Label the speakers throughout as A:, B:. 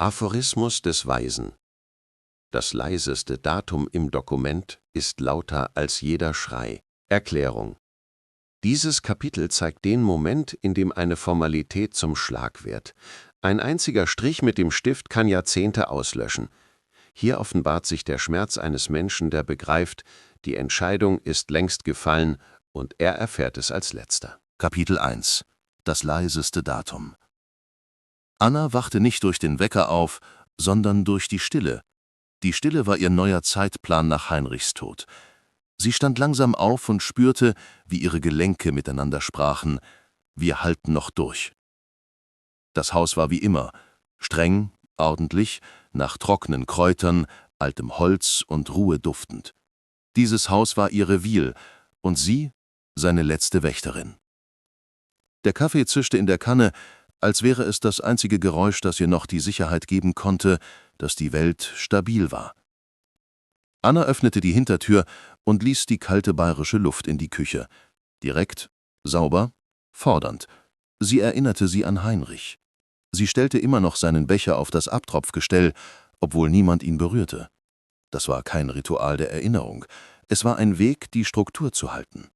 A: Aphorismus des Weisen. Das leiseste Datum im Dokument ist lauter als jeder Schrei. Erklärung. Dieses Kapitel zeigt den Moment, in dem eine Formalität zum Schlag wird. Ein einziger Strich mit dem Stift kann Jahrzehnte auslöschen. Hier offenbart sich der Schmerz eines Menschen, der begreift, die Entscheidung ist längst gefallen und er erfährt es als Letzter.
B: Kapitel 1. Das leiseste Datum. Anna wachte nicht durch den Wecker auf, sondern durch die Stille. Die Stille war ihr neuer Zeitplan nach Heinrichs Tod. Sie stand langsam auf und spürte, wie ihre Gelenke miteinander sprachen: Wir halten noch durch. Das Haus war wie immer, streng, ordentlich, nach trockenen Kräutern, altem Holz und Ruhe duftend. Dieses Haus war ihr Revier und sie seine letzte Wächterin. Der Kaffee zischte in der Kanne, als wäre es das einzige Geräusch, das ihr noch die Sicherheit geben konnte, dass die Welt stabil war. Anna öffnete die Hintertür und ließ die kalte bayerische Luft in die Küche. Direkt, sauber, fordernd. Sie erinnerte sie an Heinrich. Sie stellte immer noch seinen Becher auf das Abtropfgestell, obwohl niemand ihn berührte. Das war kein Ritual der Erinnerung. Es war ein Weg, die Struktur zu halten.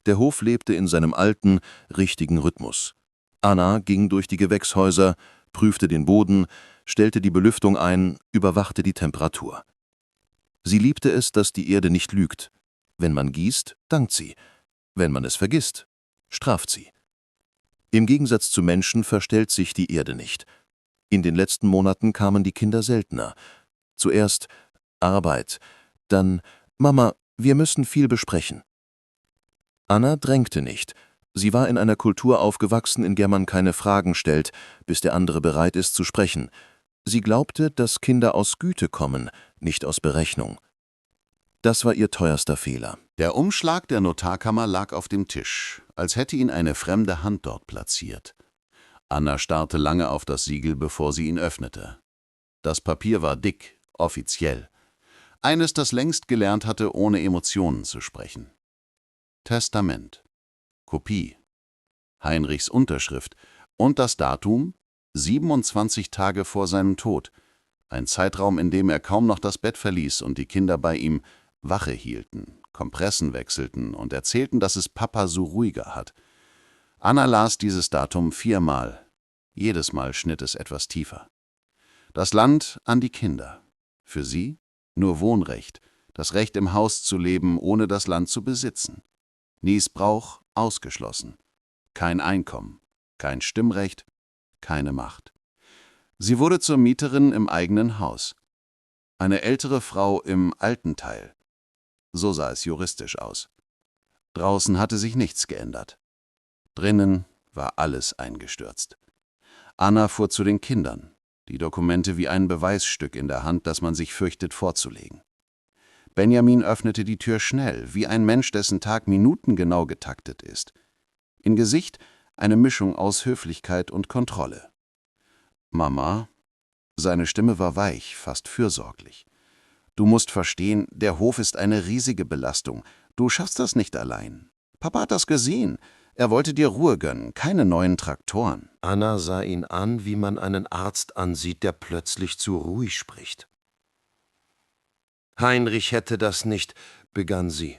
B: Der Hof lebte in seinem alten, richtigen Rhythmus. Anna ging durch die Gewächshäuser, prüfte den Boden, stellte die Belüftung ein, überwachte die Temperatur. Sie liebte es, dass die Erde nicht lügt. Wenn man gießt, dankt sie. Wenn man es vergisst, straft sie. Im Gegensatz zu Menschen verstellt sich die Erde nicht. In den letzten Monaten kamen die Kinder seltener. Zuerst Arbeit, dann »Mama, wir müssen viel besprechen«. Anna drängte nicht. Sie war in einer Kultur aufgewachsen, in der man keine Fragen stellt, bis der andere bereit ist zu sprechen. Sie glaubte, dass Kinder aus Güte kommen, nicht aus Berechnung. Das war ihr teuerster Fehler.
C: Der Umschlag der Notarkammer lag auf dem Tisch, als hätte ihn eine fremde Hand dort platziert. Anna starrte lange auf das Siegel, bevor sie ihn öffnete. Das Papier war dick, offiziell. Eines, das längst gelernt hatte, ohne Emotionen zu sprechen. Testament. Kopie. Heinrichs Unterschrift und das Datum 27 Tage vor seinem Tod. Ein Zeitraum, in dem er kaum noch das Bett verließ und die Kinder bei ihm Wache hielten, Kompressen wechselten und erzählten, dass es Papa so ruhiger hat. Anna las dieses Datum 4-mal. Jedes Mal schnitt es etwas tiefer. Das Land an die Kinder. Für sie nur Wohnrecht, das Recht im Haus zu leben, ohne das Land zu besitzen. Niesbrauch ausgeschlossen. Kein Einkommen, kein Stimmrecht, keine Macht. Sie wurde zur Mieterin im eigenen Haus. Eine ältere Frau im alten Teil. So sah es juristisch aus. Draußen hatte sich nichts geändert. Drinnen war alles eingestürzt. Anna fuhr zu den Kindern, die Dokumente wie ein Beweisstück in der Hand, das man sich fürchtet vorzulegen. Benjamin öffnete die Tür schnell, wie ein Mensch, dessen Tag minutengenau getaktet ist. In Gesicht eine Mischung aus Höflichkeit und Kontrolle. »Mama«, seine Stimme war weich, fast fürsorglich. »Du musst verstehen, der Hof ist eine riesige Belastung. Du schaffst das nicht allein. Papa hat das gesehen. Er wollte dir Ruhe gönnen, keine neuen Traktoren.«
A: Anna sah ihn an, wie man einen Arzt ansieht, der plötzlich zu ruhig spricht. »Heinrich hätte das nicht«, begann sie.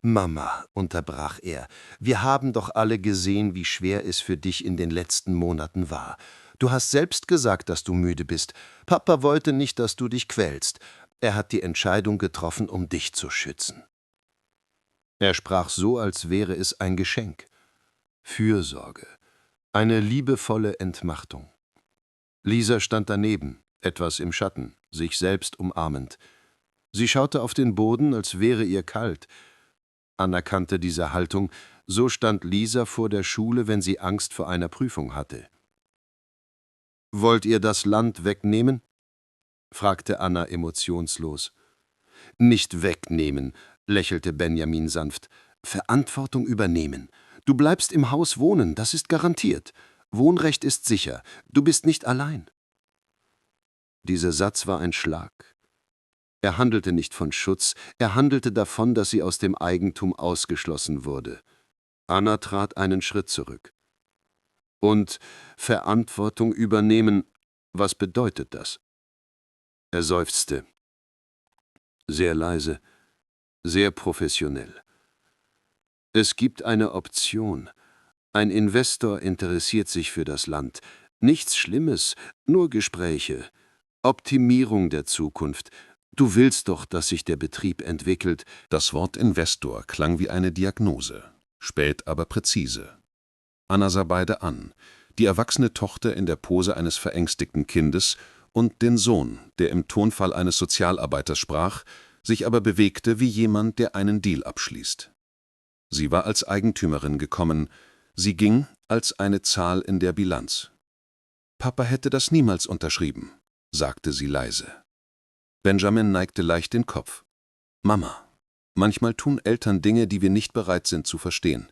A: »Mama«, unterbrach er, »wir haben doch alle gesehen, wie schwer es für dich in den letzten Monaten war. Du hast selbst gesagt, dass du müde bist. Papa wollte nicht, dass du dich quälst. Er hat die Entscheidung getroffen, um dich zu schützen.« Er sprach so, als wäre es ein Geschenk. Fürsorge, eine liebevolle Entmachtung. Lisa stand daneben, etwas im Schatten, sich selbst umarmend. Sie schaute auf den Boden, als wäre ihr kalt. Anna kannte diese Haltung, so stand Lisa vor der Schule, wenn sie Angst vor einer Prüfung hatte. »Wollt ihr das Land wegnehmen?« fragte Anna emotionslos. »Nicht wegnehmen«, lächelte Benjamin sanft. »Verantwortung übernehmen. Du bleibst im Haus wohnen, das ist garantiert. Wohnrecht ist sicher. Du bist nicht allein.« Dieser Satz war ein Schlag. Er handelte nicht von Schutz, er handelte davon, dass sie aus dem Eigentum ausgeschlossen wurde. Anna trat einen Schritt zurück. »Und Verantwortung übernehmen«, Was bedeutet das?« Er seufzte. Sehr leise, sehr professionell. »Es gibt eine Option. Ein Investor interessiert sich für das Land. Nichts Schlimmes, nur Gespräche. Optimierung der Zukunft. Du willst doch, dass sich der Betrieb entwickelt.«
C: Das Wort Investor klang wie eine Diagnose, spät aber präzise. Anna sah beide an, die erwachsene Tochter in der Pose eines verängstigten Kindes und den Sohn, der im Tonfall eines Sozialarbeiters sprach, sich aber bewegte wie jemand, der einen Deal abschließt. Sie war als Eigentümerin gekommen, sie ging als eine Zahl in der Bilanz. »Papa hätte das niemals unterschrieben«, sagte sie leise. Benjamin neigte leicht den Kopf. »Mama, manchmal tun Eltern Dinge, die wir nicht bereit sind zu verstehen.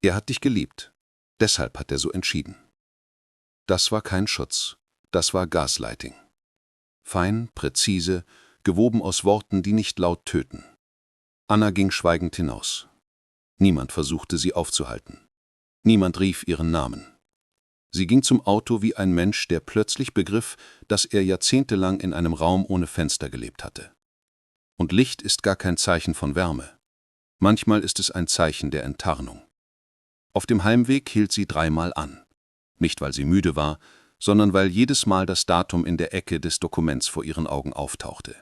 C: Er hat dich geliebt. Deshalb hat er so entschieden.« Das war kein Schutz, das war Gaslighting. Fein, präzise, gewoben aus Worten, die nicht laut töten. Anna ging schweigend hinaus. Niemand versuchte, sie aufzuhalten. Niemand rief ihren Namen. Sie ging zum Auto wie ein Mensch, der plötzlich begriff, dass er jahrzehntelang in einem Raum ohne Fenster gelebt hatte. Und Licht ist gar kein Zeichen von Wärme. Manchmal ist es ein Zeichen der Enttarnung. Auf dem Heimweg hielt sie 3-mal an. Nicht, weil sie müde war, sondern weil jedes Mal das Datum in der Ecke des Dokuments vor ihren Augen auftauchte.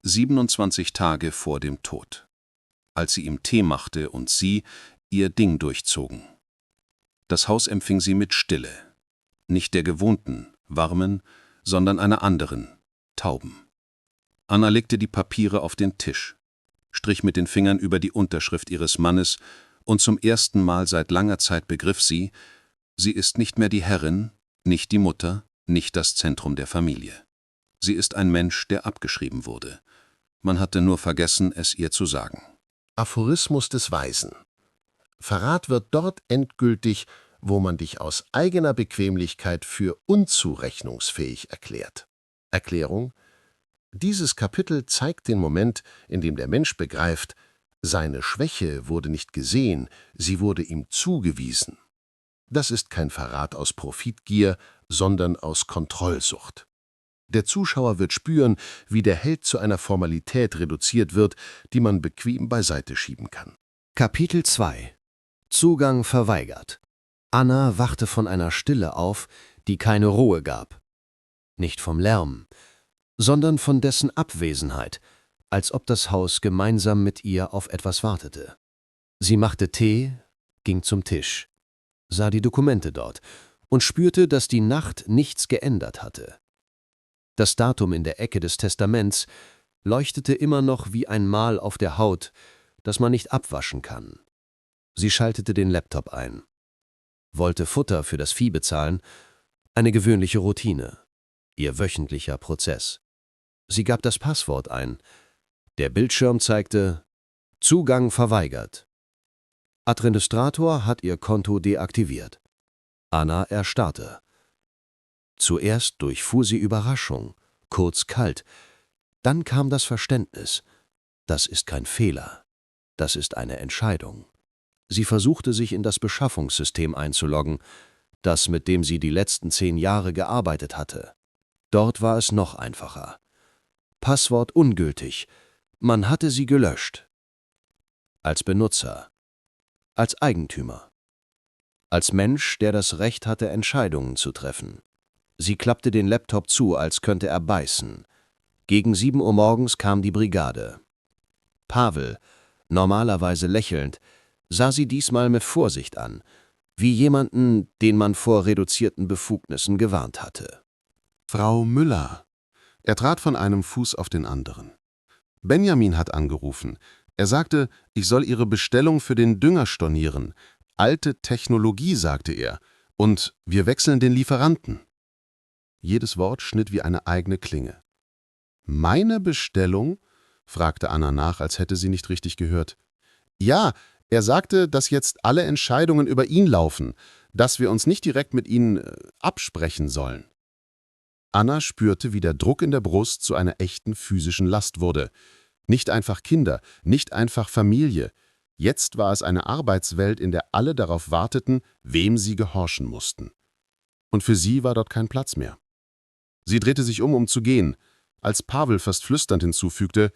C: 27 Tage vor dem Tod. Als sie ihm Tee machte und sie ihr Ding durchzogen. Das Haus empfing sie mit Stille. Nicht der gewohnten, warmen, sondern einer anderen, tauben. Anna legte die Papiere auf den Tisch, strich mit den Fingern über die Unterschrift ihres Mannes und zum ersten Mal seit langer Zeit begriff sie, sie ist nicht mehr die Herrin, nicht die Mutter, nicht das Zentrum der Familie. Sie ist ein Mensch, der abgeschrieben wurde. Man hatte nur vergessen, es ihr zu sagen.
A: Aphorismus des Weisen. Verrat wird dort endgültig, wo man dich aus eigener Bequemlichkeit für unzurechnungsfähig erklärt. Erklärung: Dieses Kapitel zeigt den Moment, in dem der Mensch begreift, seine Schwäche wurde nicht gesehen, sie wurde ihm zugewiesen. Das ist kein Verrat aus Profitgier, sondern aus Kontrollsucht. Der Zuschauer wird spüren, wie der Held zu einer Formalität reduziert wird, die man bequem beiseite schieben kann.
D: Kapitel 2: Zugang verweigert. Anna wachte von einer Stille auf, die keine Ruhe gab. Nicht vom Lärm, sondern von dessen Abwesenheit, als ob das Haus gemeinsam mit ihr auf etwas wartete. Sie machte Tee, ging zum Tisch, sah die Dokumente dort und spürte, dass die Nacht nichts geändert hatte. Das Datum in der Ecke des Testaments leuchtete immer noch wie ein Mal auf der Haut, das man nicht abwaschen kann. Sie schaltete den Laptop ein, wollte Futter für das Vieh bezahlen, eine gewöhnliche Routine, ihr wöchentlicher Prozess. Sie gab das Passwort ein. Der Bildschirm zeigte »Zugang verweigert«. Administrator hat ihr Konto deaktiviert. Anna erstarrte. Zuerst durchfuhr sie Überraschung, kurz kalt. Dann kam das Verständnis. Das ist kein Fehler. Das ist eine Entscheidung. Sie versuchte, sich in das Beschaffungssystem einzuloggen, das, mit dem sie die letzten 10 Jahre gearbeitet hatte. Dort war es noch einfacher. Passwort ungültig. Man hatte sie gelöscht. Als Benutzer. Als Eigentümer. Als Mensch, der das Recht hatte, Entscheidungen zu treffen. Sie klappte den Laptop zu, als könnte er beißen. Gegen 7 Uhr morgens kam die Brigade. Pavel, normalerweise lächelnd, sah sie diesmal mit Vorsicht an, wie jemanden, den man vor reduzierten Befugnissen gewarnt hatte.
C: »Frau Müller.« Er trat von einem Fuß auf den anderen. »Benjamin hat angerufen. Er sagte, ich soll Ihre Bestellung für den Dünger stornieren. Alte Technologie, sagte er. Und wir wechseln den Lieferanten.« Jedes Wort schnitt wie eine eigene Klinge. »Meine Bestellung?« fragte Anna nach, als hätte sie nicht richtig gehört. »Ja, er sagte, dass jetzt alle Entscheidungen über ihn laufen, dass wir uns nicht direkt mit Ihnen absprechen sollen.« Anna spürte, wie der Druck in der Brust zu einer echten physischen Last wurde. Nicht einfach Kinder, nicht einfach Familie. Jetzt war es eine Arbeitswelt, in der alle darauf warteten, wem sie gehorchen mussten. Und für sie war dort kein Platz mehr.
E: Sie drehte sich um zu gehen, als Pavel fast flüsternd hinzufügte: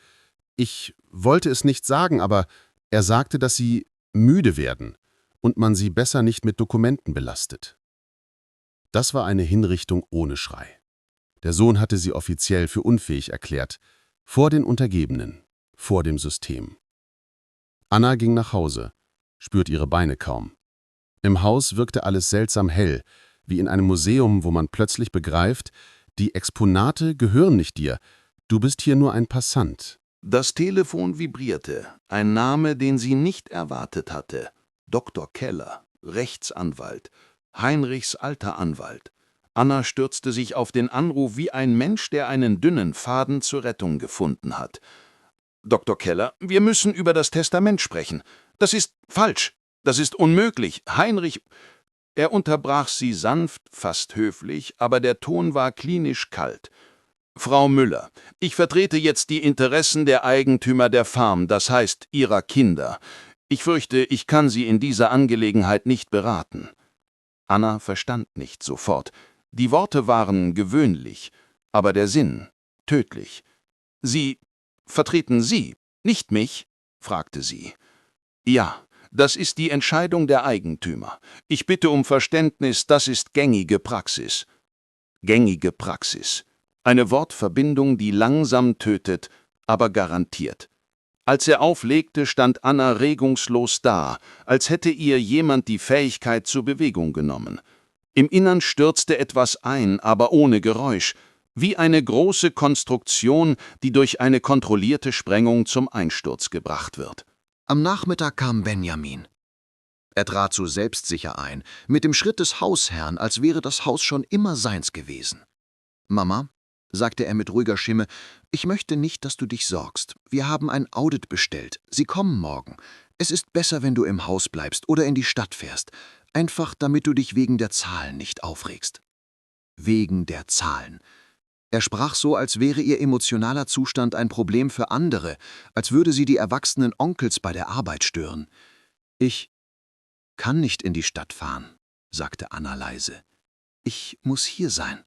E: »Ich wollte es nicht sagen, aber er sagte, dass Sie müde werden und man Sie besser nicht mit Dokumenten belastet.« Das war eine Hinrichtung ohne Schrei. Der Sohn hatte sie offiziell für unfähig erklärt, vor den Untergebenen, vor dem System. Anna ging nach Hause, spürte ihre Beine kaum. Im Haus wirkte alles seltsam hell, wie in einem Museum, wo man plötzlich begreift, die Exponate gehören nicht dir, du bist hier nur ein Passant.
B: Das Telefon vibrierte, ein Name, den sie nicht erwartet hatte. Dr. Keller, Rechtsanwalt, Heinrichs alter Anwalt. Anna stürzte sich auf den Anruf wie ein Mensch, der einen dünnen Faden zur Rettung gefunden hat. »Dr. Keller, wir müssen über das Testament sprechen. Das ist falsch. Das ist unmöglich. Heinrich...« Er unterbrach sie sanft, fast höflich, aber der Ton war klinisch kalt. »Frau Müller, ich vertrete jetzt die Interessen der Eigentümer der Farm, das heißt Ihrer Kinder. Ich fürchte, ich kann Sie in dieser Angelegenheit nicht beraten.« Anna verstand nicht sofort. Die Worte waren gewöhnlich, aber der Sinn tödlich. »Sie vertreten Sie, nicht mich?« fragte sie. »Ja, das ist die Entscheidung der Eigentümer. Ich bitte um Verständnis, das ist gängige Praxis.« Gängige Praxis. Eine Wortverbindung, die langsam tötet, aber garantiert. Als er auflegte, stand Anna regungslos da, als hätte ihr jemand die Fähigkeit zur Bewegung genommen. Im Innern stürzte etwas ein, aber ohne Geräusch, wie eine große Konstruktion, die durch eine kontrollierte Sprengung zum Einsturz gebracht wird.
D: Am Nachmittag kam Benjamin. Er trat so selbstsicher ein, mit dem Schritt des Hausherrn, als wäre das Haus schon immer seins gewesen. »Mama«, sagte er mit ruhiger Stimme, »ich möchte nicht, dass du dich sorgst. Wir haben ein Audit bestellt. Sie kommen morgen. Es ist besser, wenn du im Haus bleibst oder in die Stadt fährst. Einfach, damit du dich wegen der Zahlen nicht aufregst.« Wegen der Zahlen. Er sprach so, als wäre ihr emotionaler Zustand ein Problem für andere, als würde sie die erwachsenen Onkels bei der Arbeit stören. »Ich kann nicht in die Stadt fahren«, sagte Anna leise. »Ich muss hier sein.«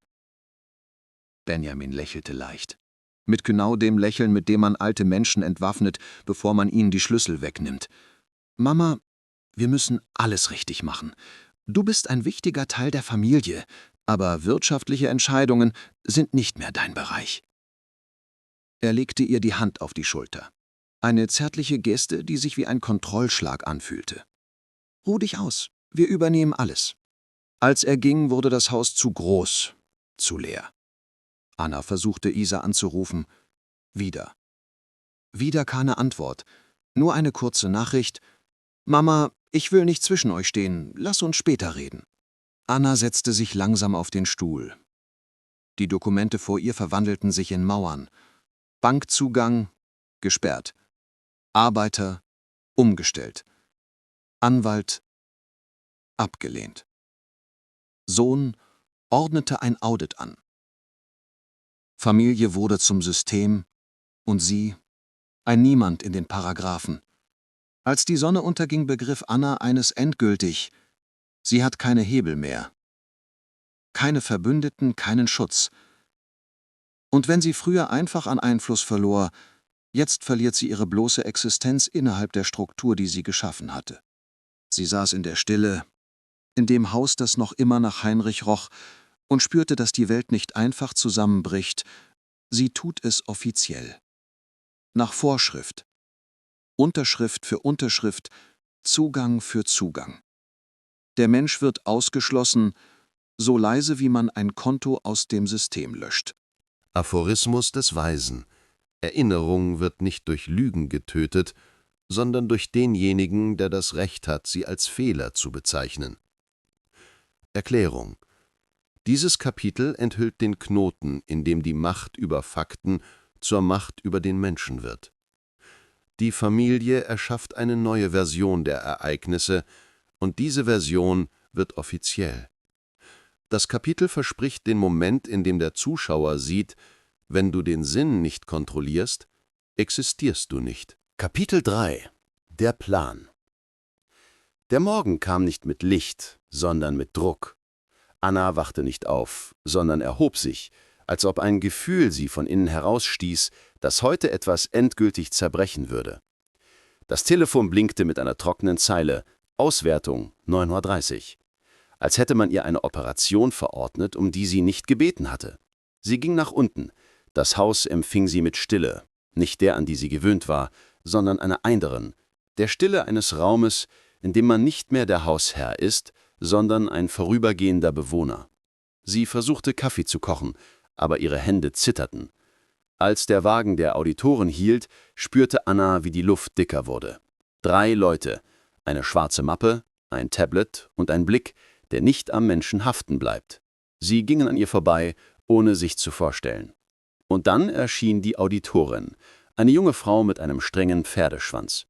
D: Benjamin lächelte leicht. Mit genau dem Lächeln, mit dem man alte Menschen entwaffnet, bevor man ihnen die Schlüssel wegnimmt. »Mama, wir müssen alles richtig machen. Du bist ein wichtiger Teil der Familie, aber wirtschaftliche Entscheidungen sind nicht mehr dein Bereich.« Er legte ihr die Hand auf die Schulter. Eine zärtliche Geste, die sich wie ein Kontrollschlag anfühlte. »Ruh dich aus, wir übernehmen alles.« Als er ging, wurde das Haus zu groß, zu leer. Anna versuchte, Isa anzurufen. Wieder. Wieder keine Antwort, nur eine kurze Nachricht: »Mama, ich will nicht zwischen euch stehen, lass uns später reden.« Anna setzte sich langsam auf den Stuhl. Die Dokumente vor ihr verwandelten sich in Mauern. Bankzugang gesperrt. Arbeiter umgestellt. Anwalt abgelehnt. Sohn ordnete ein Audit an. Familie wurde zum System und sie ein Niemand in den Paragraphen. Als die Sonne unterging, begriff Anna eines endgültig: Sie hat keine Hebel mehr. Keine Verbündeten, keinen Schutz. Und wenn sie früher einfach an Einfluss verlor, jetzt verliert sie ihre bloße Existenz innerhalb der Struktur, die sie geschaffen hatte. Sie saß in der Stille, in dem Haus, das noch immer nach Heinrich roch, und spürte, dass die Welt nicht einfach zusammenbricht. Sie tut es offiziell. Nach Vorschrift. Unterschrift für Unterschrift, Zugang für Zugang. Der Mensch wird ausgeschlossen, so leise wie man ein Konto aus dem System löscht.
A: Aphorismus des Weisen: Erinnerung wird nicht durch Lügen getötet, sondern durch denjenigen, der das Recht hat, sie als Fehler zu bezeichnen. Erklärung: Dieses Kapitel enthüllt den Knoten, in dem die Macht über Fakten zur Macht über den Menschen wird. Die Familie erschafft eine neue Version der Ereignisse, und diese Version wird offiziell. Das Kapitel verspricht den Moment, in dem der Zuschauer sieht: Wenn du den Sinn nicht kontrollierst, existierst du nicht.
C: Kapitel 3 – Der Plan. Der Morgen kam nicht mit Licht, sondern mit Druck. Anna wachte nicht auf, sondern erhob sich, als ob ein Gefühl sie von innen herausstieß, dass heute etwas endgültig zerbrechen würde. Das Telefon blinkte mit einer trockenen Zeile: Auswertung 9:30 Uhr. Als hätte man ihr eine Operation verordnet, um die sie nicht gebeten hatte. Sie ging nach unten. Das Haus empfing sie mit Stille, nicht der, an die sie gewöhnt war, sondern einer anderen, der Stille eines Raumes, in dem man nicht mehr der Hausherr ist, sondern ein vorübergehender Bewohner. Sie versuchte Kaffee zu kochen, aber ihre Hände zitterten. Als der Wagen der Auditoren hielt, spürte Anna, wie die Luft dicker wurde. 3 Leute, eine schwarze Mappe, ein Tablet und ein Blick, der nicht am Menschen haften bleibt. Sie gingen an ihr vorbei, ohne sich zu vorstellen. Und dann erschien die Auditorin, eine junge Frau mit einem strengen Pferdeschwanz.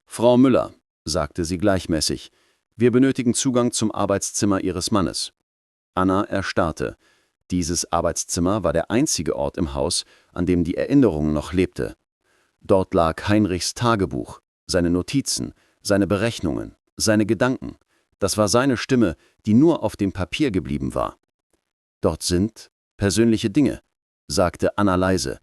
C: »Frau Müller«, sagte sie gleichmäßig, »wir benötigen Zugang zum Arbeitszimmer Ihres Mannes.« Anna erstarrte. Dieses Arbeitszimmer war der einzige Ort im Haus, an dem die Erinnerung noch lebte. Dort lag Heinrichs Tagebuch, seine Notizen, seine Berechnungen, seine Gedanken. Das war seine Stimme, die nur auf dem Papier geblieben war. »Dort sind persönliche Dinge«, sagte Anna leise.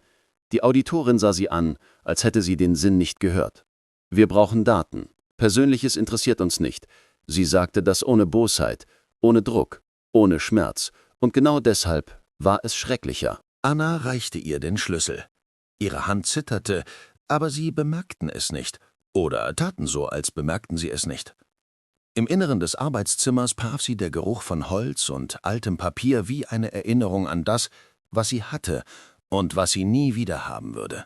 C: Die Auditorin sah sie an, als hätte sie den Sinn nicht gehört. »Wir brauchen Daten. Persönliches interessiert uns nicht.« Sie sagte das ohne Bosheit, ohne Druck, ohne Schmerz. Und genau deshalb war es schrecklicher.
B: Anna reichte ihr den Schlüssel. Ihre Hand zitterte, aber sie bemerkten es nicht. Oder taten so, als bemerkten sie es nicht. Im Inneren des Arbeitszimmers paf sie der Geruch von Holz und altem Papier wie eine Erinnerung an das, was sie hatte und was sie nie wieder haben würde.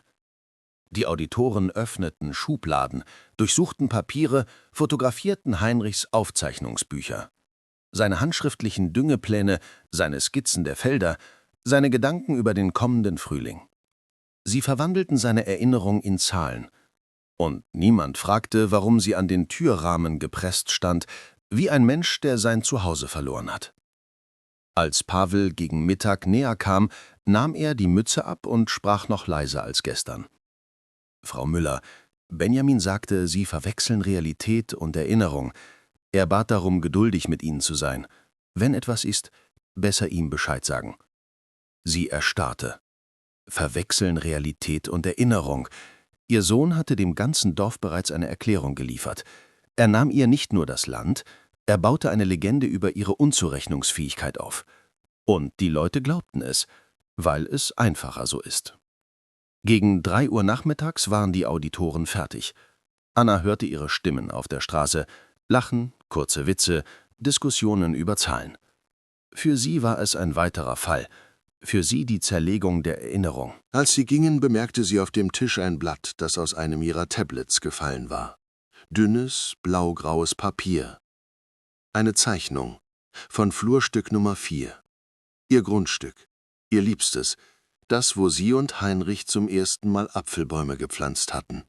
B: Die Auditoren öffneten Schubladen, durchsuchten Papiere, fotografierten Heinrichs Aufzeichnungsbücher. Seine handschriftlichen Düngepläne, seine Skizzen der Felder, seine Gedanken über den kommenden Frühling. Sie verwandelten seine Erinnerung in Zahlen. Und niemand fragte, warum sie an den Türrahmen gepresst stand, wie ein Mensch, der sein Zuhause verloren hat. Als Pavel gegen Mittag näher kam, nahm er die Mütze ab und sprach noch leiser als gestern. »Frau Müller, Benjamin sagte, Sie verwechseln Realität und Erinnerung. Er bat darum, geduldig mit Ihnen zu sein. Wenn etwas ist, besser ihm Bescheid sagen.« Sie erstarrte. Verwechseln Realität und Erinnerung. Ihr Sohn hatte dem ganzen Dorf bereits eine Erklärung geliefert. Er nahm ihr nicht nur das Land, er baute eine Legende über ihre Unzurechnungsfähigkeit auf. Und die Leute glaubten es, weil es einfacher so ist. Gegen 3 Uhr nachmittags waren die Auditoren fertig. Anna hörte ihre Stimmen auf der Straße, Lachen, kurze Witze, Diskussionen über Zahlen. Für sie war es ein weiterer Fall, für sie die Zerlegung der Erinnerung.
A: Als sie gingen, bemerkte sie auf dem Tisch ein Blatt, das aus einem ihrer Tablets gefallen war. Dünnes, blaugraues Papier. Eine Zeichnung von Flurstück Nummer 4. Ihr Grundstück, ihr Liebstes, das, wo sie und Heinrich zum ersten Mal Apfelbäume gepflanzt hatten.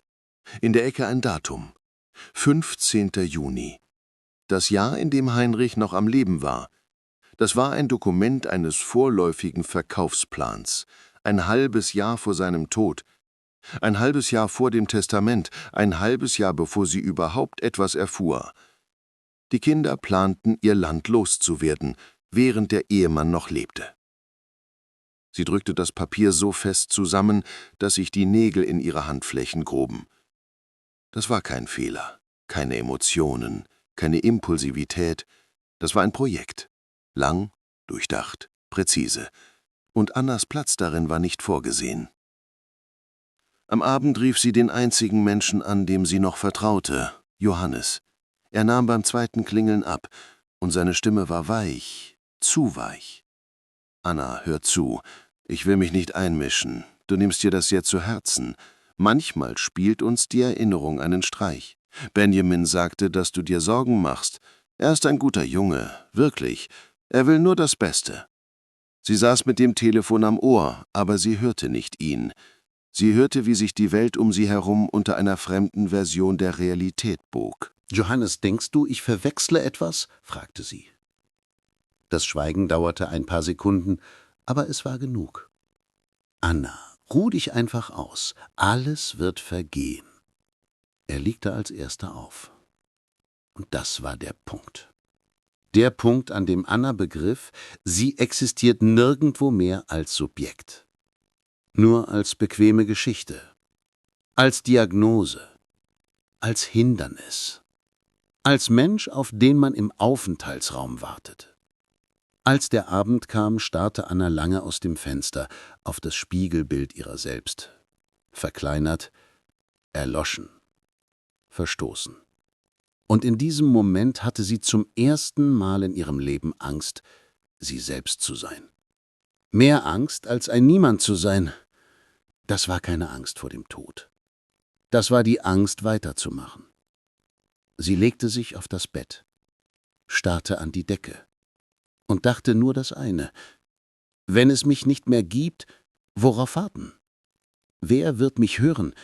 A: In der Ecke ein Datum. 15. Juni. Das Jahr, in dem Heinrich noch am Leben war. Das war ein Dokument eines vorläufigen Verkaufsplans. Ein halbes Jahr vor seinem Tod. Ein halbes Jahr vor dem Testament. Ein halbes Jahr, bevor sie überhaupt etwas erfuhr. Die Kinder planten, ihr Land loszuwerden, während der Ehemann noch lebte. Sie drückte das Papier so fest zusammen, dass sich die Nägel in ihre Handflächen gruben. Das war kein Fehler, keine Emotionen, keine Impulsivität. Das war ein Projekt. Lang, durchdacht, präzise. Und Annas Platz darin war nicht vorgesehen. Am Abend rief sie den einzigen Menschen an, dem sie noch vertraute, Johannes. Er nahm beim zweiten Klingeln ab, und seine Stimme war weich, zu weich. »Anna, hör zu. Ich will mich nicht einmischen. Du nimmst dir das sehr zu Herzen. Manchmal spielt uns die Erinnerung einen Streich. Benjamin sagte, dass du dir Sorgen machst. Er ist ein guter Junge, wirklich. Er will nur das Beste.« Sie saß mit dem Telefon am Ohr, aber sie hörte nicht ihn. Sie hörte, wie sich die Welt um sie herum unter einer fremden Version der Realität bog.
C: »Johannes, denkst du, ich verwechsle etwas?« fragte sie. Das Schweigen dauerte ein paar Sekunden, aber es war genug. »Anna, ruh dich einfach aus. Alles wird vergehen.« Er legte als erster auf. Und das war der Punkt. Der Punkt, an dem Anna begriff, sie existiert nirgendwo mehr als Subjekt. Nur als bequeme Geschichte, als Diagnose, als Hindernis, als Mensch, auf den man im Aufenthaltsraum wartet. Als der Abend kam, starrte Anna lange aus dem Fenster auf das Spiegelbild ihrer selbst. Verkleinert, erloschen, verstoßen. Und in diesem Moment hatte sie zum ersten Mal in ihrem Leben Angst, sie selbst zu sein. Mehr Angst, als ein Niemand zu sein. Das war keine Angst vor dem Tod. Das war die Angst, weiterzumachen. Sie legte sich auf das Bett, starrte an die Decke und dachte nur das eine: Wenn es mich nicht mehr gibt, worauf warten? Wer wird mich hören?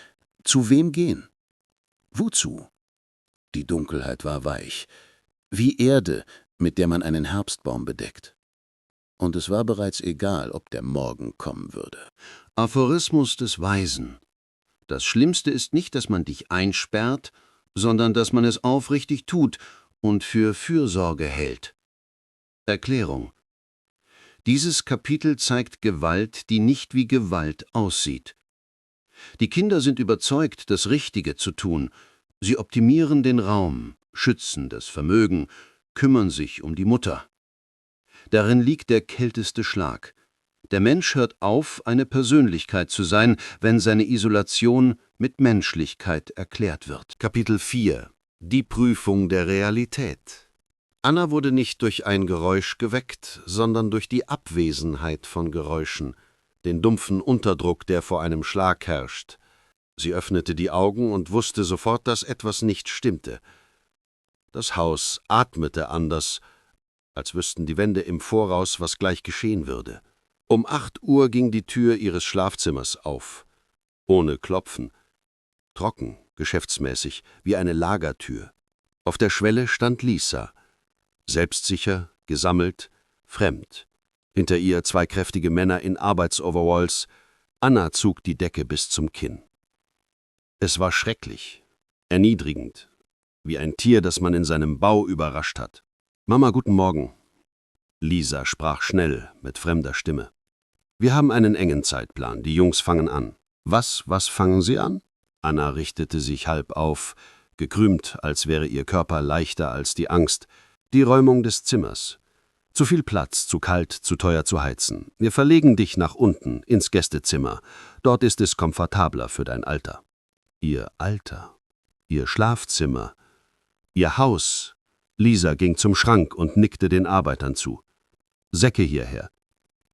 C: Zu wem gehen? Wozu? Die Dunkelheit war weich, wie Erde, mit der man einen Herbstbaum bedeckt. Und es war bereits egal, ob der Morgen kommen würde.
A: Aphorismus des Weisen. Das Schlimmste ist nicht, dass man dich einsperrt, sondern dass man es aufrichtig tut und für Fürsorge hält. Erklärung. Dieses Kapitel zeigt Gewalt, die nicht wie Gewalt aussieht. Die Kinder sind überzeugt, das Richtige zu tun. Sie optimieren den Raum, schützen das Vermögen, kümmern sich um die Mutter. Darin liegt der kälteste Schlag. Der Mensch hört auf, eine Persönlichkeit zu sein, wenn seine Isolation mit Menschlichkeit erklärt wird. Kapitel 4 – Die Prüfung der Realität. Anna wurde nicht durch ein Geräusch geweckt, sondern durch die Abwesenheit von Geräuschen, den dumpfen Unterdruck, der vor einem Schlag herrscht. Sie öffnete die Augen und wusste sofort, dass etwas nicht stimmte. Das Haus atmete anders, als wüssten die Wände im Voraus, was gleich geschehen würde. Um 8 Uhr ging die Tür ihres Schlafzimmers auf. Ohne Klopfen. Trocken, geschäftsmäßig, wie eine Lagertür. Auf der Schwelle stand Lisa. Selbstsicher, gesammelt, fremd. Hinter ihr 2 kräftige Männer in Arbeitsoveralls. Anna zog die Decke bis zum Kinn. Es war schrecklich, erniedrigend, wie ein Tier, das man in seinem Bau überrascht hat. »Mama, guten Morgen.« Lisa sprach schnell, mit fremder Stimme. »Wir haben einen engen Zeitplan, die Jungs fangen an.« »Was fangen sie an?« Anna richtete sich halb auf, gekrümmt, als wäre ihr Körper leichter als die Angst. »Die Räumung des Zimmers. Zu viel Platz, zu kalt, zu teuer zu heizen. Wir verlegen dich nach unten, ins Gästezimmer. Dort ist es komfortabler für dein Alter.« Ihr Alter, ihr Schlafzimmer, ihr Haus. Lisa ging zum Schrank und nickte den Arbeitern zu. »Säcke hierher.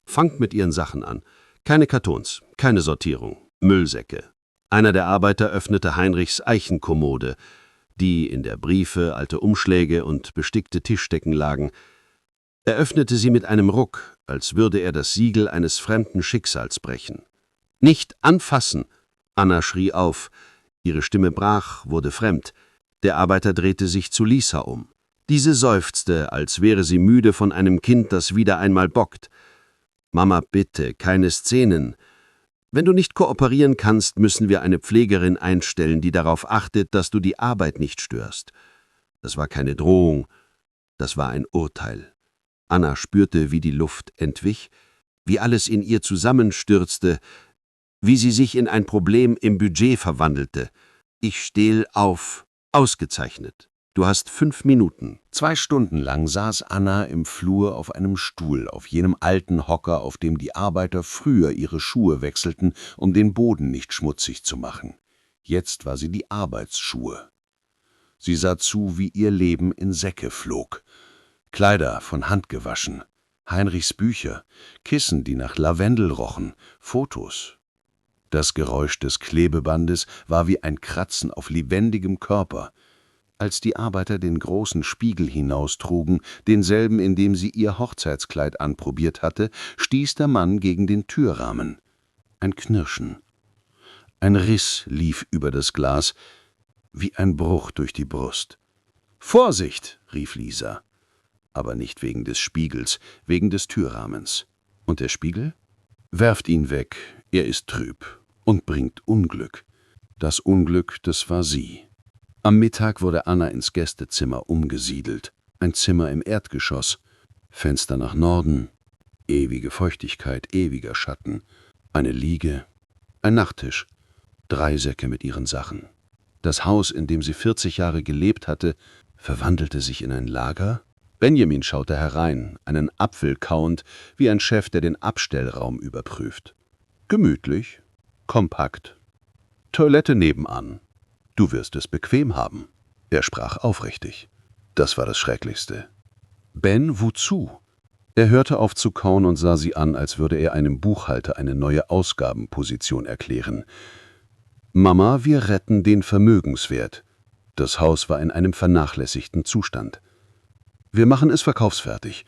A: Fangt mit ihren Sachen an. Keine Kartons, keine Sortierung. Müllsäcke.« Einer der Arbeiter öffnete Heinrichs Eichenkommode, die in der Briefe, alte Umschläge und bestickte Tischdecken lagen. Er öffnete sie mit einem Ruck, als würde er das Siegel eines fremden Schicksals brechen. »Nicht anfassen!« Anna schrie auf. Ihre Stimme brach, wurde fremd. Der Arbeiter drehte sich zu Lisa um. Diese seufzte, als wäre sie müde von einem Kind, das wieder einmal bockt. »Mama, bitte, keine Szenen. Wenn du nicht kooperieren kannst, müssen wir eine Pflegerin einstellen, die darauf achtet, dass du die Arbeit nicht störst.« Das war keine Drohung, das war ein Urteil. Anna spürte, wie die Luft entwich, wie alles in ihr zusammenstürzte, wie sie sich in ein Problem im Budget verwandelte. »Ich stehl auf. Ausgezeichnet. Du hast 5 Minuten.«
F: 2 Stunden lang saß Anna im Flur auf einem Stuhl, auf jenem alten Hocker, auf dem die Arbeiter früher ihre Schuhe wechselten, um den Boden nicht schmutzig zu machen. Jetzt war sie die Arbeitsschuhe. Sie sah zu, wie ihr Leben in Säcke flog. Kleider von Hand gewaschen, Heinrichs Bücher, Kissen, die nach Lavendel rochen, Fotos. Das Geräusch des Klebebandes war wie ein Kratzen auf lebendigem Körper. Als die Arbeiter den großen Spiegel hinaustrugen, denselben, in dem sie ihr Hochzeitskleid anprobiert hatte, stieß der Mann gegen den Türrahmen. Ein Knirschen. Ein Riss lief über das Glas, wie ein Bruch durch die Brust. »Vorsicht!« rief Lisa. Aber nicht wegen des Spiegels, wegen des Türrahmens. Und der Spiegel? »Werft ihn weg, er ist trüb und bringt Unglück.« Das Unglück, das war sie. Am Mittag wurde Anna ins Gästezimmer umgesiedelt. Ein Zimmer im Erdgeschoss, Fenster nach Norden, ewige Feuchtigkeit, ewiger Schatten, eine Liege, ein Nachttisch, 3 Säcke mit ihren Sachen. Das Haus, in dem sie 40 Jahre gelebt hatte, verwandelte sich in ein Lager. Benjamin schaute herein, einen Apfel kauend, wie ein Chef, der den Abstellraum überprüft. Gemütlich, kompakt. Toilette nebenan. Du wirst es bequem haben. Er sprach aufrichtig. Das war das Schrecklichste. Ben, wozu? Er hörte auf zu kauen und sah sie an, als würde er einem Buchhalter eine neue Ausgabenposition erklären. Mama, wir retten den Vermögenswert. Das Haus war in einem vernachlässigten Zustand. Wir machen es verkaufsfertig.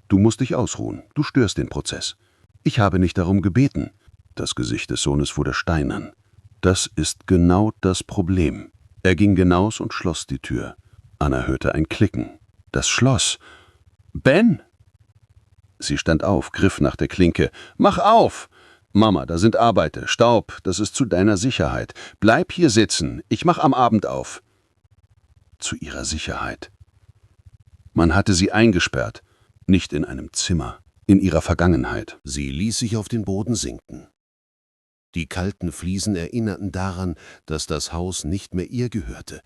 F: Du musst dich ausruhen, du störst den Prozess. Ich habe nicht darum gebeten. Das Gesicht des Sohnes wurde steinern. Das ist genau das Problem. Er ging hinaus und schloss die Tür. Anna hörte ein Klicken. Das Schloss. Ben! Sie stand auf, griff nach der Klinke. Mach auf! Mama, da sind Arbeiter, Staub, das ist zu deiner Sicherheit. Bleib hier sitzen, ich mach am Abend auf. Zu ihrer Sicherheit. Man hatte sie eingesperrt, nicht in einem Zimmer, in ihrer Vergangenheit.
A: Sie ließ sich auf den Boden sinken. Die kalten Fliesen erinnerten daran, dass das Haus nicht mehr ihr gehörte.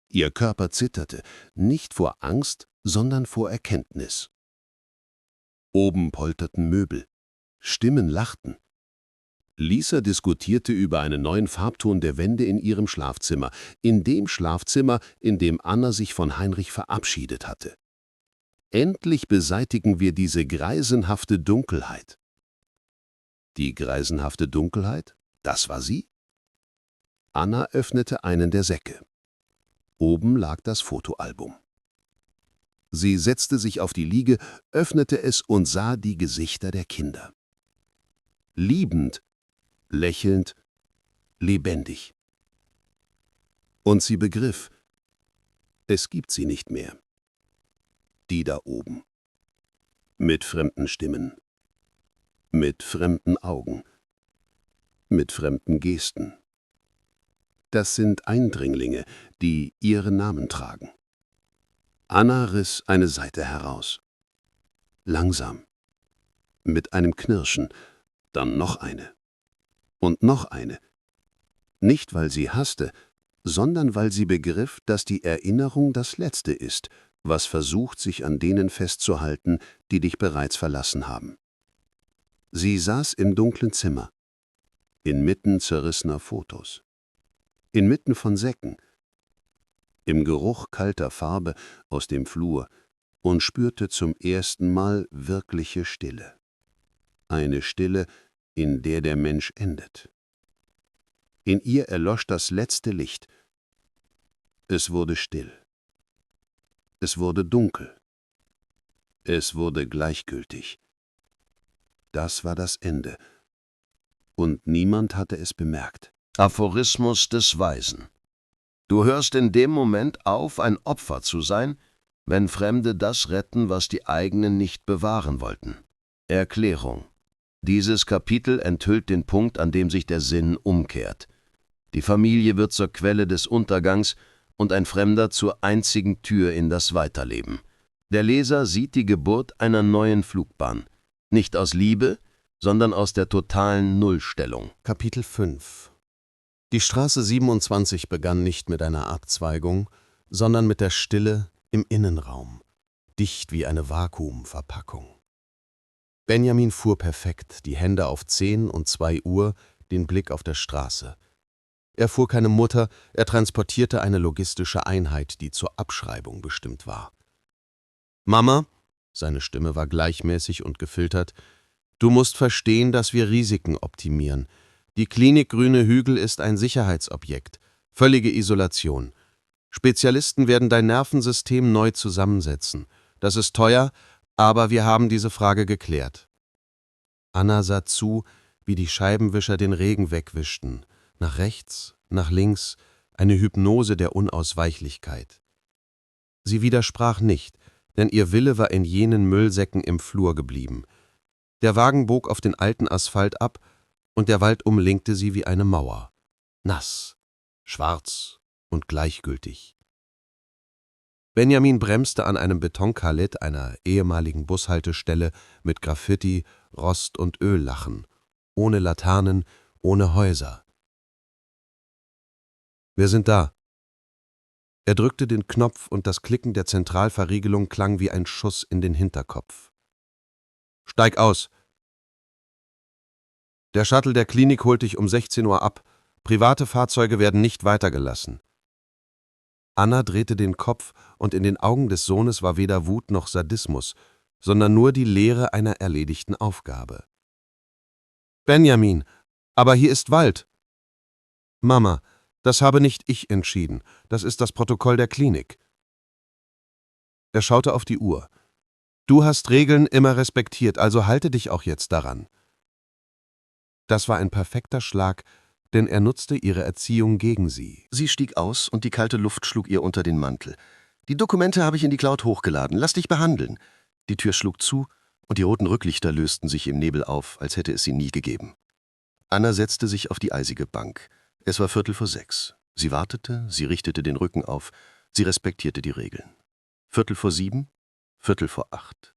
A: Ihr Körper zitterte, nicht vor Angst, sondern vor Erkenntnis. Oben polterten Möbel. Stimmen lachten. Lisa diskutierte über einen neuen Farbton der Wände in ihrem Schlafzimmer, in dem Schlafzimmer, in dem Anna sich von Heinrich verabschiedet hatte. Endlich beseitigen wir diese greisenhafte Dunkelheit. Die greisenhafte Dunkelheit, das war sie? Anna öffnete einen der Säcke. Oben lag das Fotoalbum. Sie setzte sich auf die Liege, öffnete es und sah die Gesichter der Kinder. Liebend, lächelnd, lebendig. Und sie begriff, es gibt sie nicht mehr. Die da oben. Mit fremden Stimmen. Mit fremden Augen. Mit fremden Gesten. Das sind Eindringlinge, die ihre Namen tragen. Anna riss eine Seite heraus. Langsam. Mit einem Knirschen. Dann noch eine. Und noch eine. Nicht, weil sie hasste, sondern weil sie begriff, dass die Erinnerung das Letzte ist, was versucht, sich an denen festzuhalten, die dich bereits verlassen haben. Sie saß im dunklen Zimmer, inmitten zerrissener Fotos, inmitten von Säcken, im Geruch kalter Farbe aus dem Flur und spürte zum ersten Mal wirkliche Stille. Eine Stille, in der der Mensch endet. In ihr erlosch das letzte Licht. Es wurde still. Es wurde dunkel. Es wurde gleichgültig. Das war das Ende. Und niemand hatte es bemerkt.
G: Aphorismus des Weisen. Du hörst in dem Moment auf, ein Opfer zu sein, wenn Fremde das retten, was die eigenen nicht bewahren wollten. Erklärung. Dieses Kapitel enthüllt den Punkt, an dem sich der Sinn umkehrt. Die Familie wird zur Quelle des Untergangs und ein Fremder zur einzigen Tür in das Weiterleben. Der Leser sieht die Geburt einer neuen Flugbahn. Nicht aus Liebe, sondern aus der totalen Nullstellung.
D: Kapitel 5 Die Straße 27 begann nicht mit einer Abzweigung, sondern mit der Stille im Innenraum, dicht wie eine Vakuumverpackung. Benjamin fuhr perfekt, die Hände auf 10 und 2 Uhr, den Blick auf der Straße. Er fuhr keine Mutter, er transportierte eine logistische Einheit, die zur Abschreibung bestimmt war. »Mama«, seine Stimme war gleichmäßig und gefiltert, »du musst verstehen, dass wir Risiken optimieren. Die Klinik Grüne Hügel ist ein Sicherheitsobjekt, völlige Isolation. Spezialisten werden dein Nervensystem neu zusammensetzen. Das ist teuer, aber wir haben diese Frage geklärt.« Anna sah zu, wie die Scheibenwischer den Regen wegwischten. Nach rechts, nach links, eine Hypnose der Unausweichlichkeit. Sie widersprach nicht, denn ihr Wille war in jenen Müllsäcken im Flur geblieben. Der Wagen bog auf den alten Asphalt ab, und der Wald umlinkte sie wie eine Mauer. Nass, schwarz und gleichgültig. Benjamin bremste an einem Betonkalett einer ehemaligen Bushaltestelle mit Graffiti, Rost- und Öllachen, ohne Laternen, ohne Häuser. »Wir sind da.« Er drückte den Knopf und das Klicken der Zentralverriegelung klang wie ein Schuss in den Hinterkopf. »Steig aus!« »Der Shuttle der Klinik holt dich um 16 Uhr ab. Private Fahrzeuge werden nicht weitergelassen.« Anna drehte den Kopf, und in den Augen des Sohnes war weder Wut noch Sadismus, sondern nur die Leere einer erledigten Aufgabe. »Benjamin, aber hier ist Wald.« »Mama, das habe nicht ich entschieden, das ist das Protokoll der Klinik.« Er schaute auf die Uhr. »Du hast Regeln immer respektiert, also halte dich auch jetzt daran.« Das war ein perfekter Schlag, denn er nutzte ihre Erziehung gegen sie.
A: Sie stieg aus und die kalte Luft schlug ihr unter den Mantel. »Die Dokumente habe ich in die Cloud hochgeladen. Lass dich behandeln.« Die Tür schlug zu und die roten Rücklichter lösten sich im Nebel auf, als hätte es sie nie gegeben. Anna setzte sich auf die eisige Bank. Es war 5:45. Sie wartete, sie richtete den Rücken auf, sie respektierte die Regeln. 6:45, 7:45.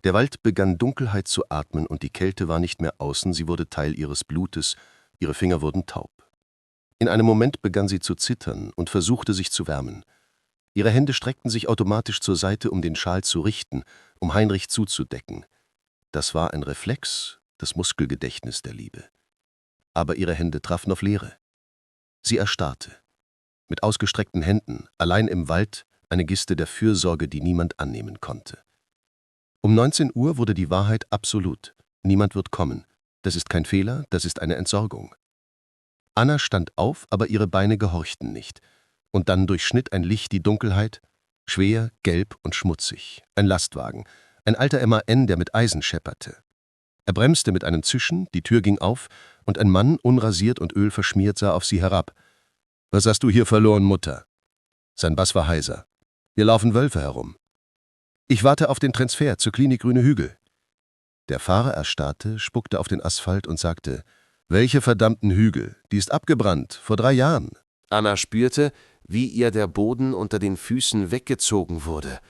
A: Der Wald begann Dunkelheit zu atmen und die Kälte war nicht mehr außen, sie wurde Teil ihres Blutes, ihre Finger wurden taub. In einem Moment begann sie zu zittern und versuchte sich zu wärmen. Ihre Hände streckten sich automatisch zur Seite, um den Schal zu richten, um Heinrich zuzudecken. Das war ein Reflex, das Muskelgedächtnis der Liebe. Aber ihre Hände trafen auf Leere. Sie erstarrte. Mit ausgestreckten Händen, allein im Wald, eine Geste der Fürsorge, die niemand annehmen konnte. Um 19 Uhr wurde die Wahrheit absolut. Niemand wird kommen. Das ist kein Fehler, das ist eine Entsorgung. Anna stand auf, aber ihre Beine gehorchten nicht. Und dann durchschnitt ein Licht die Dunkelheit, schwer, gelb und schmutzig. Ein Lastwagen, ein alter MAN, der mit Eisen schepperte. Er bremste mit einem Zischen, die Tür ging auf und ein Mann, unrasiert und ölverschmiert, sah auf sie herab. »Was hast du hier verloren, Mutter?« Sein Bass war heiser. »Hier laufen Wölfe herum.« »Ich warte auf den Transfer zur Klinik Grüne Hügel.« Der Fahrer erstarrte, spuckte auf den Asphalt und sagte, »Welche verdammten Hügel? Die ist abgebrannt, vor 3 Jahren.«
H: Anna spürte, wie ihr der Boden unter den Füßen weggezogen wurde.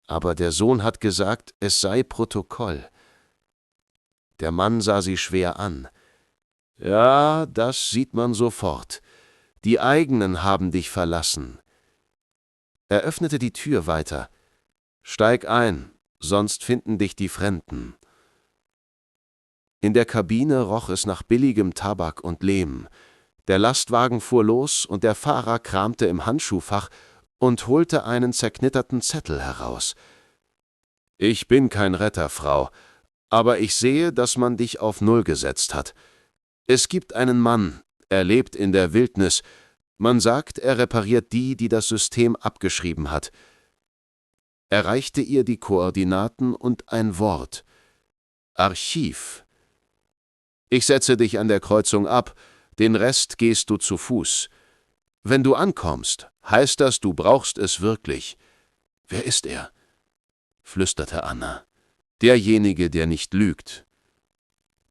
H: Aber der Sohn hat gesagt, es sei Protokoll. Der Mann sah sie schwer an. »Ja, das sieht man sofort. Die eigenen haben dich verlassen.« Er öffnete die Tür weiter. »Steig ein, sonst finden dich die Fremden.« In der Kabine roch es nach billigem Tabak und Lehm. Der Lastwagen fuhr los und der Fahrer kramte im Handschuhfach und holte einen zerknitterten Zettel heraus. »Ich bin kein Retter, Frau, aber ich sehe, dass man dich auf Null gesetzt hat. Es gibt einen Mann, er lebt in der Wildnis. Man sagt, er repariert die, die das System abgeschrieben hat.« Er reichte ihr die Koordinaten und ein Wort. »Archiv. Ich setze dich an der Kreuzung ab, den Rest gehst du zu Fuß. Wenn du ankommst, heißt das, du brauchst es wirklich.« »Wer ist er?« flüsterte Anna. »Derjenige, der nicht lügt.«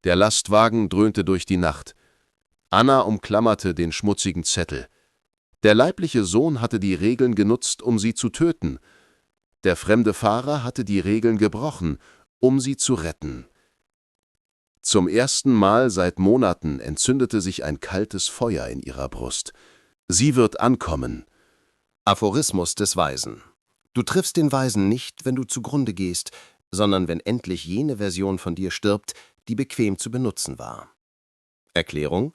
H: Der Lastwagen dröhnte durch die Nacht. Anna umklammerte den schmutzigen Zettel. Der leibliche Sohn hatte die Regeln genutzt, um sie zu töten. Der fremde Fahrer hatte die Regeln gebrochen, um sie zu retten. Zum ersten Mal seit Monaten entzündete sich ein kaltes Feuer in ihrer Brust. Sie wird ankommen.
A: Aphorismus des Weisen. Du triffst den Weisen nicht, wenn du zugrunde gehst, sondern wenn endlich jene Version von dir stirbt, die bequem zu benutzen war. Erklärung: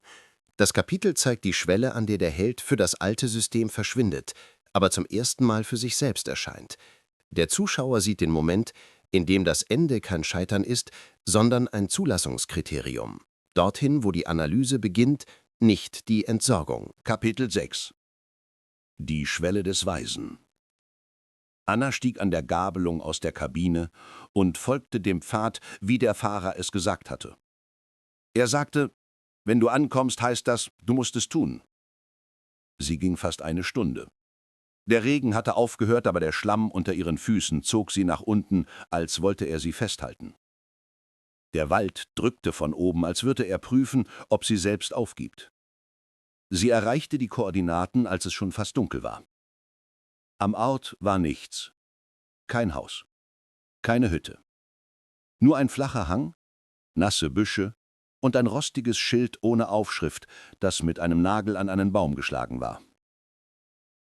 A: Das Kapitel zeigt die Schwelle, an der der Held für das alte System verschwindet, aber zum ersten Mal für sich selbst erscheint. Der Zuschauer sieht den Moment, in dem das Ende kein Scheitern ist, sondern ein Zulassungskriterium. Dorthin, wo die Analyse beginnt, nicht die Entsorgung.
F: Kapitel 6 Die Schwelle des Weisen. Anna stieg an der Gabelung aus der Kabine und folgte dem Pfad, wie der Fahrer es gesagt hatte. Er sagte, wenn du ankommst, heißt das, du musst es tun. Sie ging fast eine Stunde. Der Regen hatte aufgehört, aber der Schlamm unter ihren Füßen zog sie nach unten, als wollte er sie festhalten. Der Wald drückte von oben, als würde er prüfen, ob sie selbst aufgibt. Sie erreichte die Koordinaten, als es schon fast dunkel war. Am Ort war nichts. Kein Haus. Keine Hütte. Nur ein flacher Hang, nasse Büsche und ein rostiges Schild ohne Aufschrift, das mit einem Nagel an einen Baum geschlagen war.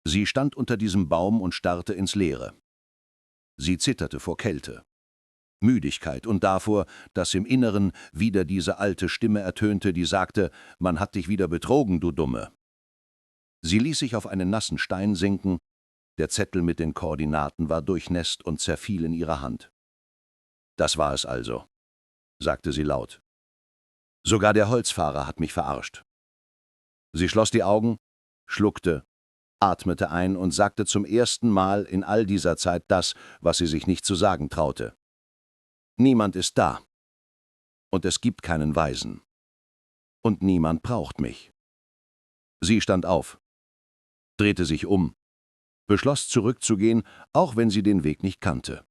F: Sie stand unter diesem Baum und starrte ins Leere. Sie zitterte vor Kälte, Müdigkeit und davor, dass im Inneren wieder diese alte Stimme ertönte, die sagte, man hat dich wieder betrogen, du Dumme. Sie ließ sich auf einen nassen Stein sinken, der Zettel mit den Koordinaten war durchnässt und zerfiel in ihrer Hand. Das war es also, sagte sie laut. Sogar der Holzfahrer hat mich verarscht. Sie schloss die Augen, schluckte, atmete ein und sagte zum ersten Mal in all dieser Zeit das, was sie sich nicht zu sagen traute. Niemand ist da. Und es gibt keinen Weisen. Und niemand braucht mich. Sie stand auf, drehte sich um, beschloss zurückzugehen, auch wenn sie den Weg nicht kannte.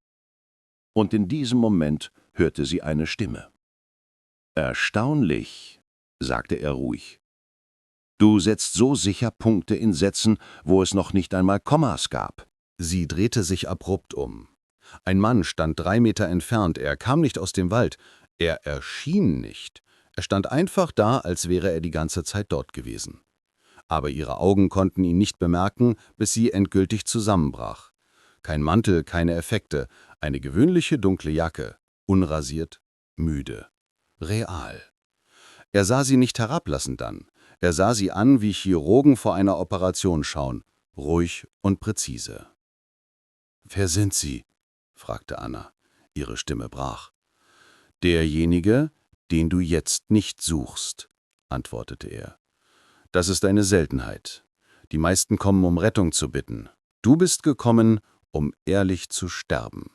F: Und in diesem Moment hörte sie eine Stimme. »Erstaunlich«, sagte er ruhig. »Du setzt so sicher Punkte in Sätzen, wo es noch nicht einmal Kommas gab.«
D: Sie drehte sich abrupt um. Ein Mann stand 3 Meter entfernt, er kam nicht aus dem Wald, er erschien nicht. Er stand einfach da, als wäre er die ganze Zeit dort gewesen. Aber ihre Augen konnten ihn nicht bemerken, bis sie endgültig zusammenbrach. Kein Mantel, keine Effekte, eine gewöhnliche dunkle Jacke, unrasiert, müde, real. Er sah sie nicht herablassen dann. Er sah sie an, wie Chirurgen vor einer Operation schauen, ruhig und präzise. »Wer sind Sie?« fragte Anna. Ihre Stimme brach. »Derjenige, den du jetzt nicht suchst«, antwortete er. »Das ist eine Seltenheit. Die meisten kommen, um Rettung zu bitten. Du bist gekommen, um ehrlich zu sterben.«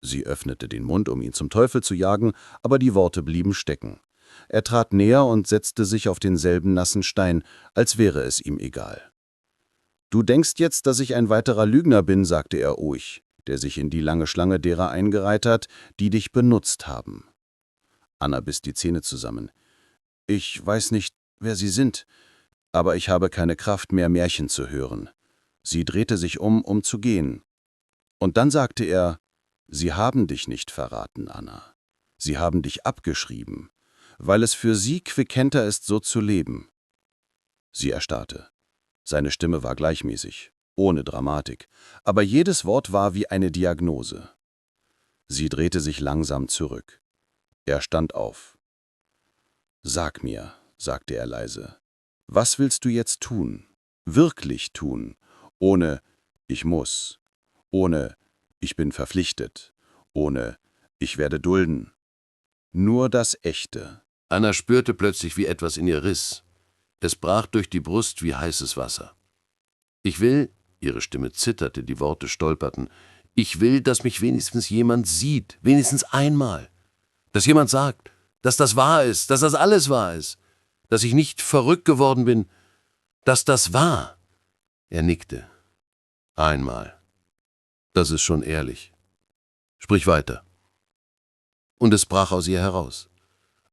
D: Sie öffnete den Mund, um ihn zum Teufel zu jagen, aber die Worte blieben stecken. Er trat näher und setzte sich auf denselben nassen Stein, als wäre es ihm egal. »Du denkst jetzt, dass ich ein weiterer Lügner bin«, sagte er ruhig, der sich in die lange Schlange derer eingereiht hat, die dich benutzt haben. Anna biss die Zähne zusammen. »Ich weiß nicht, wer Sie sind, aber ich habe keine Kraft mehr, Märchen zu hören.« Sie drehte sich um zu gehen. Und dann sagte er, »Sie haben dich nicht verraten, Anna. Sie haben dich abgeschrieben, weil es für Sie quickenter ist, so zu leben.« Sie erstarrte. Seine Stimme war gleichmäßig, ohne Dramatik, aber jedes Wort war wie eine Diagnose. Sie drehte sich langsam zurück. Er stand auf. »Sag mir«, sagte er leise, »was willst du jetzt tun? Wirklich tun? Ohne »ich muss«, ohne »ich bin verpflichtet«, ohne »ich werde dulden«. Nur das Echte.«
H: Anna spürte plötzlich, wie etwas in ihr riss. Es brach durch die Brust wie heißes Wasser. »Ich will«, ihre Stimme zitterte, die Worte stolperten, »ich will, dass mich wenigstens jemand sieht, wenigstens einmal. Dass jemand sagt, dass das wahr ist, dass das alles wahr ist, dass ich nicht verrückt geworden bin, dass das wahr.« Er nickte. »Einmal. Das ist schon ehrlich. Sprich weiter.« Und es brach aus ihr heraus.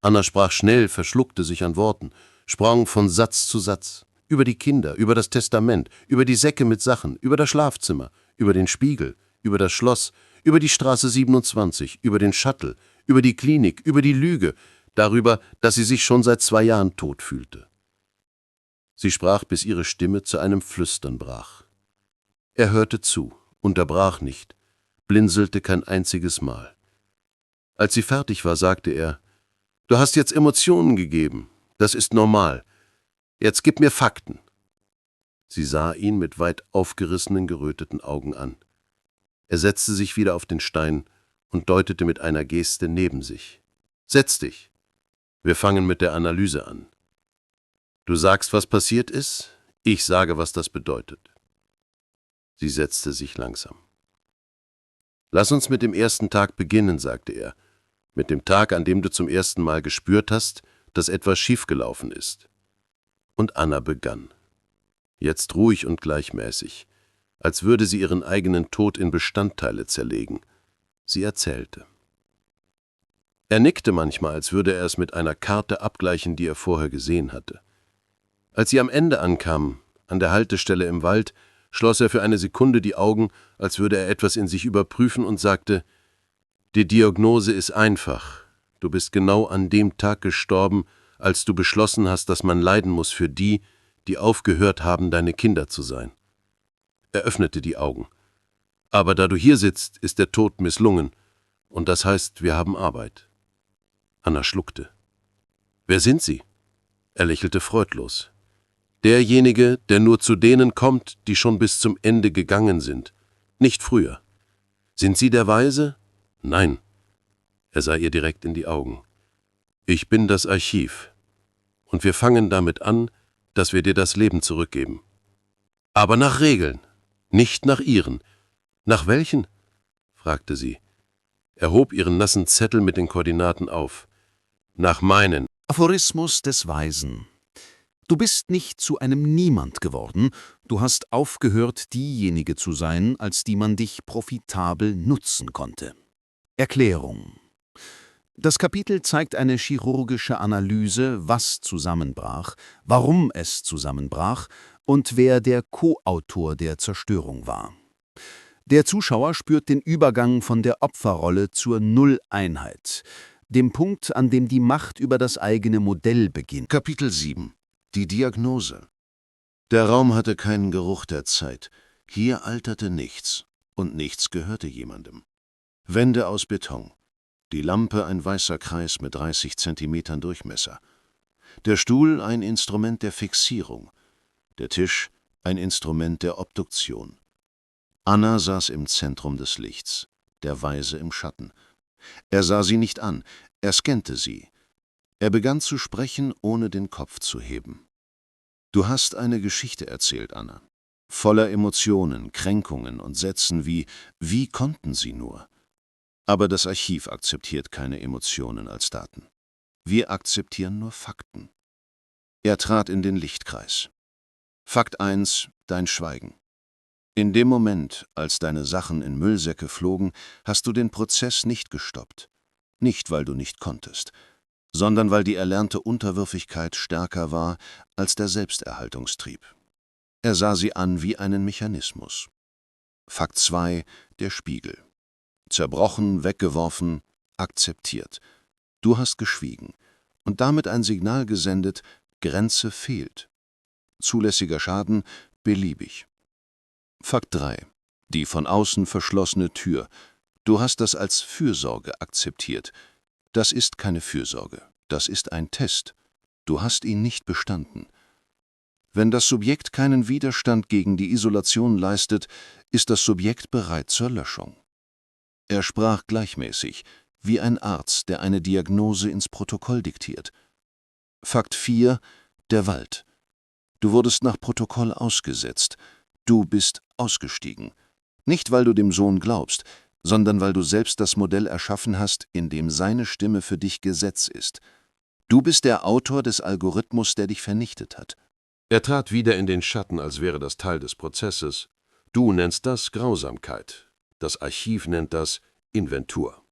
H: Anna sprach schnell, verschluckte sich an Worten, sprang von Satz zu Satz, über die Kinder, über das Testament, über die Säcke mit Sachen, über das Schlafzimmer, über den Spiegel, über das Schloss, über die Straße 27, über den Shuttle, über die Klinik, über die Lüge, darüber, dass sie sich schon seit 2 Jahren tot fühlte. Sie sprach, bis ihre Stimme zu einem Flüstern brach. Er hörte zu, unterbrach nicht, blinzelte kein einziges Mal. Als sie fertig war, sagte er, »Du hast jetzt Emotionen gegeben, das ist normal. Jetzt gib mir Fakten.« Sie sah ihn mit weit aufgerissenen, geröteten Augen an. Er setzte sich wieder auf den Stein und deutete mit einer Geste neben sich. »Setz dich. Wir fangen mit der Analyse an. Du sagst, was passiert ist, ich sage, was das bedeutet.« Sie setzte sich langsam. »Lass uns mit dem ersten Tag beginnen«, sagte er, »mit dem Tag, an dem du zum ersten Mal gespürt hast, dass etwas schiefgelaufen ist.« Und Anna begann. Jetzt ruhig und gleichmäßig, als würde sie ihren eigenen Tod in Bestandteile zerlegen. Sie erzählte. Er nickte manchmal, als würde er es mit einer Karte abgleichen, die er vorher gesehen hatte. Als sie am Ende ankamen, an der Haltestelle im Wald,
B: schloss er für eine Sekunde die Augen, als würde er etwas in sich überprüfen und sagte: »Die Diagnose ist einfach. Du bist genau an dem Tag gestorben, als du beschlossen hast, dass man leiden muss für die, die aufgehört haben, deine Kinder zu sein.« Er öffnete die Augen. »Aber da du hier sitzt, ist der Tod misslungen. Und das heißt, wir haben Arbeit.« Anna schluckte. »Wer sind Sie?« Er lächelte freudlos. »Derjenige, der nur zu denen kommt, die schon bis zum Ende gegangen sind. Nicht früher. Sind Sie der Weise?« »Nein.« Er sah ihr direkt in die Augen. »Ich bin das Archiv. Und wir fangen damit an, dass wir dir das Leben zurückgeben. Aber nach Regeln, nicht nach ihren.« »Nach welchen?« fragte sie. Er hob ihren nassen Zettel mit den Koordinaten auf. »Nach meinen.«
C: Aphorismus des Weisen. Du bist nicht zu einem Niemand geworden, du hast aufgehört, diejenige zu sein, als die man dich profitabel nutzen konnte. Erklärung. Das Kapitel zeigt eine chirurgische Analyse, was zusammenbrach, warum es zusammenbrach und wer der Co-Autor der Zerstörung war. Der Zuschauer spürt den Übergang von der Opferrolle zur Nulleinheit, dem Punkt, an dem die Macht über das eigene Modell beginnt.
G: Kapitel 7. Die Diagnose. Der Raum hatte keinen Geruch der Zeit. Hier alterte nichts, und nichts gehörte jemandem. Wände aus Beton. Die Lampe ein weißer Kreis mit 30 Zentimetern Durchmesser. Der Stuhl ein Instrument der Fixierung. Der Tisch ein Instrument der Obduktion. Anna saß im Zentrum des Lichts, der Weise im Schatten. Er sah sie nicht an, er scannte sie. Er begann zu sprechen, ohne den Kopf zu heben. »Du hast eine Geschichte erzählt, Anna. Voller Emotionen, Kränkungen und Sätzen wie »Wie konnten Sie nur?« Aber das Archiv akzeptiert keine Emotionen als Daten. Wir akzeptieren nur Fakten. Er trat in den Lichtkreis. Fakt 1, dein Schweigen. In dem Moment, als deine Sachen in Müllsäcke flogen, hast du den Prozess nicht gestoppt. Nicht, weil du nicht konntest, sondern weil die erlernte Unterwürfigkeit stärker war als der Selbsterhaltungstrieb. Er sah sie an wie einen Mechanismus. Fakt 2, der Spiegel. Zerbrochen, weggeworfen, akzeptiert. Du hast geschwiegen und damit ein Signal gesendet, Grenze fehlt. Zulässiger Schaden, beliebig. Fakt 3. Die von außen verschlossene Tür. Du hast das als Fürsorge akzeptiert. Das ist keine Fürsorge, das ist ein Test. Du hast ihn nicht bestanden. Wenn das Subjekt keinen Widerstand gegen die Isolation leistet, ist das Subjekt bereit zur Löschung. Er sprach gleichmäßig, wie ein Arzt, der eine Diagnose ins Protokoll diktiert. Fakt 4. Der Wald. Du wurdest nach Protokoll ausgesetzt. Du bist ausgestiegen. Nicht, weil du dem Sohn glaubst, sondern weil du selbst das Modell erschaffen hast, in dem seine Stimme für dich Gesetz ist. Du bist der Autor des Algorithmus, der dich vernichtet hat.
B: Er trat wieder in den Schatten, als wäre das Teil des Prozesses. Du nennst das Grausamkeit. Das Archiv nennt das Inventur.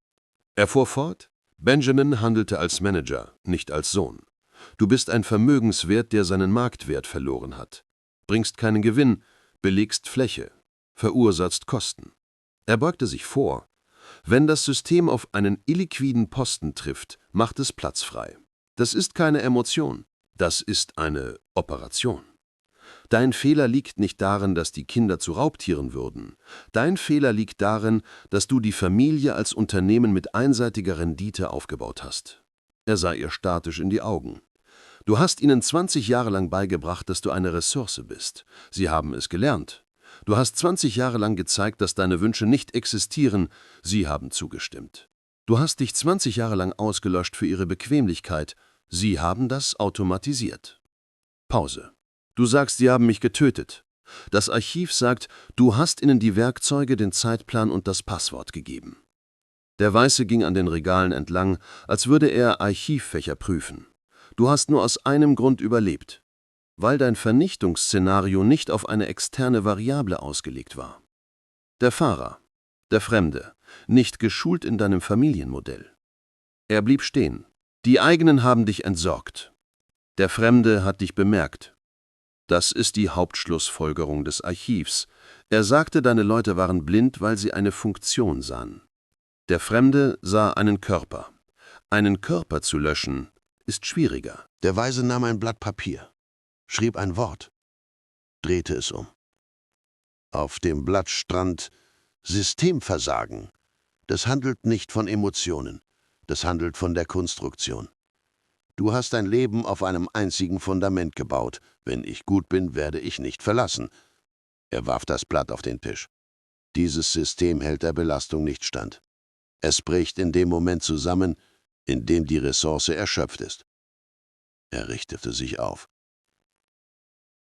B: Er fuhr fort: Benjamin handelte als Manager, nicht als Sohn. Du bist ein Vermögenswert, der seinen Marktwert verloren hat. Bringst keinen Gewinn, belegst Fläche, verursachst Kosten. Er beugte sich vor. Wenn das System auf einen illiquiden Posten trifft, macht es Platz frei. Das ist keine Emotion, das ist eine Operation. Dein Fehler liegt nicht darin, dass die Kinder zu Raubtieren würden. Dein Fehler liegt darin, dass du die Familie als Unternehmen mit einseitiger Rendite aufgebaut hast. Er sah ihr statisch in die Augen. Du hast ihnen 20 Jahre lang beigebracht, dass du eine Ressource bist. Sie haben es gelernt. Du hast 20 Jahre lang gezeigt, dass deine Wünsche nicht existieren. Sie haben zugestimmt. Du hast dich 20 Jahre lang ausgelöscht für ihre Bequemlichkeit. Sie haben das automatisiert. Pause. Du sagst, sie haben mich getötet. Das Archiv sagt, du hast ihnen die Werkzeuge, den Zeitplan und das Passwort gegeben. Der Weiße ging an den Regalen entlang, als würde er Archivfächer prüfen. Du hast nur aus einem Grund überlebt, weil dein Vernichtungsszenario nicht auf eine externe Variable ausgelegt war. Der Fahrer, der Fremde, nicht geschult in deinem Familienmodell. Er blieb stehen. Die eigenen haben dich entsorgt. Der Fremde hat dich bemerkt. Das ist die Hauptschlussfolgerung des Archivs. Er sagte, deine Leute waren blind, weil sie eine Funktion sahen. Der Fremde sah einen Körper. Einen Körper zu löschen, ist schwieriger.
G: Der Weise nahm ein Blatt Papier, schrieb ein Wort, drehte es um. Auf dem Blatt stand Systemversagen. Das handelt nicht von Emotionen, das handelt von der Konstruktion. Du hast dein Leben auf einem einzigen Fundament gebaut. Wenn ich gut bin, werde ich nicht verlassen. Er warf das Blatt auf den Tisch. Dieses System hält der Belastung nicht stand. Es bricht in dem Moment zusammen, in dem die Ressource erschöpft ist. Er richtete sich auf.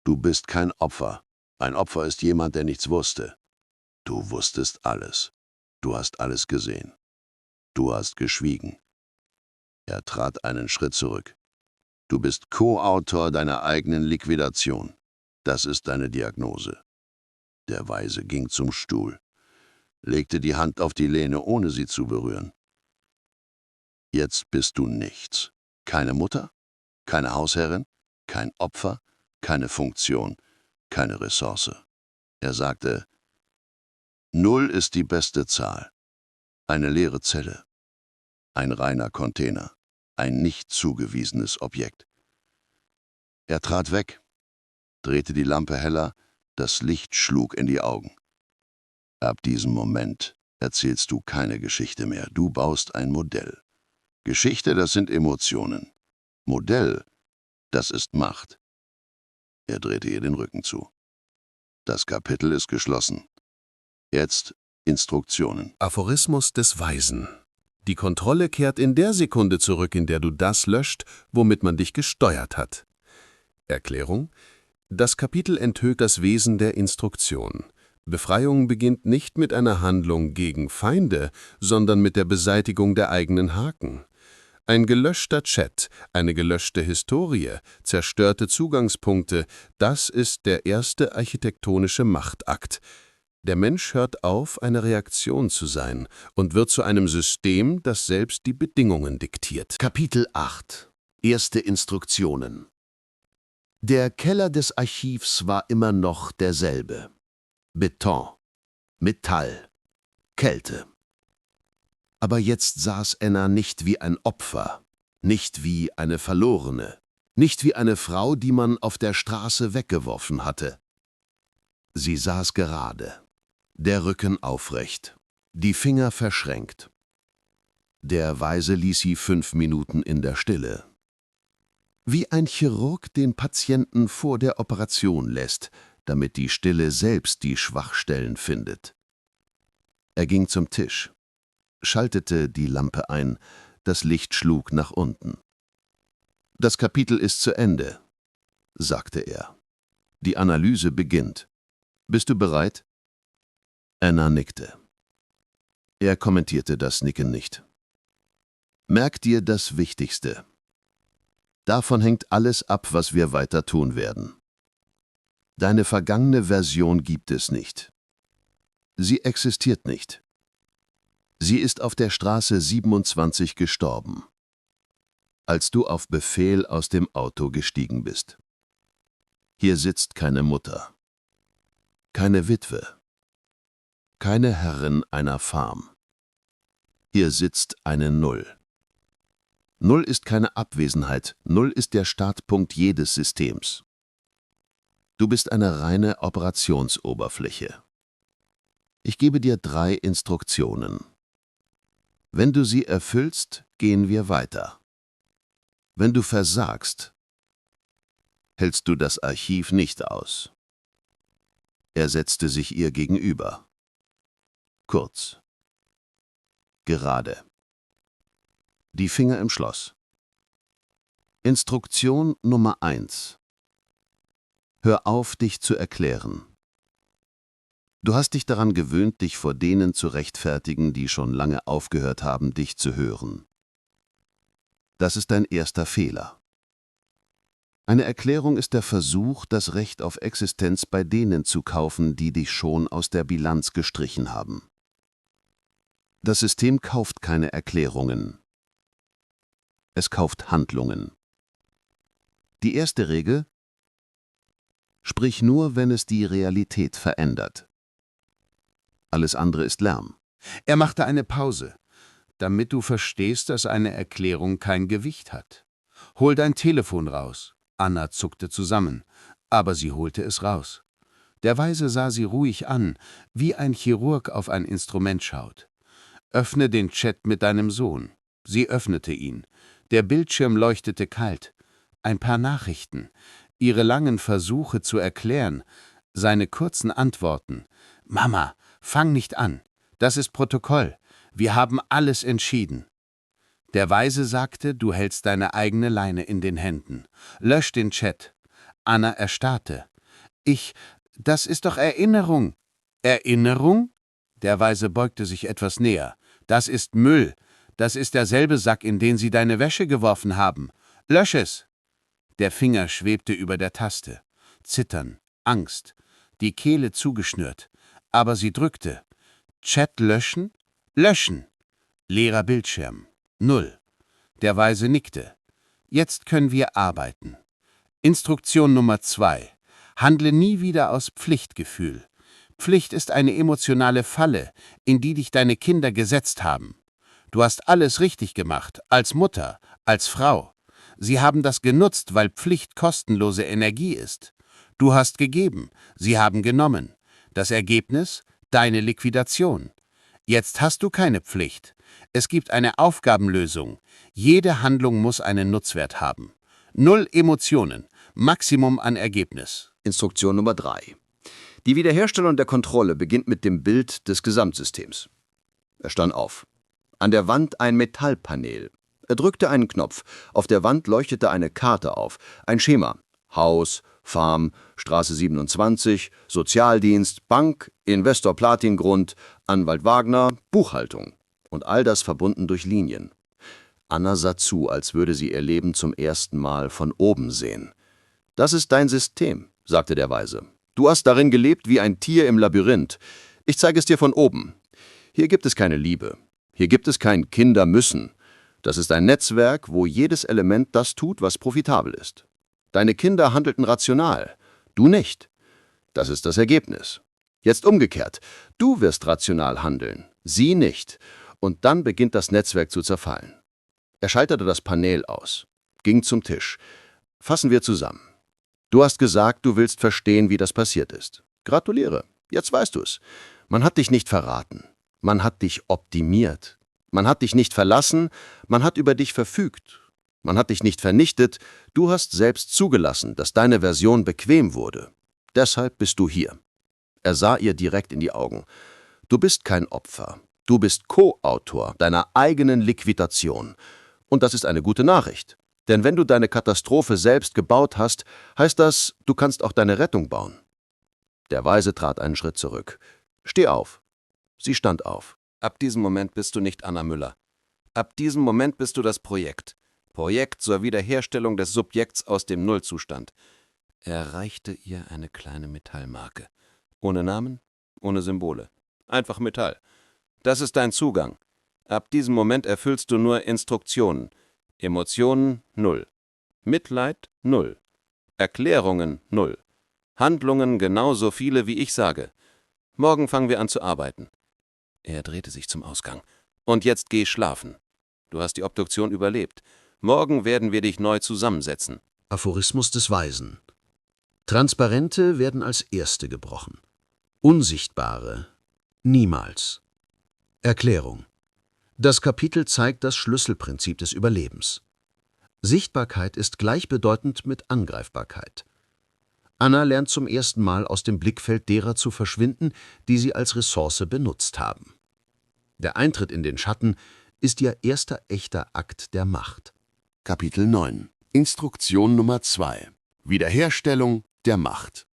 G: Du bist kein Opfer. Ein Opfer ist jemand, der nichts wusste. Du wusstest alles. Du hast alles gesehen. Du hast geschwiegen. Er trat einen Schritt zurück. Du bist Co-Autor deiner eigenen Liquidation. Das ist deine Diagnose. Der Weise ging zum Stuhl, legte die Hand auf die Lehne, ohne sie zu berühren. Jetzt bist du nichts. Keine Mutter, keine Hausherrin, kein Opfer, keine Funktion, keine Ressource. Er sagte, 0 ist die beste Zahl. Eine leere Zelle. Ein reiner Container. Ein nicht zugewiesenes Objekt. Er trat weg, drehte die Lampe heller, das Licht schlug in die Augen. Ab diesem Moment erzählst du keine Geschichte mehr, du baust ein Modell. Geschichte, das sind Emotionen. Modell, das ist Macht. Er drehte ihr den Rücken zu. Das Kapitel ist geschlossen. Jetzt Instruktionen.
B: Aphorismus des Weisen. Die Kontrolle kehrt in der Sekunde zurück, in der du das löscht, womit man dich gesteuert hat. Erklärung: Das Kapitel enthüllt das Wesen der Instruktion. Befreiung beginnt nicht mit einer Handlung gegen Feinde, sondern mit der Beseitigung der eigenen Haken. Ein gelöschter Chat, eine gelöschte Historie, zerstörte Zugangspunkte, das ist der erste architektonische Machtakt. Der Mensch hört auf, eine Reaktion zu sein und wird zu einem System, das selbst die Bedingungen diktiert.
G: Kapitel 8. Erste Instruktionen. Der Keller des Archivs war immer noch derselbe. Beton, Metall, Kälte. Aber jetzt saß Anna nicht wie ein Opfer, nicht wie eine Verlorene, nicht wie eine Frau, die man auf der Straße weggeworfen hatte. Sie saß gerade, der Rücken aufrecht, die Finger verschränkt. Der Weise ließ sie 5 Minuten in der Stille. Wie ein Chirurg den Patienten vor der Operation lässt, damit die Stille selbst die Schwachstellen findet. Er ging zum Tisch, schaltete die Lampe ein, das Licht schlug nach unten. »Das Kapitel ist zu Ende«, sagte er. »Die Analyse beginnt. Bist du bereit?« Anna nickte. Er kommentierte das Nicken nicht. »Merk dir das Wichtigste. Davon hängt alles ab, was wir weiter tun werden. Deine vergangene Version gibt es nicht. Sie existiert nicht. Sie ist auf der Straße 27 gestorben, als du auf Befehl aus dem Auto gestiegen bist. Hier sitzt keine Mutter, keine Witwe, keine Herrin einer Farm. Hier sitzt eine Null. Null ist keine Abwesenheit, Null ist der Startpunkt jedes Systems. Du bist eine reine Operationsoberfläche. Ich gebe dir 3 Instruktionen. Wenn du sie erfüllst, gehen wir weiter. Wenn du versagst, hältst du das Archiv nicht aus. Er setzte sich ihr gegenüber. Kurz. Gerade. Die Finger im Schloss. Instruktion Nummer 1. Hör auf, dich zu erklären. Du hast dich daran gewöhnt, dich vor denen zu rechtfertigen, die schon lange aufgehört haben, dich zu hören. Das ist dein erster Fehler. Eine Erklärung ist der Versuch, das Recht auf Existenz bei denen zu kaufen, die dich schon aus der Bilanz gestrichen haben. Das System kauft keine Erklärungen. Es kauft Handlungen. Die erste Regel:
B: Sprich nur, wenn es die Realität verändert. Alles andere ist Lärm.
I: Er machte eine Pause, damit du verstehst, dass eine Erklärung kein Gewicht hat. Hol dein Telefon raus. Anna zuckte zusammen, aber sie holte es raus. Der Weise sah sie ruhig an, wie ein Chirurg auf ein Instrument schaut. Öffne den Chat mit deinem Sohn. Sie öffnete ihn. Der Bildschirm leuchtete kalt. Ein paar Nachrichten. Ihre langen Versuche zu erklären. Seine kurzen Antworten. »Mama, fang nicht an. Das ist Protokoll. Wir haben alles entschieden.« Der Weise sagte, du hältst deine eigene Leine in den Händen. Lösch den Chat. Anna erstarrte. Das ist doch Erinnerung. Erinnerung? Der Weise beugte sich etwas näher. Das ist Müll. Das ist derselbe Sack, in den sie deine Wäsche geworfen haben. Lösch es. Der Finger schwebte über der Taste. Zittern, Angst, die Kehle zugeschnürt. Aber sie drückte. Chat löschen? Löschen. Leerer Bildschirm. 0. Der Weise nickte. Jetzt können wir arbeiten. Instruktion Nummer 2. Handle nie wieder aus Pflichtgefühl. Pflicht ist eine emotionale Falle, in die dich deine Kinder gesetzt haben. Du hast alles richtig gemacht, als Mutter, als Frau. Sie haben das genutzt, weil Pflicht kostenlose Energie ist. Du hast gegeben, sie haben genommen. Das Ergebnis? Deine Liquidation. Jetzt hast du keine Pflicht. Es gibt eine Aufgabenlösung. Jede Handlung muss einen Nutzwert haben. 0 Emotionen, Maximum an Ergebnis.
J: Instruktion Nummer 3. Die Wiederherstellung der Kontrolle beginnt mit dem Bild des Gesamtsystems. Er stand auf. An der Wand ein Metallpanel. Er drückte einen Knopf. Auf der Wand leuchtete eine Karte auf. Ein Schema. Haus, Farm, Straße 27, Sozialdienst, Bank, Investor Platingrund, Anwalt Wagner, Buchhaltung. Und all das verbunden durch Linien. Anna sah zu, als würde sie ihr Leben zum ersten Mal von oben sehen. »Das ist dein System«, sagte der Weise. »Du hast darin gelebt wie ein Tier im Labyrinth. Ich zeige es dir von oben. Hier gibt es keine Liebe. Hier gibt es kein Kinder müssen. Das ist ein Netzwerk, wo jedes Element das tut, was profitabel ist. Deine Kinder handelten rational, du nicht. Das ist das Ergebnis. Jetzt umgekehrt. Du wirst rational handeln, sie nicht. Und dann beginnt das Netzwerk zu zerfallen.« Er schaltete das Panel aus, ging zum Tisch. »Fassen wir zusammen. Du hast gesagt, du willst verstehen, wie das passiert ist. Gratuliere, jetzt weißt du es. Man hat dich nicht verraten. Man hat dich optimiert. Man hat dich nicht verlassen, man hat über dich verfügt. Man hat dich nicht vernichtet, du hast selbst zugelassen, dass deine Version bequem wurde. Deshalb bist du hier.« Er sah ihr direkt in die Augen. »Du bist kein Opfer. Du bist Co-Autor deiner eigenen Liquidation. Und das ist eine gute Nachricht. Denn wenn du deine Katastrophe selbst gebaut hast, heißt das, du kannst auch deine Rettung bauen.« Der Weise trat einen Schritt zurück. »Steh auf.« Sie stand auf.
H: Ab diesem Moment bist du nicht Anna Müller. Ab diesem Moment bist du das Projekt. Projekt zur Wiederherstellung des Subjekts aus dem Nullzustand. Er reichte ihr eine kleine Metallmarke. Ohne Namen, ohne Symbole. Einfach Metall. Das ist dein Zugang. Ab diesem Moment erfüllst du nur Instruktionen. Emotionen 0. Mitleid 0. Erklärungen 0. Handlungen genauso viele, wie ich sage. Morgen fangen wir an zu arbeiten. Er drehte sich zum Ausgang. Und jetzt geh schlafen. Du hast die Obduktion überlebt. Morgen werden wir dich neu zusammensetzen.
D: Aphorismus des Weisen. Transparente werden als erste gebrochen. Unsichtbare niemals. Erklärung. Das Kapitel zeigt das Schlüsselprinzip des Überlebens. Sichtbarkeit ist gleichbedeutend mit Angreifbarkeit. Anna lernt zum ersten Mal aus dem Blickfeld derer zu verschwinden, die sie als Ressource benutzt haben. Der Eintritt in den Schatten ist ihr erster echter Akt der Macht.
B: Kapitel 9. Instruktion Nummer 2. Wiederherstellung der Macht.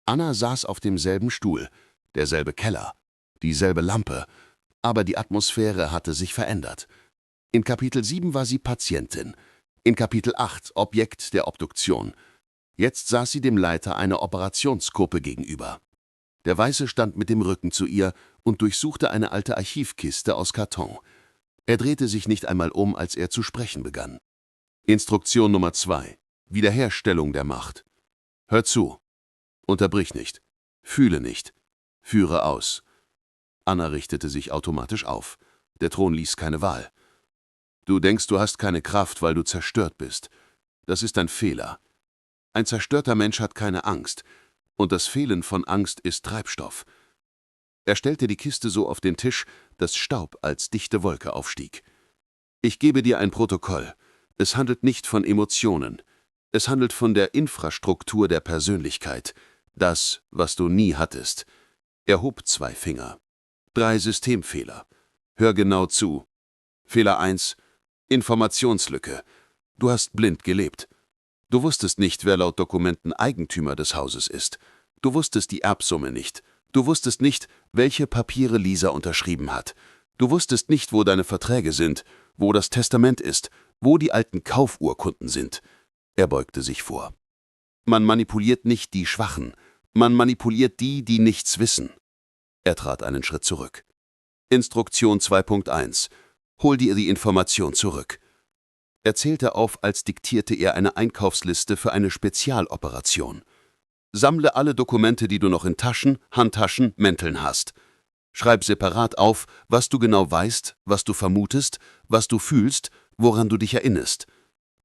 B: Anna saß auf demselben Stuhl, derselbe Keller, dieselbe Lampe, aber die Atmosphäre hatte sich verändert. In Kapitel 7 war sie Patientin, in Kapitel 8 Objekt der Obduktion. Jetzt saß sie dem Leiter einer Operationsgruppe gegenüber. Der Weiße stand mit dem Rücken zu ihr und durchsuchte eine alte Archivkiste aus Karton. Er drehte sich nicht einmal um, als er zu sprechen begann. Instruktion Nummer 2. Wiederherstellung der Macht. Hör zu. Unterbrich nicht. Fühle nicht. Führe aus. Anna richtete sich automatisch auf. Der Thron ließ keine Wahl. Du denkst, du hast keine Kraft, weil du zerstört bist. Das ist ein Fehler. Ein zerstörter Mensch hat keine Angst. Und das Fehlen von Angst ist Treibstoff. Er stellte die Kiste so auf den Tisch, dass Staub als dichte Wolke aufstieg. Ich gebe dir ein Protokoll. Es handelt nicht von Emotionen. Es handelt von der Infrastruktur der Persönlichkeit. Das, was du nie hattest. Er hob 2 Finger. 3 Systemfehler. Hör genau zu. Fehler 1. Informationslücke. Du hast blind gelebt. Du wusstest nicht, wer laut Dokumenten Eigentümer des Hauses ist. Du wusstest die Erbsumme nicht. Du wusstest nicht, welche Papiere Lisa unterschrieben hat. Du wusstest nicht, wo deine Verträge sind, wo das Testament ist, wo die alten Kaufurkunden sind. Er beugte sich vor. Man manipuliert nicht die Schwachen. Man manipuliert die, die nichts wissen. Er trat einen Schritt zurück. Instruktion 2.1. Hol dir die Information zurück. Er zählte auf, als diktierte er eine Einkaufsliste für eine Spezialoperation. Sammle alle Dokumente, die du noch in Taschen, Handtaschen, Mänteln hast. Schreib separat auf, was du genau weißt, was du vermutest, was du fühlst, woran du dich erinnerst.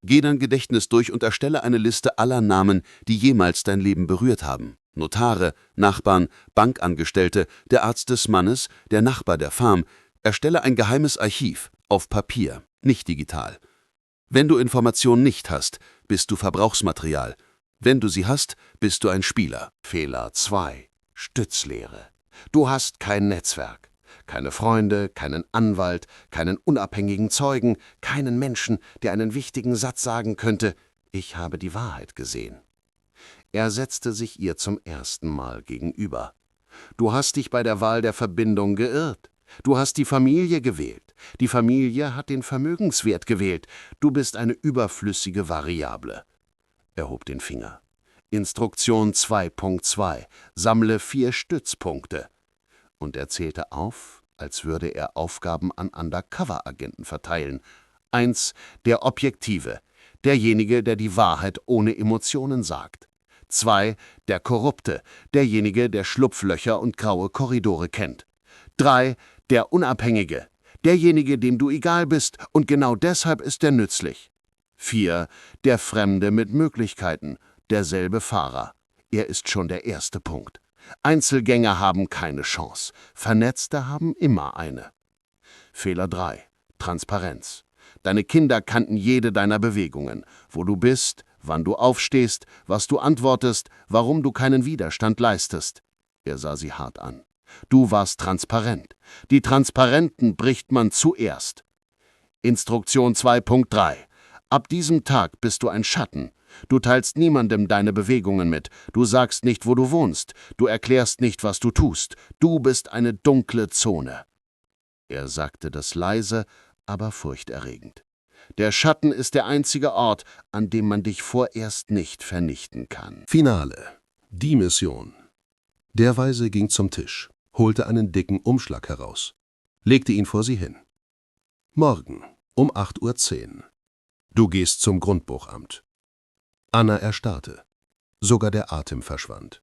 B: Geh dein Gedächtnis durch und erstelle eine Liste aller Namen, die jemals dein Leben berührt haben. Notare, Nachbarn, Bankangestellte, der Arzt des Mannes, der Nachbar der Farm. Erstelle ein geheimes Archiv, auf Papier, nicht digital. Wenn du Informationen nicht hast, bist du Verbrauchsmaterial. Wenn du sie hast, bist du ein Spieler.
G: Fehler 2. Stützlehre. Du hast kein Netzwerk, keine Freunde, keinen Anwalt, keinen unabhängigen Zeugen, keinen Menschen, der einen wichtigen Satz sagen könnte: Ich habe die Wahrheit gesehen. Er setzte sich ihr zum ersten Mal gegenüber. Du hast dich bei der Wahl der Verbindung geirrt. Du hast die Familie gewählt. Die Familie hat den Vermögenswert gewählt. Du bist eine überflüssige Variable. Er hob den Finger. Instruktion 2.2. Sammle 4 Stützpunkte. Und er zählte auf, als würde er Aufgaben an Undercover-Agenten verteilen. 1. Der Objektive. Derjenige, der die Wahrheit ohne Emotionen sagt. 2. Der Korrupte. Derjenige, der Schlupflöcher und graue Korridore kennt. 3. Der Unabhängige. Derjenige, dem du egal bist, und genau deshalb ist er nützlich. 4. Der Fremde mit Möglichkeiten. Derselbe Fahrer. Er ist schon der erste Punkt. Einzelgänger haben keine Chance. Vernetzte haben immer eine. Fehler 3. Transparenz. Deine Kinder kannten jede deiner Bewegungen. Wo du bist, wann du aufstehst, was du antwortest, warum du keinen Widerstand leistest. Er sah sie hart an. Du warst transparent. Die Transparenten bricht man zuerst. Instruktion 2.3. Ab diesem Tag bist du ein Schatten. Du teilst niemandem deine Bewegungen mit. Du sagst nicht, wo du wohnst. Du erklärst nicht, was du tust. Du bist eine dunkle Zone. Er sagte das leise, aber furchterregend. Der Schatten ist der einzige Ort, an dem man dich vorerst nicht vernichten kann.
A: Finale. Die Mission. Der Weise ging zum Tisch, holte einen dicken Umschlag heraus, legte ihn vor sie hin. Morgen um 8:10 Uhr. Du gehst zum Grundbuchamt. Anna erstarrte. Sogar der Atem verschwand.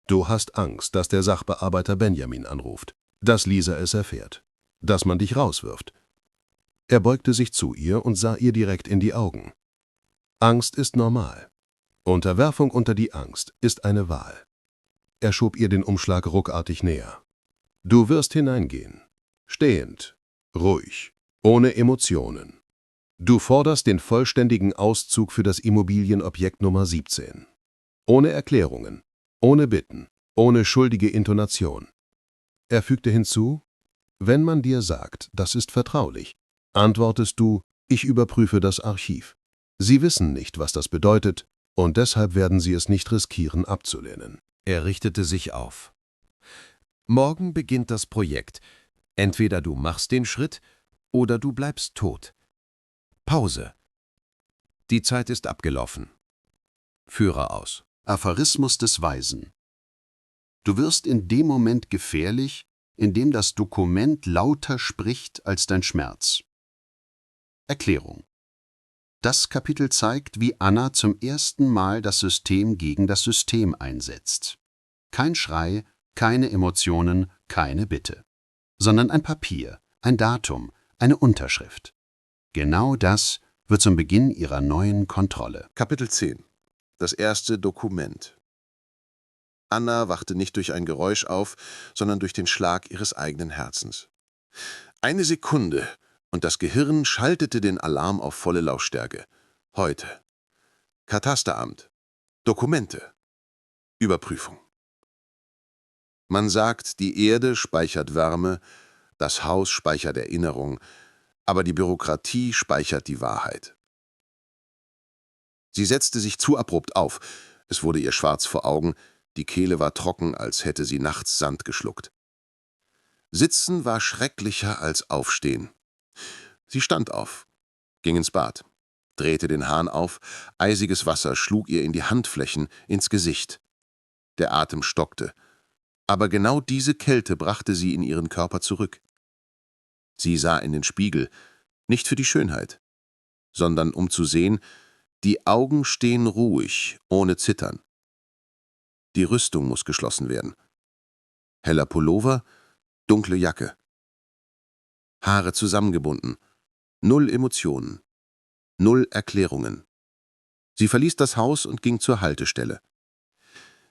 A: Du hast Angst, dass der Sachbearbeiter Benjamin anruft, dass Lisa es erfährt, dass man dich rauswirft. Er beugte sich zu ihr und sah ihr direkt in die Augen. Angst ist normal. Unterwerfung unter die Angst ist eine Wahl. Er schob ihr den Umschlag ruckartig näher. Du wirst hineingehen. Stehend, ruhig, ohne Emotionen. Du forderst den vollständigen Auszug für das Immobilienobjekt Nummer 17. Ohne Erklärungen, ohne Bitten, ohne schuldige Intonation. Er fügte hinzu: Wenn man dir sagt, das ist vertraulich, antwortest du: Ich überprüfe das Archiv. Sie wissen nicht, was das bedeutet, und deshalb werden sie es nicht riskieren, abzulehnen.
D: Er richtete sich auf. Morgen beginnt das Projekt. Entweder du machst den Schritt oder du bleibst tot. Pause. Die Zeit ist abgelaufen. Führer aus.
C: Aphorismus des Weisen. Du wirst in dem Moment gefährlich, in dem das Dokument lauter spricht als dein Schmerz. Erklärung.
E: Das Kapitel zeigt, wie Anna zum ersten Mal das System gegen das System einsetzt. Kein Schrei, keine Emotionen, keine Bitte, sondern ein Papier, ein Datum, eine Unterschrift. Genau das wird zum Beginn ihrer neuen Kontrolle.
K: Kapitel 10. Das erste Dokument. Anna wachte nicht durch ein Geräusch auf, sondern durch den Schlag ihres eigenen Herzens. Eine Sekunde, und das Gehirn schaltete den Alarm auf volle Lautstärke. Heute. Katasteramt. Dokumente. Überprüfung. Man sagt, die Erde speichert Wärme, das Haus speichert Erinnerung, aber die Bürokratie speichert die Wahrheit. Sie setzte sich zu abrupt auf. Es wurde ihr schwarz vor Augen, die Kehle war trocken, als hätte sie nachts Sand geschluckt. Sitzen war schrecklicher als Aufstehen. Sie stand auf, ging ins Bad, drehte den Hahn auf, eisiges Wasser schlug ihr in die Handflächen, ins Gesicht. Der Atem stockte, aber genau diese Kälte brachte sie in ihren Körper zurück. Sie sah in den Spiegel, nicht für die Schönheit, sondern um zu sehen, die Augen stehen ruhig, ohne Zittern. Die Rüstung muss geschlossen werden. Heller Pullover, dunkle Jacke. Haare zusammengebunden. 0 Emotionen. 0 Erklärungen. Sie verließ das Haus und ging zur Haltestelle.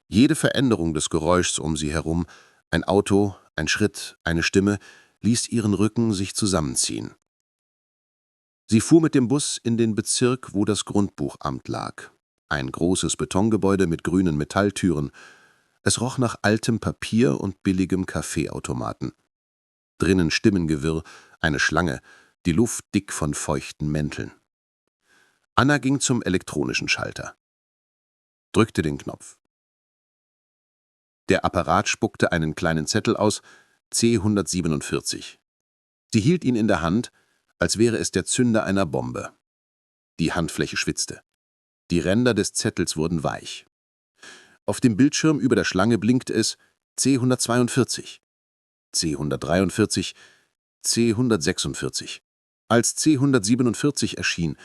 K: Jede Veränderung des Geräuschs um sie herum, ein Auto, ein Schritt, eine Stimme, ließ ihren Rücken sich zusammenziehen. Sie fuhr mit dem Bus in den Bezirk, wo das Grundbuchamt lag. Ein großes Betongebäude mit grünen Metalltüren. Es roch nach altem Papier und billigem Kaffeeautomaten. Drinnen Stimmengewirr, eine Schlange, die Luft dick von feuchten Mänteln. Anna ging zum elektronischen Schalter. Drückte den Knopf. Der Apparat spuckte einen kleinen Zettel aus, C147. Sie hielt ihn in der Hand, als wäre es der Zünder einer Bombe. Die Handfläche schwitzte. Die Ränder des Zettels wurden weich. Auf dem Bildschirm über der Schlange blinkte es C142, C143, C146. Als C147 erschien,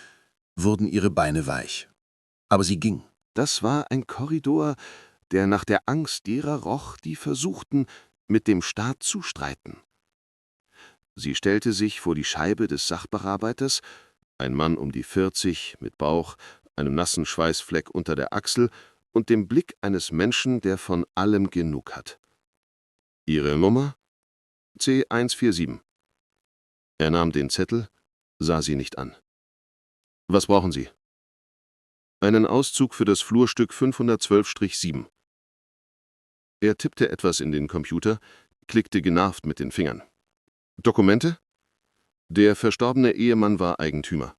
K: wurden ihre Beine weich. Aber sie ging.
H: Das war ein Korridor, der nach der Angst derer roch, die versuchten, mit dem Staat zu streiten. Sie stellte sich vor die Scheibe des Sachbearbeiters, ein Mann um die 40, mit Bauch, einem nassen Schweißfleck unter der Achsel und dem Blick eines Menschen, der von allem genug hat. Ihre Nummer? C147. Er nahm den Zettel, sah sie nicht an. Was brauchen Sie? Einen Auszug für das Flurstück 512-7. Er tippte etwas in den Computer, klickte genervt mit den Fingern. Dokumente? Der verstorbene Ehemann war Eigentümer.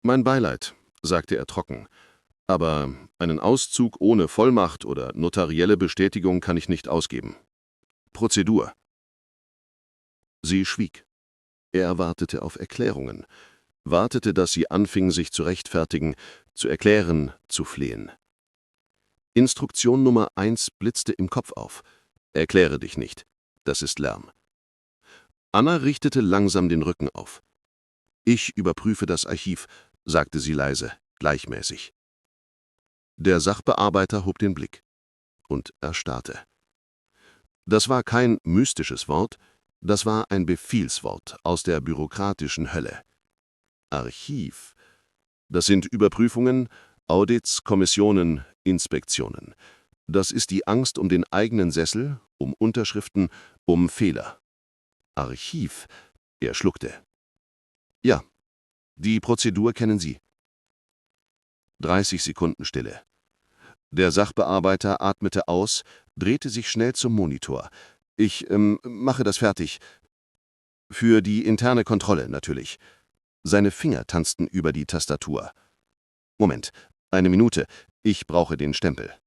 H: Mein Beileid, sagte er trocken, aber einen Auszug ohne Vollmacht oder notarielle Bestätigung kann ich nicht ausgeben. Prozedur. Sie schwieg. Er wartete auf Erklärungen, wartete, dass sie anfing, sich zu rechtfertigen, zu erklären, zu flehen. Instruktion Nummer 1 blitzte im Kopf auf. Erkläre dich nicht. Das ist Lärm. Anna richtete langsam den Rücken auf. Ich überprüfe das Archiv, sagte sie leise, gleichmäßig. Der Sachbearbeiter hob den Blick und erstarrte. Das war kein mystisches Wort, das war ein Befehlswort aus der bürokratischen Hölle. Archiv. Das sind Überprüfungen, Audits, Kommissionen, Inspektionen. Das ist die Angst um den eigenen Sessel, um Unterschriften, um Fehler. Archiv. Er schluckte. Ja, die Prozedur kennen Sie. 30 Sekunden Stille. Der Sachbearbeiter atmete aus, drehte sich schnell zum Monitor. Ich mache das fertig. Für die interne Kontrolle natürlich. Seine Finger tanzten über die Tastatur. Moment, eine Minute, ich brauche den Stempel.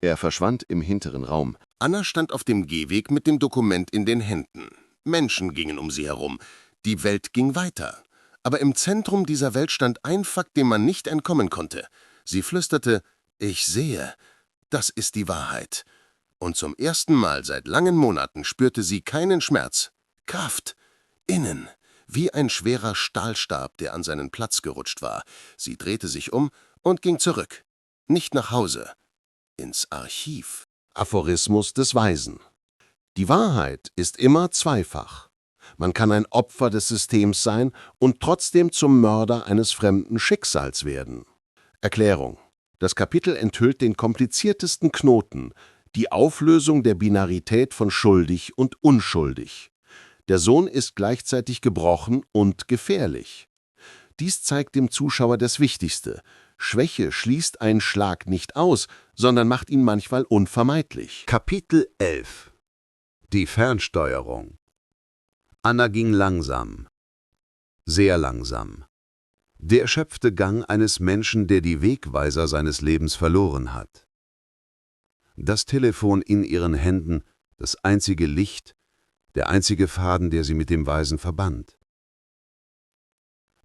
H: Er verschwand im hinteren Raum.
A: Anna stand auf dem Gehweg mit dem Dokument in den Händen. Menschen gingen um sie herum. Die Welt ging weiter. Aber im Zentrum dieser Welt stand ein Fakt, dem man nicht entkommen konnte. Sie flüsterte, »Ich sehe, das ist die Wahrheit.« Und zum ersten Mal seit langen Monaten spürte sie keinen Schmerz. Kraft. Innen.
B: wie ein schwerer Stahlstab, der an seinen Platz gerutscht war. Sie drehte sich um und ging zurück. Nicht nach Hause, ins Archiv. Aphorismus des Weisen. Die Wahrheit ist immer zweifach. Man kann ein Opfer des Systems sein und trotzdem zum Mörder eines fremden Schicksals werden. Erklärung. Das Kapitel enthüllt den kompliziertesten Knoten, die Auflösung der Binarität von schuldig und unschuldig. Der Sohn ist gleichzeitig gebrochen und gefährlich. Dies zeigt dem Zuschauer das Wichtigste. Schwäche schließt einen Schlag nicht aus, sondern macht ihn manchmal unvermeidlich.
C: Kapitel 11 Die Fernsteuerung. Anna ging langsam, sehr langsam. Der erschöpfte Gang eines Menschen, der die Wegweiser seines Lebens verloren hat. Das Telefon in ihren Händen, das einzige Licht, der einzige Faden, der sie mit dem Weisen verband.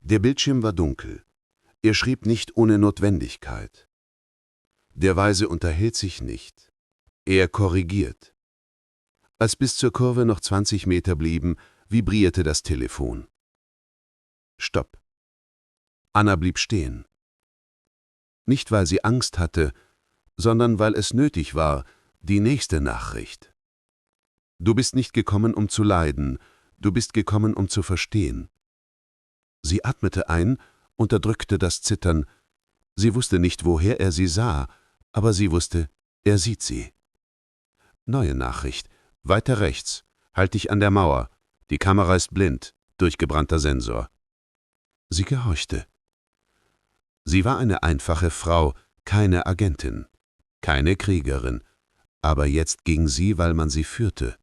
C: Der Bildschirm war dunkel. Er schrieb nicht ohne Notwendigkeit. Der Weise unterhält sich nicht. Er korrigiert. Als bis zur Kurve noch 20 Meter blieben, vibrierte das Telefon. Stopp. Anna blieb stehen. Nicht, weil sie Angst hatte, sondern weil es nötig war, die nächste Nachricht. Du bist nicht gekommen, um zu leiden, du bist gekommen, um zu verstehen. Sie atmete ein, unterdrückte das Zittern. Sie wusste nicht, woher er sie sah, aber sie wusste, er sieht sie. Neue Nachricht. Weiter rechts. Halt dich an der Mauer. Die Kamera ist blind. Durchgebrannter Sensor. Sie gehorchte. Sie war eine einfache Frau, keine Agentin, keine Kriegerin, aber jetzt ging sie, weil man sie führte.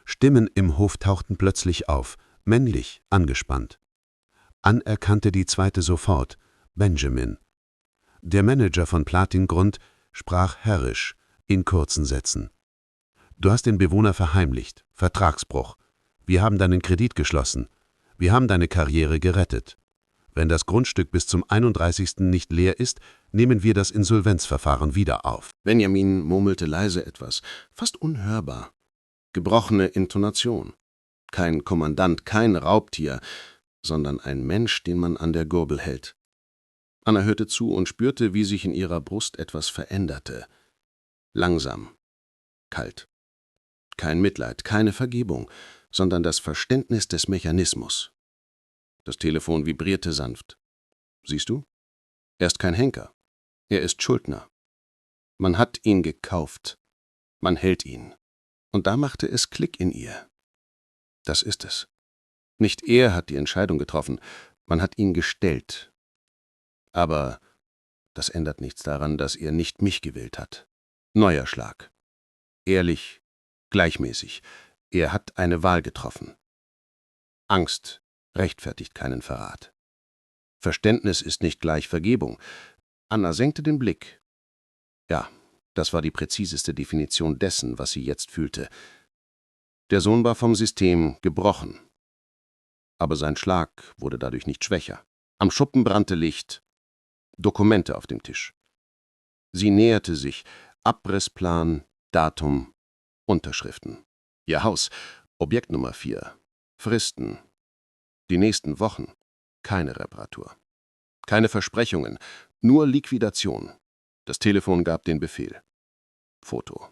C: Stimmen im Hof tauchten plötzlich auf, männlich, angespannt. Ann erkannte die zweite sofort, Benjamin. Der Manager von Platingrund sprach herrisch, in kurzen Sätzen. Du hast den Bewohner verheimlicht, Vertragsbruch. Wir haben deinen Kredit geschlossen. Wir haben deine Karriere gerettet. Wenn das Grundstück bis zum 31. nicht leer ist, nehmen wir das Insolvenzverfahren wieder auf.
H: Benjamin murmelte leise etwas, fast unhörbar. Gebrochene Intonation. Kein Kommandant, kein Raubtier, sondern ein Mensch, den man an der Gurgel hält. Anna hörte zu und spürte, wie sich in ihrer Brust etwas veränderte. Langsam, kalt. Kein Mitleid, keine Vergebung, sondern das Verständnis des Mechanismus. Das Telefon vibrierte sanft. Siehst du? Er ist kein Henker. Er ist Schuldner. Man hat ihn gekauft. Man hält ihn. Und da machte es Klick in ihr. Das ist es. Nicht er hat die Entscheidung getroffen, man hat ihn gestellt. Aber das ändert nichts daran, dass er nicht mich gewählt hat. Neuer Schlag. Ehrlich, gleichmäßig. Er hat eine Wahl getroffen. Angst rechtfertigt keinen Verrat. Verständnis ist nicht gleich Vergebung. Anna senkte den Blick. Ja, das war die präziseste Definition dessen, was sie jetzt fühlte. Der Sohn war vom System gebrochen. Aber sein Schlag wurde dadurch nicht schwächer. Am Schuppen brannte Licht, Dokumente auf dem Tisch. Sie näherte sich, Abrissplan, Datum, Unterschriften. Ihr Haus, Objekt Nummer 4, Fristen. Die nächsten Wochen, keine Reparatur. Keine Versprechungen, nur Liquidation. Das Telefon gab den Befehl. Foto.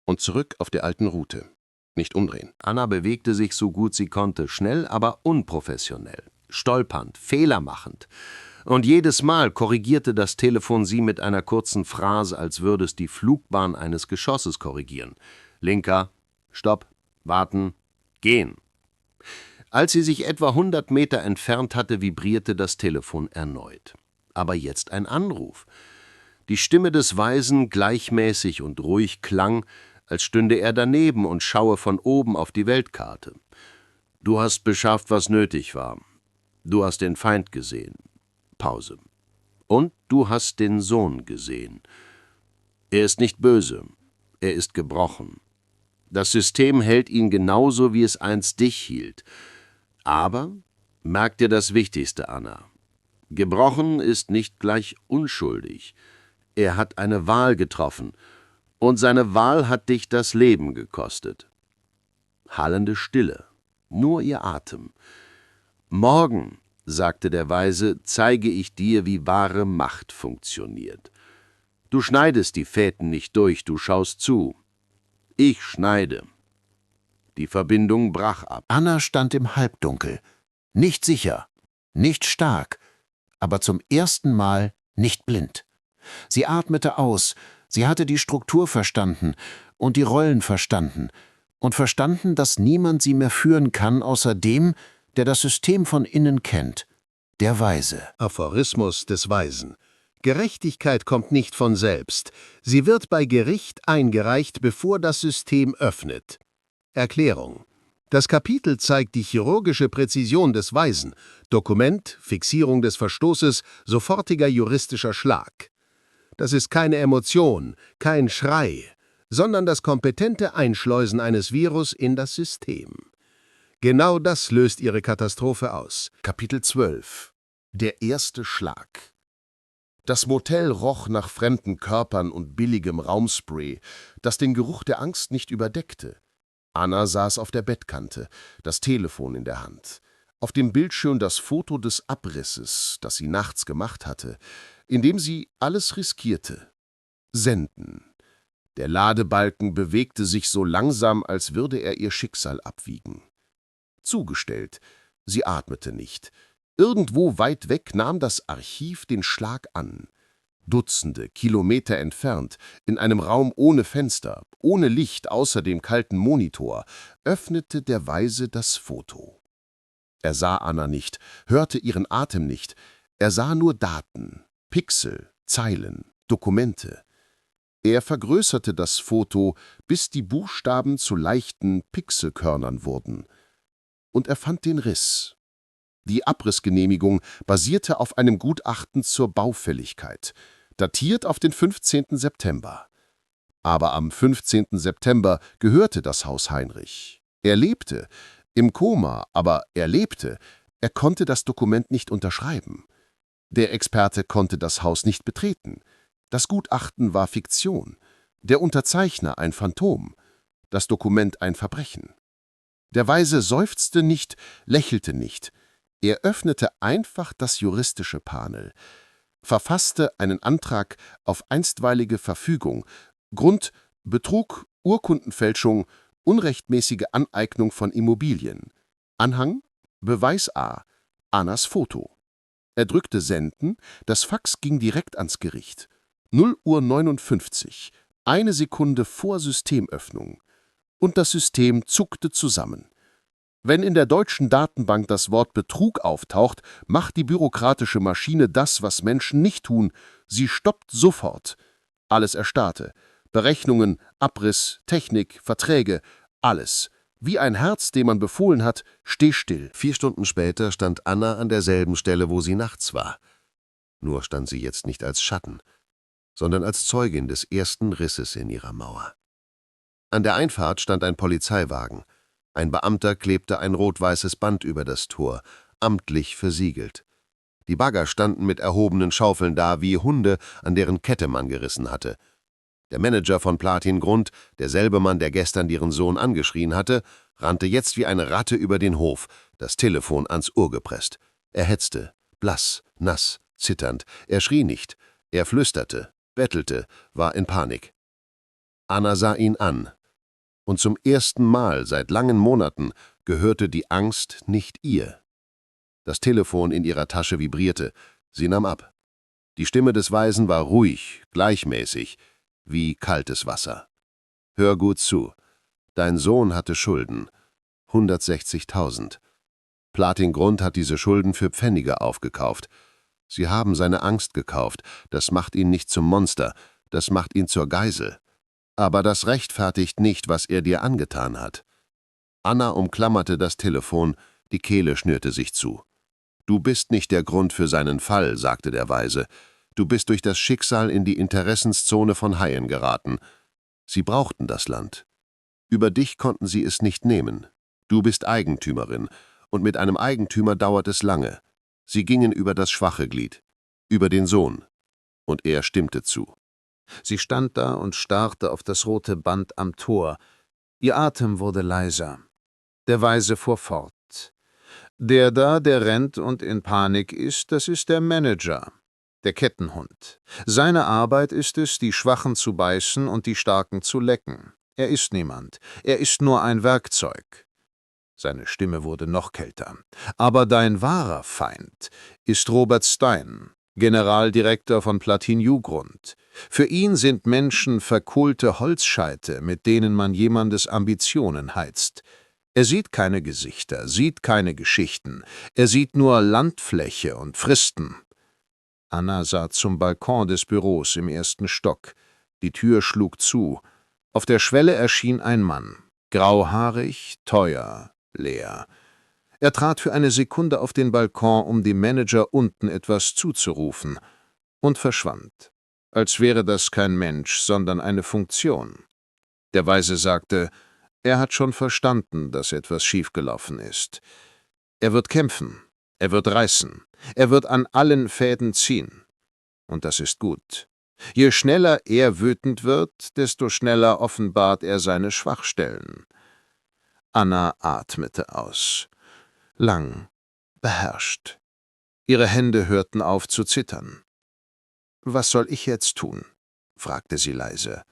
H: Und zurück auf der alten Route. Nicht umdrehen.
A: Anna bewegte sich so gut sie konnte, schnell, aber unprofessionell, stolpernd, fehlermachend. Und jedes Mal korrigierte das Telefon sie mit einer kurzen Phrase, als würde es die Flugbahn eines Geschosses korrigieren. Linker, Stopp, warten, gehen. Als sie sich etwa 100 Meter entfernt hatte, vibrierte das Telefon erneut. Aber jetzt ein Anruf. Die Stimme des Weisen, gleichmäßig und ruhig, klang, als stünde er daneben und schaue von oben auf die Weltkarte. Du hast beschafft, was nötig war. Du hast den Feind gesehen. Pause. Und du hast den Sohn gesehen. Er ist nicht böse. Er ist gebrochen. Das System hält ihn genauso, wie es einst dich hielt. Aber, merk dir das Wichtigste, Anna. Gebrochen ist nicht gleich unschuldig. Er hat eine Wahl getroffen. Und seine Wahl hat dich das Leben gekostet. Hallende Stille, nur ihr Atem.
F: »Morgen«, sagte der Weise, »zeige ich dir, wie wahre Macht funktioniert. Du schneidest die Fäden nicht durch, du schaust zu. Ich schneide.« Die Verbindung brach ab.
D: Anna stand im Halbdunkel. Nicht sicher, nicht stark, aber zum ersten Mal nicht blind. Sie atmete aus, sie hatte die Struktur verstanden und die Rollen verstanden und verstanden, dass niemand sie mehr führen kann, außer dem, der das System von innen kennt, der Weise.
A: Aphorismus des Weisen. Gerechtigkeit kommt nicht von selbst. Sie wird bei Gericht eingereicht, bevor das System öffnet. Erklärung. Das Kapitel zeigt die chirurgische Präzision des Weisen. Dokument, Fixierung des Verstoßes, sofortiger juristischer Schlag. Das ist keine Emotion, kein Schrei, sondern das kompetente Einschleusen eines Virus in das System. Genau das löst ihre Katastrophe aus.
K: Kapitel 12. Der erste Schlag. Das Motel roch nach fremden Körpern und billigem Raumspray, das den Geruch der Angst nicht überdeckte. Anna saß auf der Bettkante, das Telefon in der Hand. Auf dem Bildschirm das Foto des Abrisses, das sie nachts gemacht hatte, indem sie alles riskierte. Senden. Der Ladebalken bewegte sich so langsam, als würde er ihr Schicksal abwiegen. Zugestellt. Sie atmete nicht. Irgendwo weit weg nahm das Archiv den Schlag an. Dutzende Kilometer entfernt, in einem Raum ohne Fenster, ohne Licht außer dem kalten Monitor, öffnete der Weise das Foto. Er sah Anna nicht, hörte ihren Atem nicht, er sah nur Daten, Pixel, Zeilen, Dokumente. Er vergrößerte das Foto, bis die Buchstaben zu leichten Pixelkörnern wurden. Und er fand den Riss. Die Abrissgenehmigung basierte auf einem Gutachten zur Baufälligkeit, datiert auf den 15. September. Aber am 15. September gehörte das Haus Heinrich. Er lebte, im Koma, aber er lebte. Er konnte das Dokument nicht unterschreiben. Der Experte konnte das Haus nicht betreten. Das Gutachten war Fiktion. Der Unterzeichner ein Phantom. Das Dokument ein Verbrechen. Der Weise seufzte nicht, lächelte nicht. Er öffnete einfach das juristische Panel, verfasste einen Antrag auf einstweilige Verfügung, Grund Betrug, Urkundenfälschung, unrechtmäßige Aneignung von Immobilien. Anhang Beweis A, Annas Foto. Er drückte Senden, das Fax ging direkt ans Gericht. 0:59 Uhr, eine Sekunde vor Systemöffnung. Und das System zuckte zusammen. Wenn in der deutschen Datenbank das Wort Betrug auftaucht, macht die bürokratische Maschine das, was Menschen nicht tun. Sie stoppt sofort. Alles erstarrte. Berechnungen, Abriss, Technik, Verträge, alles. Wie ein Herz, dem man befohlen hat, steh still.
A: 4 Stunden später stand Anna an derselben Stelle, wo sie nachts war. Nur stand sie jetzt nicht als Schatten, sondern als Zeugin des ersten Risses in ihrer Mauer. An der Einfahrt stand ein Polizeiwagen. Ein Beamter klebte ein rot-weißes Band über das Tor, amtlich versiegelt. Die Bagger standen mit erhobenen Schaufeln da, wie Hunde, an deren Kette man gerissen hatte. Der Manager von Platin Grund, derselbe Mann, der gestern ihren Sohn angeschrien hatte, rannte jetzt wie eine Ratte über den Hof, das Telefon ans Ohr gepresst. Er hetzte, blass, nass, zitternd. Er schrie nicht. Er flüsterte, bettelte, war in Panik. Anna sah ihn an. Und zum ersten Mal seit langen Monaten gehörte die Angst nicht ihr. Das Telefon in ihrer Tasche vibrierte. Sie nahm ab. Die Stimme des Weisen war ruhig, gleichmäßig, wie kaltes Wasser. »Hör gut zu. Dein Sohn hatte Schulden. 160.000. Platin Grund hat diese Schulden für Pfennige aufgekauft. Sie haben seine Angst gekauft. Das macht ihn nicht zum Monster. Das macht ihn zur Geisel. Aber das rechtfertigt nicht, was er dir angetan hat.« Anna umklammerte das Telefon, die Kehle schnürte sich zu. »Du bist nicht der Grund für seinen Fall«, sagte der Weise. »Du bist durch das Schicksal in die Interessenszone von Haien geraten. Sie brauchten das Land. Über dich konnten sie es nicht nehmen. Du bist Eigentümerin, und mit einem Eigentümer dauert es lange. Sie gingen über das schwache Glied, über den Sohn.« Und er stimmte zu.
I: Sie stand da und starrte auf das rote Band am Tor. Ihr Atem wurde leiser. Der Weise fuhr fort. Der da, der rennt und in Panik ist, das ist der Manager, der Kettenhund. Seine Arbeit ist es, die Schwachen zu beißen und die Starken zu lecken. Er ist niemand, er ist nur ein Werkzeug. Seine Stimme wurde noch kälter. Aber dein wahrer Feind ist Robert Stein, Generaldirektor von Platin-Jugrund. Für ihn sind Menschen verkohlte Holzscheite, mit denen man jemandes Ambitionen heizt. Er sieht keine Gesichter, sieht keine Geschichten, er sieht nur Landfläche und Fristen. Anna sah zum Balkon des Büros im 1. Stock. Die Tür schlug zu. Auf der Schwelle erschien ein Mann, grauhaarig, teuer, leer. Er trat für eine Sekunde auf den Balkon, um dem Manager unten etwas zuzurufen, und verschwand, als wäre das kein Mensch, sondern eine Funktion. Der Weise sagte, er hat schon verstanden, dass etwas schiefgelaufen ist. Er wird kämpfen, er wird reißen, er wird an allen Fäden ziehen. Und das ist gut. Je schneller er wütend wird, desto schneller offenbart er seine Schwachstellen. Anna atmete aus. Lang, beherrscht. Ihre Hände hörten auf zu zittern. »Was soll ich jetzt tun?« fragte sie leise.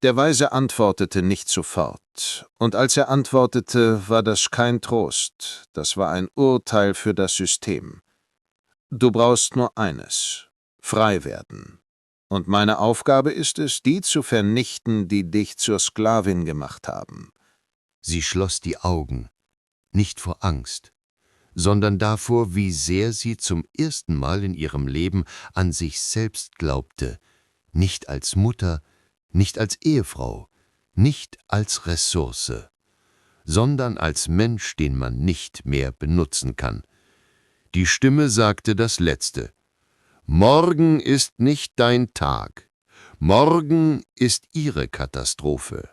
I: Der Weise antwortete nicht sofort, und als er antwortete, war das kein Trost, das war ein Urteil für das System. »Du brauchst nur eines, frei werden. Und meine Aufgabe ist es, die zu vernichten, die dich zur Sklavin gemacht haben.«
G: Sie schloss die Augen, nicht vor Angst, sondern davor, wie sehr sie zum ersten Mal in ihrem Leben an sich selbst glaubte, nicht als Mutter, nicht als Ehefrau, nicht als Ressource, sondern als Mensch, den man nicht mehr benutzen kann. Die Stimme sagte das Letzte. »Morgen ist nicht dein Tag. Morgen ist ihre Katastrophe.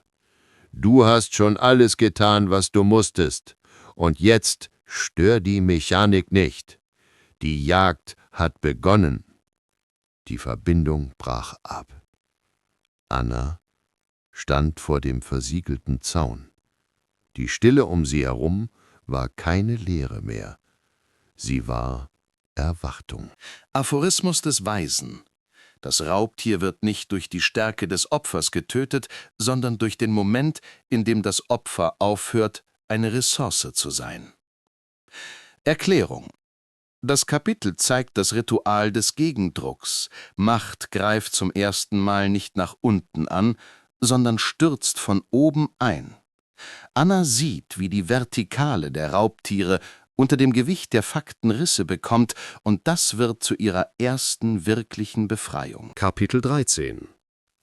G: Du hast schon alles getan, was du musstest, und jetzt stör die Mechanik nicht. Die Jagd hat begonnen.« Die Verbindung brach ab. Anna stand vor dem versiegelten Zaun. Die Stille um sie herum war keine Leere mehr. Sie war Erwartung.
B: Aphorismus des Weisen. Das Raubtier wird nicht durch die Stärke des Opfers getötet, sondern durch den Moment, in dem das Opfer aufhört, eine Ressource zu sein. Erklärung. Das Kapitel zeigt das Ritual des Gegendrucks. Macht greift zum ersten Mal nicht nach unten an, sondern stürzt von oben ein. Anna sieht, wie die Vertikale der Raubtiere unter dem Gewicht der Fakten Risse bekommt, und das wird zu ihrer ersten wirklichen Befreiung.
L: Kapitel 13.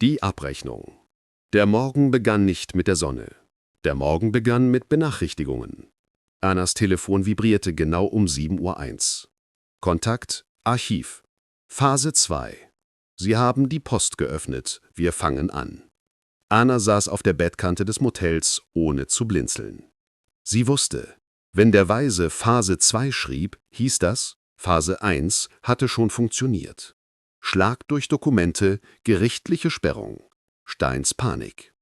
L: Die Abrechnung. Der Morgen begann nicht mit der Sonne. Der Morgen begann mit Benachrichtigungen. Annas Telefon vibrierte genau um 7:01 Uhr. Kontakt: Archiv. Phase 2. Sie haben die Post geöffnet. Wir fangen an. Anna saß auf der Bettkante des Motels, ohne zu blinzeln. Sie wusste, wenn der Weise Phase 2 schrieb, hieß das, Phase 1 hatte schon funktioniert. Schlag durch Dokumente, gerichtliche Sperrung. Steins Panik.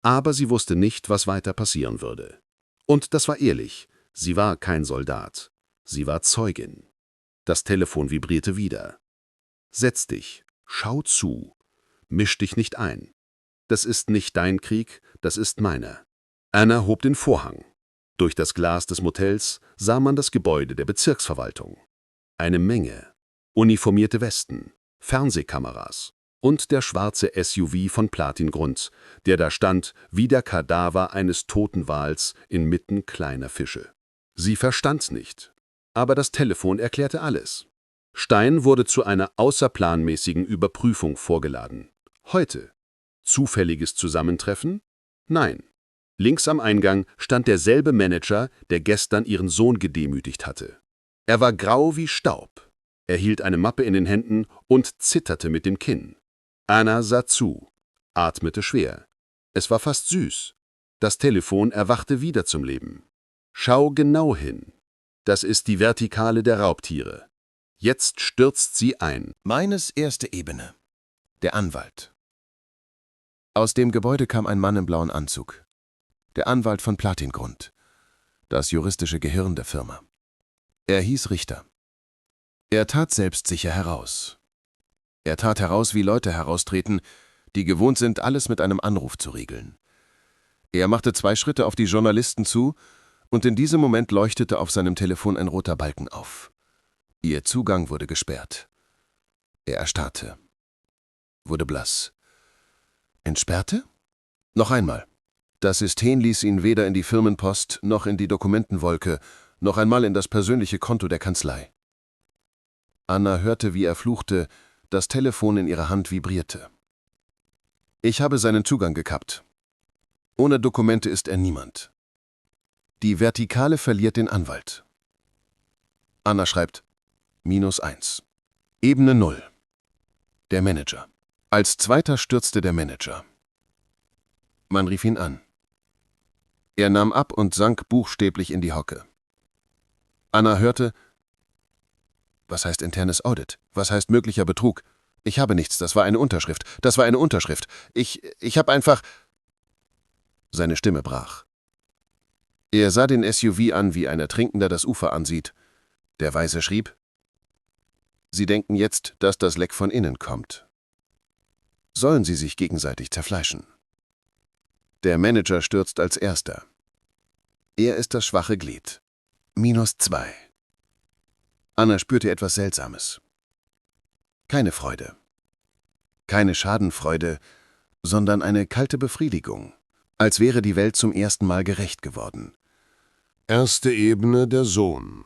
L: Aber sie wusste nicht, was weiter passieren würde. Und das war ehrlich, sie war kein Soldat. Sie war Zeugin. Das Telefon vibrierte wieder. Setz dich, schau zu, misch dich nicht ein. Das ist nicht dein Krieg, das ist meiner. Anna hob den Vorhang. Durch das Glas des Motels sah man das Gebäude der Bezirksverwaltung. Eine Menge, uniformierte Westen, Fernsehkameras und der schwarze SUV von Platingrund, der da stand wie der Kadaver eines toten Wals inmitten kleiner Fische. Sie verstand nicht, aber das Telefon erklärte alles. Stein wurde zu einer außerplanmäßigen Überprüfung vorgeladen. Heute. Zufälliges Zusammentreffen? Nein. Links am Eingang stand derselbe Manager, der gestern ihren Sohn gedemütigt hatte. Er war grau wie Staub. Er hielt eine Mappe in den Händen und zitterte mit dem Kinn. Anna sah zu, atmete schwer. Es war fast süß. Das Telefon erwachte wieder zum Leben. Schau genau hin. Das ist die Vertikale der Raubtiere. Jetzt stürzt sie ein.
H: Meines erste Ebene. Der Anwalt. Aus dem Gebäude kam ein Mann im blauen Anzug. Der Anwalt von Platingrund. Das juristische Gehirn der Firma. Er hieß Richter. Er tat selbstsicher heraus. Er tat heraus, wie Leute heraustreten, die gewohnt sind, alles mit einem Anruf zu regeln. Er machte 2 Schritte auf die Journalisten zu, und in diesem Moment leuchtete auf seinem Telefon ein roter Balken auf. Ihr Zugang wurde gesperrt. Er erstarrte, wurde blass. Entsperrte? Noch einmal. Das System ließ ihn weder in die Firmenpost noch in die Dokumentenwolke, noch einmal in das persönliche Konto der Kanzlei. Anna hörte, wie er fluchte, das Telefon in ihrer Hand vibrierte. Ich habe seinen Zugang gekappt. Ohne Dokumente ist er niemand. Die Vertikale verliert den Anwalt. Anna schreibt -1. Ebene 0. Der Manager. Als zweiter stürzte der Manager. Man rief ihn an. Er nahm ab und sank buchstäblich in die Hocke. Anna hörte: Was heißt internes Audit? Was heißt möglicher Betrug? Ich habe nichts, das war eine Unterschrift. Das war eine Unterschrift. Ich habe einfach... Seine Stimme brach. Er sah den SUV an, wie ein Ertrinkender das Ufer ansieht. Der Weise schrieb: Sie denken jetzt, dass das Leck von innen kommt. Sollen sie sich gegenseitig zerfleischen. Der Manager stürzt als Erster. Er ist das schwache Glied. -2. Anna spürte etwas Seltsames. Keine Freude. Keine Schadenfreude, sondern eine kalte Befriedigung, als wäre die Welt zum ersten Mal gerecht geworden.
M: Erste Ebene, der Sohn.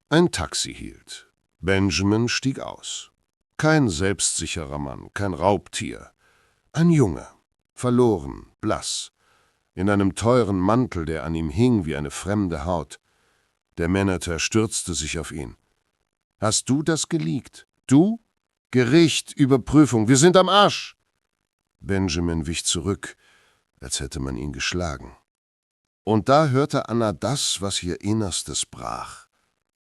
M: Ein Taxi hielt. Benjamin stieg aus. Kein selbstsicherer Mann, kein Raubtier. Ein Junge, verloren, blass, in einem teuren Mantel, der an ihm hing wie eine fremde Haut. Der Manager stürzte sich auf ihn. »Hast du das geleakt? Du? Gericht, Überprüfung, wir sind am Arsch!« Benjamin wich zurück, als hätte man ihn geschlagen. Und da hörte Anna das, was ihr Innerstes brach.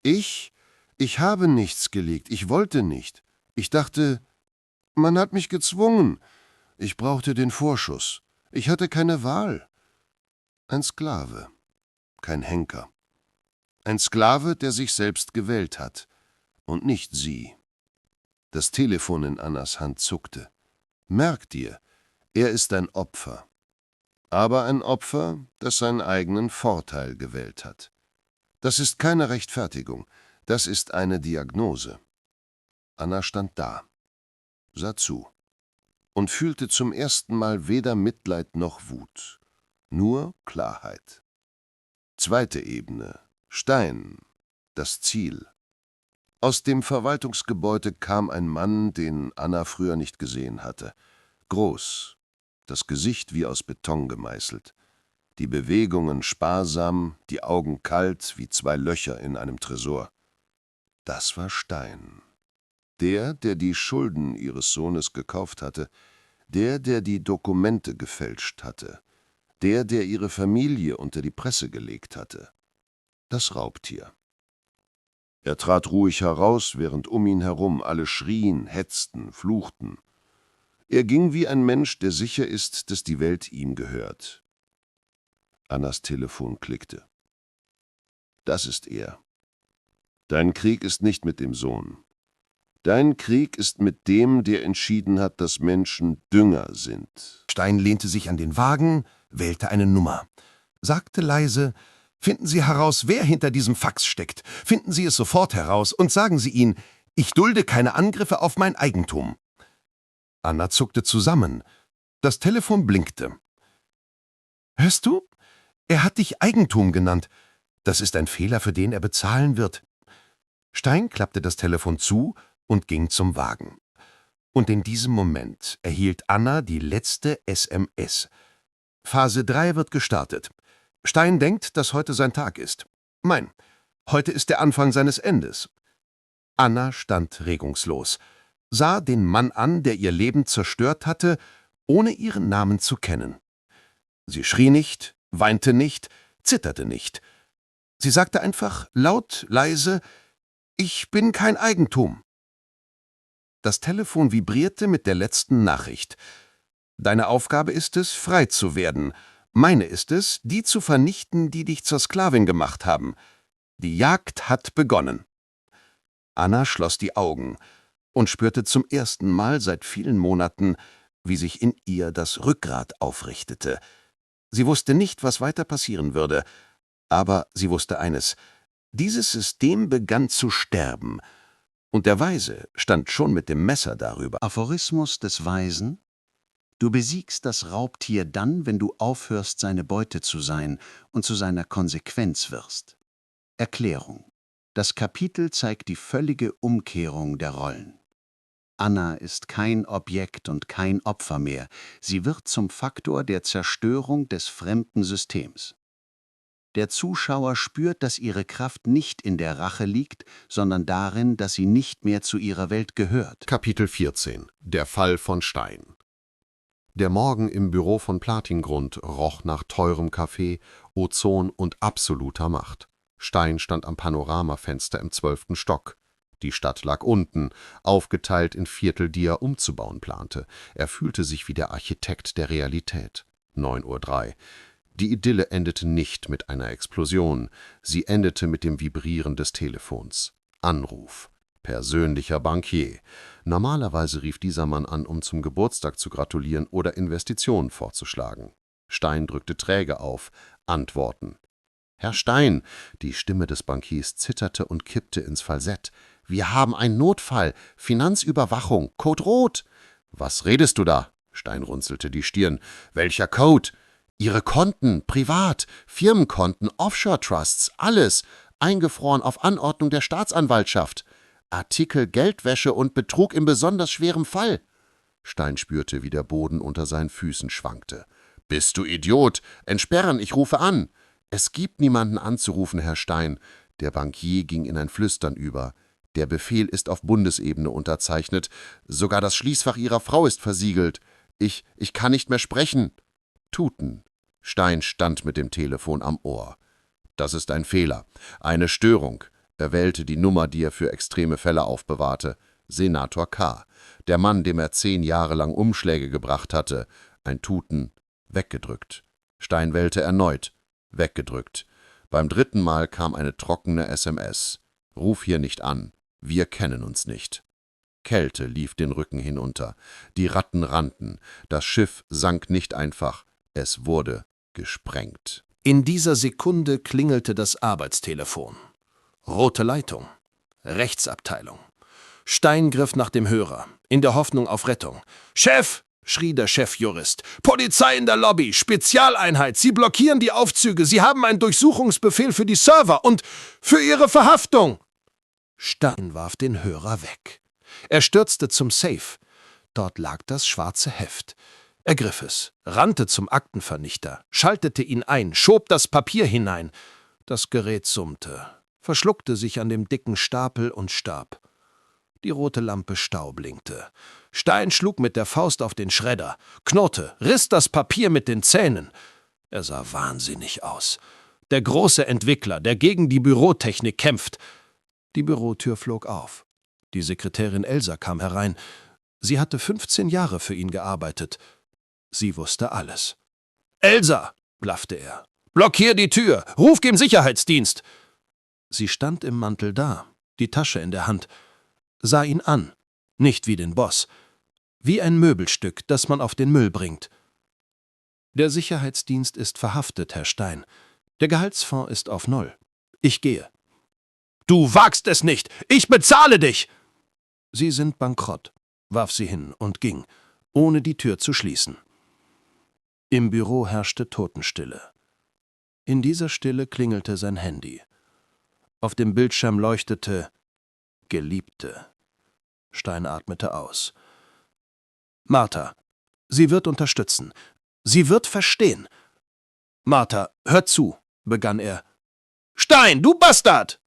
M: Ich habe nichts geleakt, ich wollte nicht. Ich dachte, man hat mich gezwungen. Ich brauchte den Vorschuss. Ich hatte keine Wahl. Ein Sklave, kein Henker. Ein Sklave, der sich selbst gewählt hat. Und nicht sie. Das Telefon in Annas Hand zuckte. Merk dir, er ist ein Opfer. Aber ein Opfer, das seinen eigenen Vorteil gewählt hat. Das ist keine Rechtfertigung, das ist eine Diagnose. Anna stand da, sah zu und fühlte zum ersten Mal weder Mitleid noch Wut, nur Klarheit. Zweite Ebene, Stein, das Ziel. Aus dem Verwaltungsgebäude kam ein Mann, den Anna früher nicht gesehen hatte. Groß, das Gesicht wie aus Beton gemeißelt, die Bewegungen sparsam, die Augen kalt wie 2 Löcher in einem Tresor. Das war Stein. Der die Schulden ihres Sohnes gekauft hatte, der die Dokumente gefälscht hatte, der ihre Familie unter die Presse gelegt hatte. Das Raubtier. Er trat ruhig heraus, während um ihn herum alle schrien, hetzten, fluchten. Er ging wie ein Mensch, der sicher ist, dass die Welt ihm gehört. Annas Telefon klickte. Das ist er. Dein Krieg ist nicht mit dem Sohn. Dein Krieg ist mit dem, der entschieden hat, dass Menschen Dünger sind.
N: Stein lehnte sich an den Wagen, wählte eine Nummer, sagte leise: Finden Sie heraus, wer hinter diesem Fax steckt. Finden Sie es sofort heraus und sagen Sie ihn, ich dulde keine Angriffe auf mein Eigentum. Anna zuckte zusammen. Das Telefon blinkte. Hörst du? Er hat dich Eigentum genannt. Das ist ein Fehler, für den er bezahlen wird. Stein klappte das Telefon zu und ging zum Wagen. Und in diesem Moment erhielt Anna die letzte SMS. Phase 3 wird gestartet. Stein denkt, dass heute sein Tag ist. Nein, heute ist der Anfang seines Endes. Anna stand regungslos, sah den Mann an, der ihr Leben zerstört hatte, ohne ihren Namen zu kennen. Sie schrie nicht, weinte nicht, zitterte nicht. Sie sagte einfach laut, leise: Ich bin kein Eigentum. Das Telefon vibrierte mit der letzten Nachricht. Deine Aufgabe ist es, frei zu werden. Meine ist es, die zu vernichten, die dich zur Sklavin gemacht haben. Die Jagd hat begonnen. Anna schloss die Augen und spürte zum ersten Mal seit vielen Monaten, wie sich in ihr das Rückgrat aufrichtete. Sie wusste nicht, was weiter passieren würde, aber sie wusste eines: Dieses System begann zu sterben, und der Weise stand schon mit dem Messer darüber.
J: Aphorismus des Weisen: Du besiegst das Raubtier dann, wenn du aufhörst, seine Beute zu sein und zu seiner Konsequenz wirst. Erklärung: Das Kapitel zeigt die völlige Umkehrung der Rollen. Anna ist kein Objekt und kein Opfer mehr. Sie wird zum Faktor der Zerstörung des fremden Systems. Der Zuschauer spürt, dass ihre Kraft nicht in der Rache liegt, sondern darin, dass sie nicht mehr zu ihrer Welt gehört.
L: Kapitel 14 – Der Fall von Stein. Der Morgen im Büro von Platingrund roch nach teurem Kaffee, Ozon und absoluter Macht. Stein stand am Panoramafenster im 12. Stock. Die Stadt lag unten, aufgeteilt in Viertel, die er umzubauen plante. Er fühlte sich wie der Architekt der Realität. 9:03 Uhr. Die Idylle endete nicht mit einer Explosion. Sie endete mit dem Vibrieren des Telefons. Anruf. Persönlicher Bankier. Normalerweise rief dieser Mann an, um zum Geburtstag zu gratulieren oder Investitionen vorzuschlagen. Stein drückte träge auf. Antworten. »Herr Stein«, die Stimme des Bankiers zitterte und kippte ins Falsett. »Wir haben einen Notfall. Finanzüberwachung. Code Rot.« »Was redest du da?« Stein runzelte die Stirn. »Welcher Code?« »Ihre Konten, privat, Firmenkonten, Offshore-Trusts, alles, eingefroren auf Anordnung der Staatsanwaltschaft. Artikel Geldwäsche und Betrug in besonders schwerem Fall.« Stein spürte, wie der Boden unter seinen Füßen schwankte. »Bist du Idiot? Entsperren, ich rufe an.« »Es gibt niemanden anzurufen, Herr Stein.« Der Bankier ging in ein Flüstern über. »Der Befehl ist auf Bundesebene unterzeichnet. Sogar das Schließfach Ihrer Frau ist versiegelt. Ich kann nicht mehr sprechen.« Tuten. Stein stand mit dem Telefon am Ohr. »Das ist ein Fehler. Eine Störung.« Er wählte die Nummer, die er für extreme Fälle aufbewahrte. Senator K., der Mann, dem er 10 Jahre lang Umschläge gebracht hatte. Ein Tuten. Weggedrückt. Stein wählte erneut. Weggedrückt. Beim 3. Mal kam eine trockene SMS. »Ruf hier nicht an. Wir kennen uns nicht.« Kälte lief den Rücken hinunter. Die Ratten rannten. Das Schiff sank nicht einfach. Es wurde gesprengt.
H: In dieser Sekunde klingelte das Arbeitstelefon. Rote Leitung. Rechtsabteilung. Stein griff nach dem Hörer, in der Hoffnung auf Rettung. »Chef«, schrie der Chefjurist, »Polizei in der Lobby, Spezialeinheit, Sie blockieren die Aufzüge, Sie haben einen Durchsuchungsbefehl für die Server und für Ihre Verhaftung!« Stein warf den Hörer weg. Er stürzte zum Safe. Dort lag das schwarze Heft. Er griff es, rannte zum Aktenvernichter, schaltete ihn ein, schob das Papier hinein. Das Gerät summte, verschluckte sich an dem dicken Stapel und starb. Die rote Lampe staublinkte. Stein schlug mit der Faust auf den Schredder, knurrte, riss das Papier mit den Zähnen. Er sah wahnsinnig aus. Der große Entwickler, der gegen die Bürotechnik kämpft. Die Bürotür flog auf. Die Sekretärin Elsa kam herein. Sie hatte 15 Jahre für ihn gearbeitet. Sie wusste alles. »Elsa«, blaffte er, »blockier die Tür, ruf den Sicherheitsdienst!« Sie stand im Mantel da, die Tasche in der Hand, sah ihn an, nicht wie den Boss, wie ein Möbelstück, das man auf den Müll bringt. »Der Sicherheitsdienst ist verhaftet, Herr Stein. Der Gehaltsfonds ist auf 0. Ich gehe.« »Du wagst es nicht! Ich bezahle dich!« »Sie sind bankrott«, warf sie hin und ging, ohne die Tür zu schließen. Im Büro herrschte Totenstille. In dieser Stille klingelte sein Handy. Auf dem Bildschirm leuchtete »Geliebte«. Stein atmete aus. »Martha, sie wird unterstützen. Sie wird verstehen.« »Martha, hör zu«, begann er. »Stein, du Bastard!«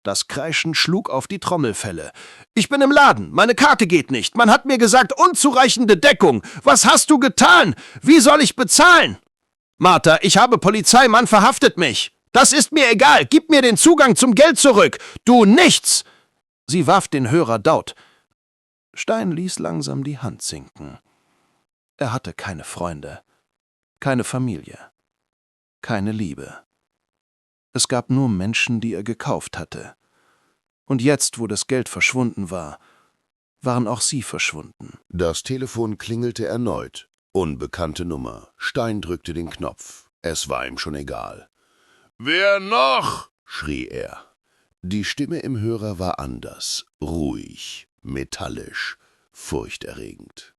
H: Das Kreischen schlug auf die Trommelfelle. »Ich bin im Laden, meine Karte geht nicht. Man hat mir gesagt, unzureichende Deckung. Was hast du getan? Wie soll ich bezahlen?« »Martha, ich habe Polizei, man verhaftet mich. Das ist mir egal, gib mir den Zugang zum Geld zurück. Du nichts!« Sie warf den Hörer daut. Stein ließ langsam die Hand sinken. Er hatte keine Freunde, keine Familie, keine Liebe. Es gab nur Menschen, die er gekauft hatte. Und jetzt, wo das Geld verschwunden war, waren auch sie verschwunden.
K: Das Telefon klingelte erneut. Unbekannte Nummer. Stein drückte den Knopf. Es war ihm schon egal. »Wer noch?« schrie er. Die Stimme im Hörer war anders, ruhig, metallisch, furchterregend.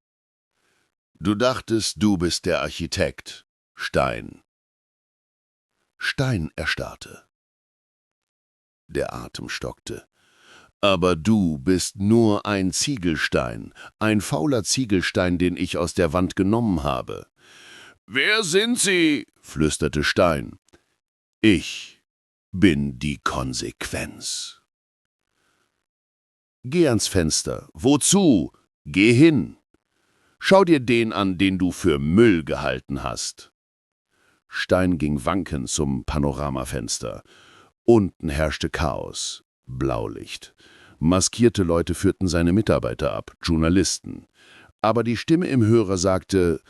K: »Du dachtest, du bist der Architekt, Stein.« Stein erstarrte. Der Atem stockte. »Aber du bist nur ein Ziegelstein, ein fauler Ziegelstein, den ich aus der Wand genommen habe.« »Wer sind Sie?« flüsterte Stein. »Ich bin die Konsequenz.« »Geh ans Fenster. Wozu? Geh hin. Schau dir den an, den du für Müll gehalten hast.« Stein ging wankend zum Panoramafenster. Unten herrschte Chaos, Blaulicht. Maskierte Leute führten seine Mitarbeiter ab, Journalisten. Aber die Stimme im Hörer sagte,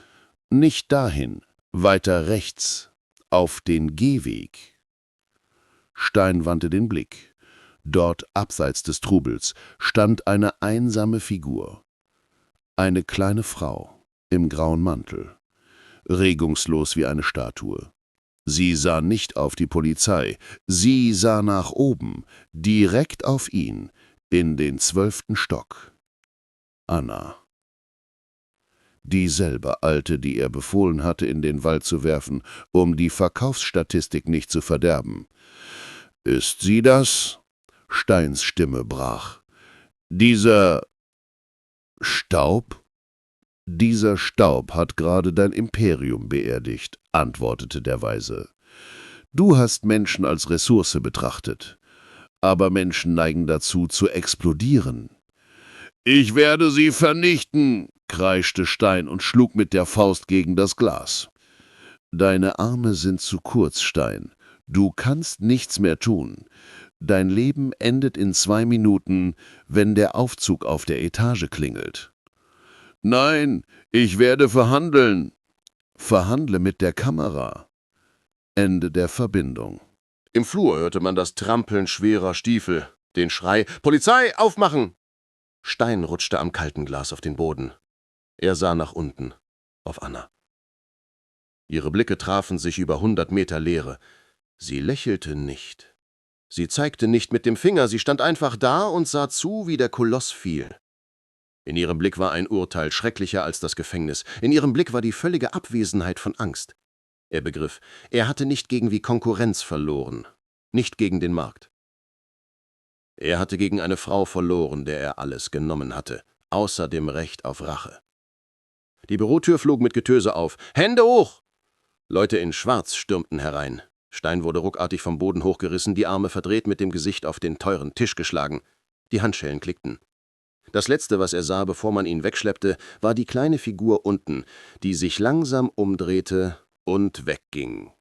K: nicht dahin, weiter rechts, auf den Gehweg. Stein wandte den Blick. Dort, abseits des Trubels, stand eine einsame Figur. Eine kleine Frau im grauen Mantel, regungslos wie eine Statue. Sie sah nicht auf die Polizei, sie sah nach oben, direkt auf ihn, in den 12. Stock. Anna. Dieselbe Alte, die er befohlen hatte, in den Wald zu werfen, um die Verkaufsstatistik nicht zu verderben. »Ist sie das?« Steins Stimme brach. »Dieser Staub?« »Dieser Staub hat gerade dein Imperium beerdigt«, antwortete der Weise. »Du hast Menschen als Ressource betrachtet. Aber Menschen neigen dazu, zu explodieren.« »Ich werde sie vernichten«, kreischte Stein und schlug mit der Faust gegen das Glas. »Deine Arme sind zu kurz, Stein. Du kannst nichts mehr tun. Dein Leben endet in 2 Minuten, wenn der Aufzug auf der Etage klingelt.« »Nein, ich werde verhandeln.« »Verhandle mit der Kamera.« Ende der Verbindung.
H: Im Flur hörte man das Trampeln schwerer Stiefel, den Schrei, »Polizei, aufmachen!« Stein rutschte am kalten Glas auf den Boden. Er sah nach unten, auf Anna. Ihre Blicke trafen sich über 100 Meter Leere. Sie lächelte nicht. Sie zeigte nicht mit dem Finger, sie stand einfach da und sah zu, wie der Koloss fiel. In ihrem Blick war ein Urteil schrecklicher als das Gefängnis. In ihrem Blick war die völlige Abwesenheit von Angst. Er begriff, er hatte nicht gegen die Konkurrenz verloren, nicht gegen den Markt. Er hatte gegen eine Frau verloren, der er alles genommen hatte, außer dem Recht auf Rache. Die Bürotür flog mit Getöse auf. »Hände hoch!« Leute in Schwarz stürmten herein. Stein wurde ruckartig vom Boden hochgerissen, die Arme verdreht, mit dem Gesicht auf den teuren Tisch geschlagen. Die Handschellen klickten. Das Letzte, was er sah, bevor man ihn wegschleppte, war die kleine Figur unten, die sich langsam umdrehte und wegging.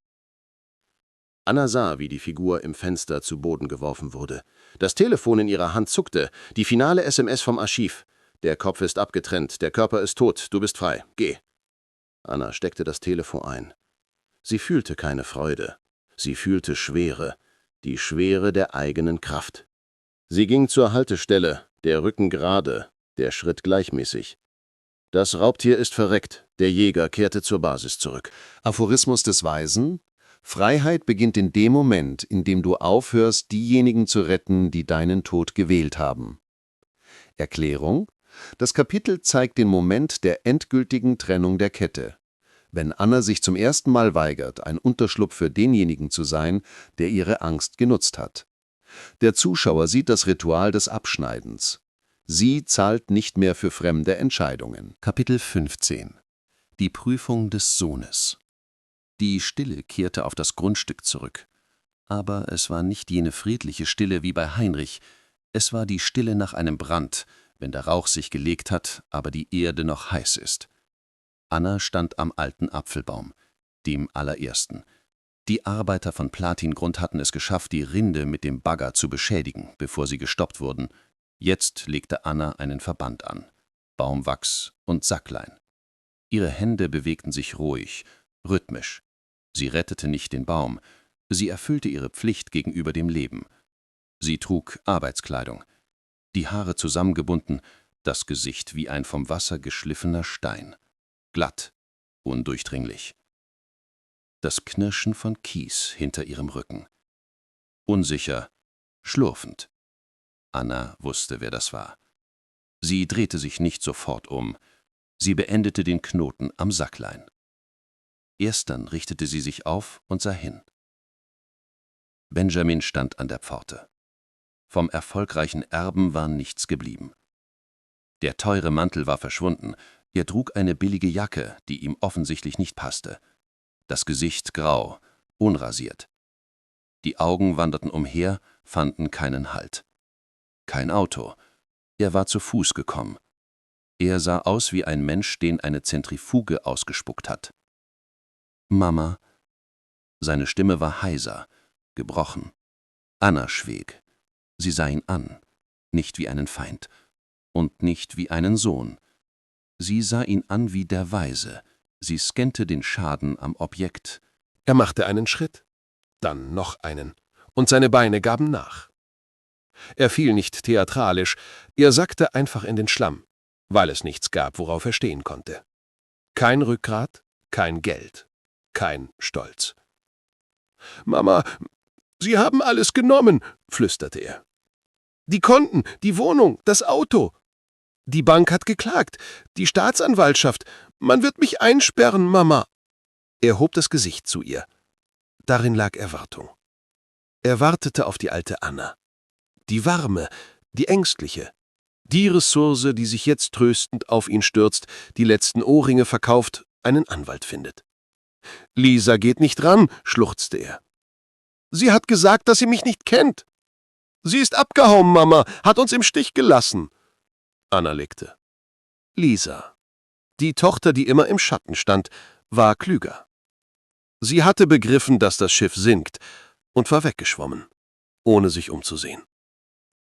H: Anna sah, wie die Figur im Fenster zu Boden geworfen wurde. Das Telefon in ihrer Hand zuckte, die finale SMS vom Archiv. »Der Kopf ist abgetrennt, der Körper ist tot, du bist frei, geh.« Anna steckte das Telefon ein. Sie fühlte keine Freude. Sie fühlte Schwere, die Schwere der eigenen Kraft. Sie ging zur Haltestelle, der Rücken gerade, der Schritt gleichmäßig. Das Raubtier ist verreckt, der Jäger kehrte zur Basis zurück.
A: Aphorismus des Weisen: Freiheit beginnt in dem Moment, in dem du aufhörst, diejenigen zu retten, die deinen Tod gewählt haben. Erklärung: Das Kapitel zeigt den Moment der endgültigen Trennung der Kette. Wenn Anna sich zum ersten Mal weigert, ein Unterschlupf für denjenigen zu sein, der ihre Angst genutzt hat. Der Zuschauer sieht das Ritual des Abschneidens. Sie zahlt nicht mehr für fremde Entscheidungen. Kapitel 15: Die Prüfung des Sohnes. Die Stille kehrte auf das Grundstück zurück. Aber es war nicht jene friedliche Stille wie bei Heinrich. Es war die Stille nach einem Brand, wenn der Rauch sich gelegt hat, aber die Erde noch heiß ist. Anna stand am alten Apfelbaum, dem allerersten. Die Arbeiter von Platingrund hatten es geschafft, die Rinde mit dem Bagger zu beschädigen, bevor sie gestoppt wurden. Jetzt legte Anna einen Verband an, Baumwachs und Sacklein. Ihre Hände bewegten sich ruhig, rhythmisch. Sie rettete nicht den Baum,
B: Sie erfüllte ihre Pflicht gegenüber dem Leben. Sie trug Arbeitskleidung, die Haare zusammengebunden, das Gesicht wie ein vom Wasser geschliffener Stein, glatt, undurchdringlich. Das Knirschen von Kies hinter ihrem Rücken. Unsicher, schlurfend. Anna wusste, wer das war. Sie drehte sich nicht sofort um. Sie beendete den Knoten am Sacklein. Erst dann richtete sie sich auf und sah hin. Benjamin stand an der Pforte. Vom erfolgreichen Erben war nichts geblieben. Der teure Mantel war verschwunden. Er trug eine billige Jacke, die ihm offensichtlich nicht passte. Das Gesicht grau, unrasiert. Die Augen wanderten umher, fanden keinen Halt. Kein Auto. Er war zu Fuß gekommen. Er sah aus wie ein Mensch, den eine Zentrifuge ausgespuckt hat. »Mama«, seine Stimme war heiser, gebrochen. Anna schwieg. Sie sah ihn an, nicht wie einen Feind und nicht wie einen Sohn. Sie sah ihn an wie der Weise. Sie scannte den Schaden am Objekt.
L: Er machte einen Schritt, dann noch einen, und seine Beine gaben nach. Er fiel nicht theatralisch, er sackte einfach in den Schlamm, weil es nichts gab, worauf er stehen konnte. Kein Rückgrat, kein Geld, kein Stolz. »Mama, Sie haben alles genommen«, flüsterte er. »Die Konten, die Wohnung, das Auto. Die Bank hat geklagt, die Staatsanwaltschaft. Man wird mich einsperren, Mama.« Er hob das Gesicht zu ihr. Darin lag Erwartung. Er wartete auf die alte Anna. Die warme, die ängstliche. Die Ressource, die sich jetzt tröstend auf ihn stürzt, die letzten Ohrringe verkauft, einen Anwalt findet. »Lisa geht nicht ran«, schluchzte er. »Sie hat gesagt, dass sie mich nicht kennt. Sie ist abgehauen, Mama, hat uns im Stich gelassen.« Anna legte. Lisa, die Tochter, die immer im Schatten stand, war klüger. Sie hatte begriffen, dass das Schiff sinkt, und war weggeschwommen, ohne sich umzusehen.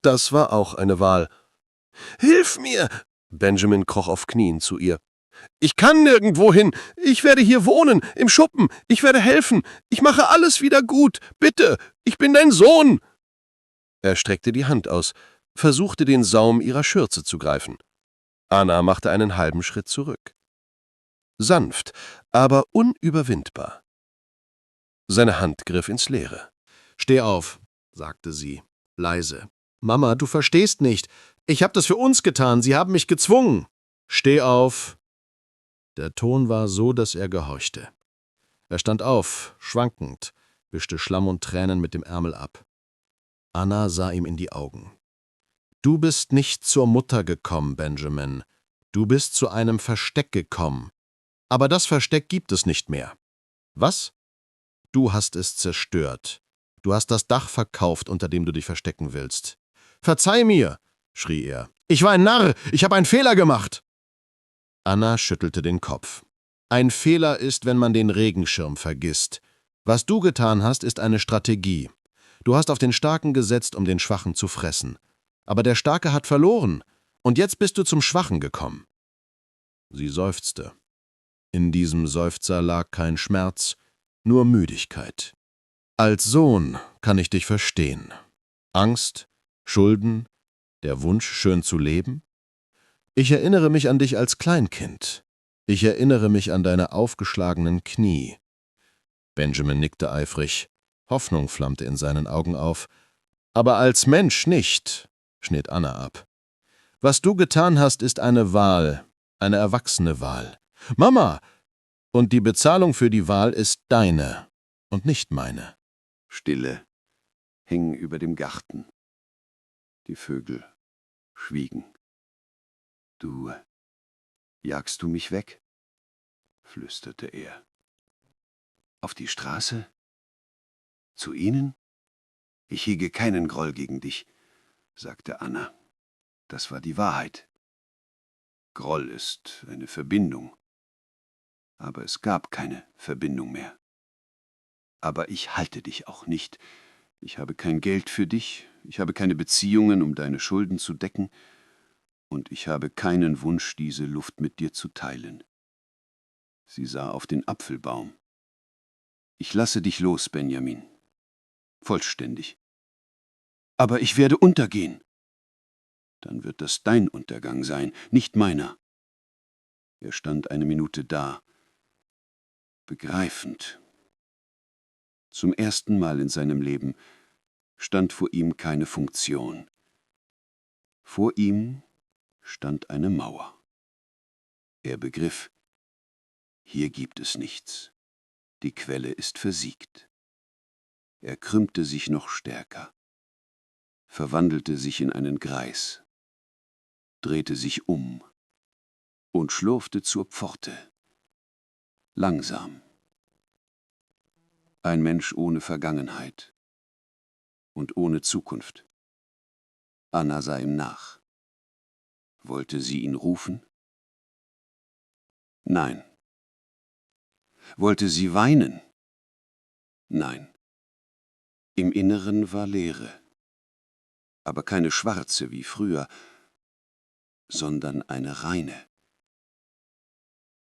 L: Das war auch eine Wahl. »Hilf mir!« Benjamin kroch auf Knien zu ihr. »Ich kann nirgendwo hin. Ich werde hier wohnen, im Schuppen. Ich werde helfen. Ich mache alles wieder gut. Bitte, ich bin dein Sohn.« Er streckte die Hand aus, versuchte den Saum ihrer Schürze zu greifen. Anna machte einen halben Schritt zurück. Sanft, aber unüberwindbar. Seine Hand griff ins Leere.
D: »Steh auf«, sagte sie, leise. »Mama, du verstehst nicht. Ich habe das für uns getan. Sie haben mich gezwungen. Steh auf.« Der Ton war so, dass er gehorchte. Er stand auf, schwankend, wischte Schlamm und Tränen mit dem Ärmel ab. Anna sah ihm in die Augen. »Du bist nicht zur Mutter gekommen, Benjamin. Du bist zu einem Versteck gekommen. Aber das Versteck gibt es nicht mehr. Was? Du hast es zerstört. Du hast das Dach verkauft, unter dem du dich verstecken willst. Verzeih mir«, schrie er. »Ich war ein Narr. Ich habe einen Fehler gemacht.« Anna schüttelte den Kopf. »Ein Fehler ist, wenn man den Regenschirm vergisst. Was du getan hast, ist eine Strategie. Du hast auf den Starken gesetzt, um den Schwachen zu fressen. Aber der Starke hat verloren, und jetzt bist du zum Schwachen gekommen.« Sie seufzte. In diesem Seufzer lag kein Schmerz, nur Müdigkeit. »Als Sohn kann ich dich verstehen. Angst, Schulden, der Wunsch, schön zu leben? Ich erinnere mich an dich als Kleinkind. Ich erinnere mich an deine aufgeschlagenen Knie.« Benjamin nickte eifrig. Hoffnung flammte in seinen Augen auf. »Aber als Mensch nicht«, schnitt Anna ab. »Was du getan hast, ist eine Wahl, eine erwachsene Wahl. Mama! Und die Bezahlung für die Wahl ist deine und nicht meine.«
F: Stille hing über dem Garten. Die Vögel schwiegen. »Du, jagst du mich weg?« flüsterte er. »Auf die Straße? Zu ihnen? Ich hege keinen Groll gegen dich«, sagte Anna. »Das war die Wahrheit. Groll ist eine Verbindung. Aber es gab keine Verbindung mehr. Aber ich halte dich auch nicht. Ich habe kein Geld für dich, ich habe keine Beziehungen, um deine Schulden zu decken, und ich habe keinen Wunsch, diese Luft mit dir zu teilen.« Sie sah auf den Apfelbaum. »Ich lasse dich los, Benjamin.
I: Vollständig. Aber ich werde untergehen. Dann wird das dein Untergang sein, nicht meiner. Er stand eine Minute da, begreifend. Zum ersten Mal in seinem Leben stand vor ihm keine Funktion. Vor ihm stand eine Mauer. Er begriff, hier gibt es nichts. Die Quelle ist versiegt. Er krümmte sich noch stärker, verwandelte sich in einen Greis, drehte sich um und schlurfte zur Pforte. Langsam. Ein Mensch ohne Vergangenheit und ohne Zukunft. Anna sah ihm nach. Wollte sie ihn rufen? Nein. Wollte sie weinen? Nein. Im Inneren war Leere, aber keine schwarze wie früher, sondern eine reine.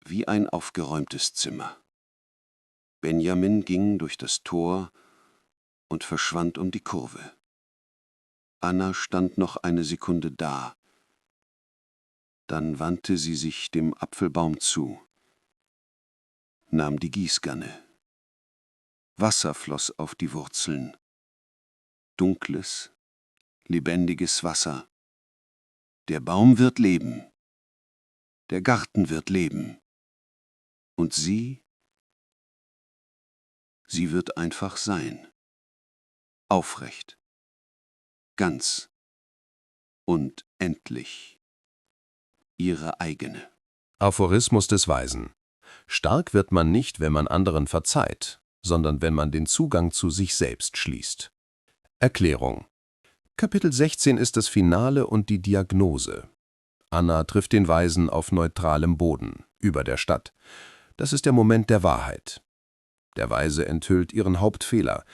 I: Wie ein aufgeräumtes Zimmer. Benjamin ging durch das Tor und verschwand um die Kurve. Anna stand noch eine Sekunde da. Dann wandte sie sich dem Apfelbaum zu, nahm die Gießkanne. Wasser floss auf die Wurzeln. Dunkles, lebendiges Wasser. Der Baum wird leben. Der Garten wird leben. Und sie wird einfach sein. Aufrecht. Ganz. Und endlich. Ihre eigene.
L: Aphorismus des Weisen. Stark wird man nicht, wenn man anderen verzeiht, sondern wenn man den Zugang zu sich selbst schließt. Erklärung. Kapitel 16 ist das Finale und die Diagnose. Anna trifft den Weisen auf neutralem Boden, über der Stadt. Das ist der Moment der Wahrheit. Der Weise enthüllt ihren Hauptfehler,